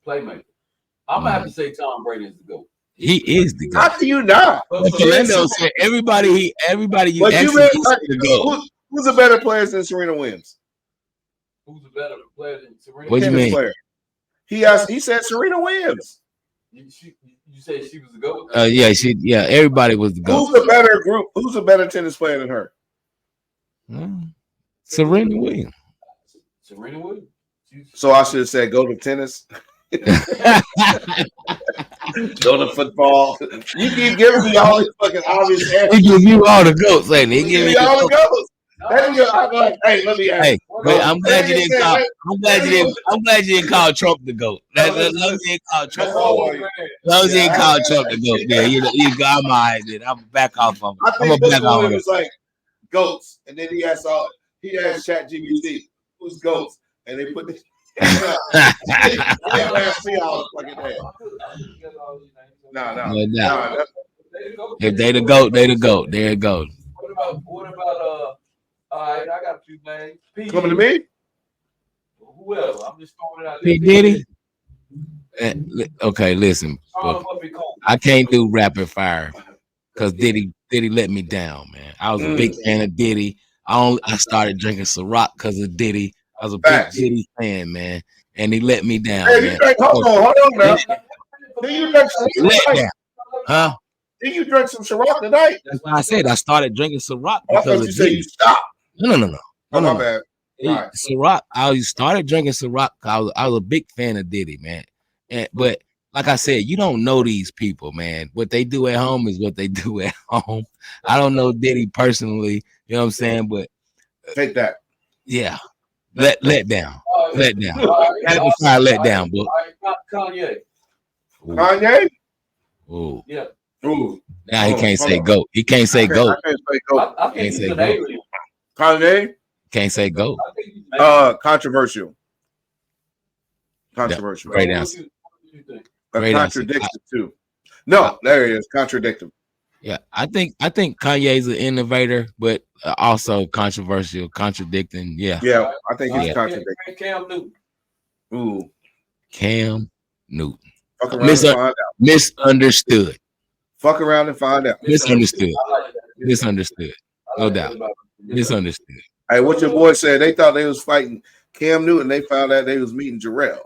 I'm gonna have to say Tom Brady is the GOAT. He is the GOAT. How do you not? Orlando said everybody you ask the GOAT. Who's a better player than Serena Williams? Who's a better player than Serena? What do you mean? Player. He said Serena Williams. You said she was the GOAT? Everybody was the GOAT. Who's a better tennis player than her? Serena Williams. Serena Williams. So I should have said go to tennis. Go to football. You keep giving me all these fucking obvious answers. He give you all the GOATs, ain't he? He give me all the goats. Hey, let me ask. Hey, wait, I'm glad you didn't call. I'm glad you didn't call Trump the GOAT. As long as you didn't call Trump the GOAT. As long as you didn't call Trump the GOAT. Yeah, you go. I'm all right. Then I'm back off of him. I think this one was like goats, and then he asked ChatGPT who's goats, and they put this. No. If they the GOAT, they the GOAT. There it goes. What about all right, I got a few names. Coming to me? Whoever. I'm just throwing it out there. P. Diddy? Okay, listen. I can't do rapid fire because Diddy let me down, man. I was a big fan of Diddy. I started drinking Ciroc because of Diddy. I was a big Diddy fan, man, and he let me down. Hey, man. Hold on now. Did you drink some down? Huh? Did you drink some Ciroc tonight? That's why I said I started drinking Ciroc because I thought you said you stopped. No. Oh, my bad. Right. Ciroc. I started drinking Ciroc. I was a big fan of Diddy, man. But like I said, you don't know these people, man. What they do at home is what they do at home. I don't know Diddy personally. You know what I'm saying? But take that. Yeah. Let down. Let down. Let down, book. Kanye. Kanye? Ooh. Yeah. Ooh. Now he can't say GOAT. He can't say GOAT. I can't say GOAT. I think he's an alien. Kanye? Can't say GOAT. Controversial. Controversial. Great answer. A contradiction too. No, there he is. Contradictive. Yeah, I think Kanye's an innovator, but also controversial, contradicting. Yeah, I think he's contradicting. Cam Newton. Ooh, Cam Newton. Fuck around and find out. Misunderstood. Fuck around and find out. Misunderstood. Misunderstood. No doubt. Misunderstood. Hey, what your boy said? They thought they was fighting Cam Newton. They found out they was meeting Jarrell.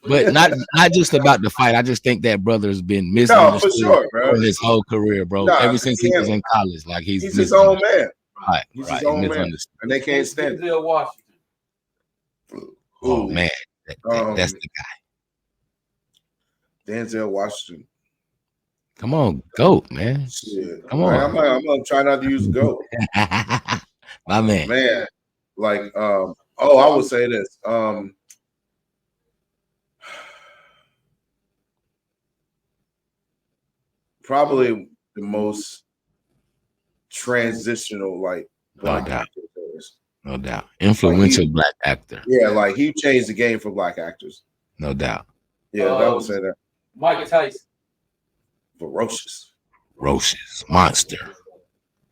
But not just about the fight. I just think that brother's been misunderstood for his whole career, bro. Ever since he was in college, like he's his own man. Right, he's his own man, and they can't stand it. Denzel Washington. Oh man, that's the guy. Denzel Washington. Come on, GOAT, man. Shit. Come on. I'm gonna try not to use GOAT. My man. Man, like I would say this. Probably the most transitional, like black actor. No doubt. Influential black actor. Yeah, like he changed the game for black actors. No doubt. Yeah, I would say that. Mike Tyson. Ferocious. Monster.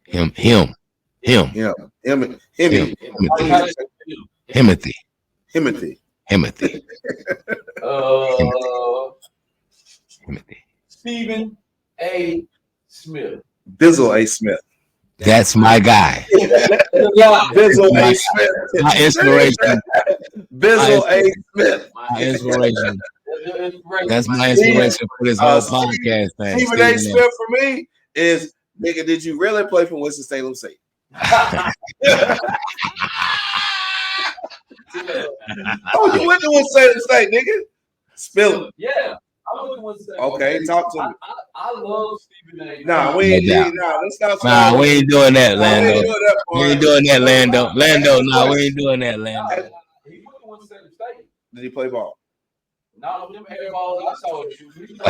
Him. Himothy. Stephen A. Smith. TBizzle A. Smith. That's my guy. TBizzle A. Smith. My inspiration. TBizzle A. Smith. My inspiration. That's my inspiration for this whole podcast thing. Stephen A. Smith for me is, nigga, did you really play for Winston-Salem State? Oh, you went to Winston-Salem State, nigga? Spill it. Yeah. I went to Winston-Salem. Okay, talk to me. I love Stephen A. Nah, we ain't let's not start. Nah, we ain't doing that, Lando. We ain't doing that, Lando. Nah, we ain't doing that, Lando. He went to Winston-Salem State. Did he play ball? No, them air balls I saw him shoot.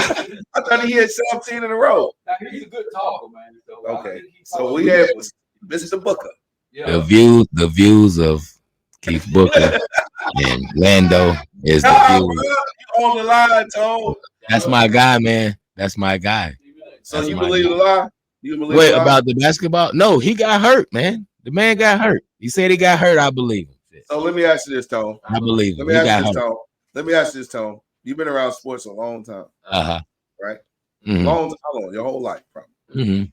I thought he had 17 in a row. Now, he's a good talker, man. So okay, so we have Mr. Booker. Yeah. The views of Keith Booker and Lando is the views. You on the line, Tom. That's my guy, man. That's my guy. So you believe the lie? You believe Wait, about the basketball? No, he got hurt, man. The man got hurt. He said he got hurt. I believe him. So let me ask you this, Tom. I believe him. Let me ask you this, Tom. You've been around sports a long time. Right? Mm-hmm. Long time, how long? Your whole life, probably. Mm-hmm.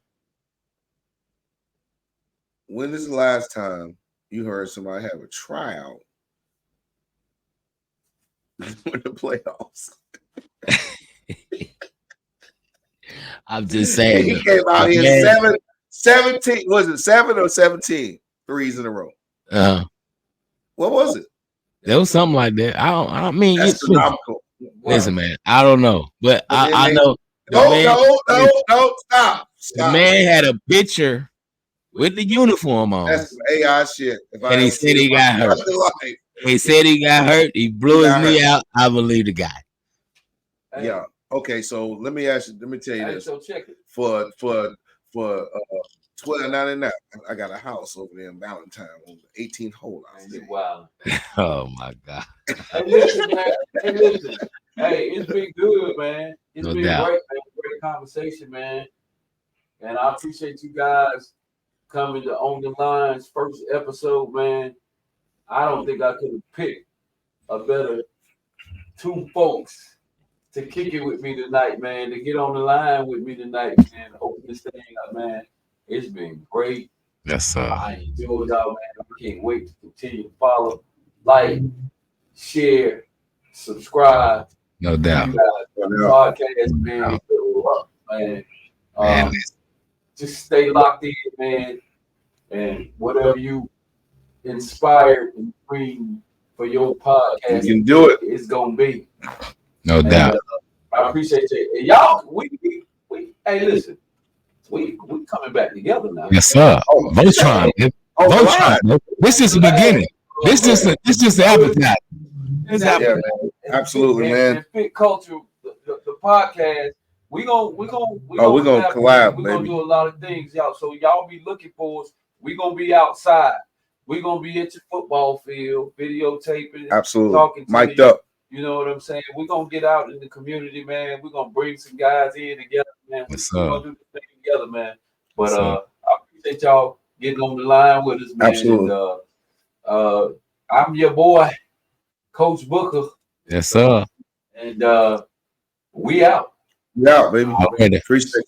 When is the last time you heard somebody have a tryout for the playoffs? I'm just saying. He came out here 17, was it 7 or 17 threes in a row? What was it? There was something like that. I don't mean that's phenomenal. Listen, man, I don't know, but I know. No, stop. The man had a picture with the uniform on. That's some AI shit. And he said he got hurt. He said he got hurt. He blew his knee out. I believe the guy. Yeah. Okay. So let me tell you this. So check it. For $12.99, I got a house over there in Valentine on the 18th hole. Wow. Oh my God. Hey, listen, man. Hey, it's been good, man. It's been great, man. Great conversation, man. And I appreciate you guys coming to On the Line's first episode, man. I don't think I could have picked a better two folks to kick it with me tonight, man. To get on the line with me tonight, man. Open this thing up, man. It's been great. Yes, sir. I enjoyed y'all, man. I can't wait to continue to follow, like, share, subscribe. No doubt. Podcast, man. Man. Just stay locked in, man. And whatever you inspired and bring for your podcast, you can do it. It's gonna be. No doubt. I appreciate you. And y'all, we hey, listen. We coming back together now. Yes, sir. Voltron. Voltron. This is the beginning. This is the advertisement. Yeah, man. Absolutely, man. And Fit Culture, the podcast. We're gonna collab, We're baby. gonna do a lot of things, y'all. So y'all be looking for us. We're gonna be outside. We're gonna be at your football field, videotaping, absolutely, talking to mic'd you. up. You know what I'm saying? We're gonna get out in the community, man. We're gonna bring some guys in together, man. We're gonna do the thing together, man. But I appreciate y'all getting on the line with us, man. Absolutely. And, I'm your boy, Coach Booker. Yes, sir. And we out. We out, baby. Already. Appreciate it.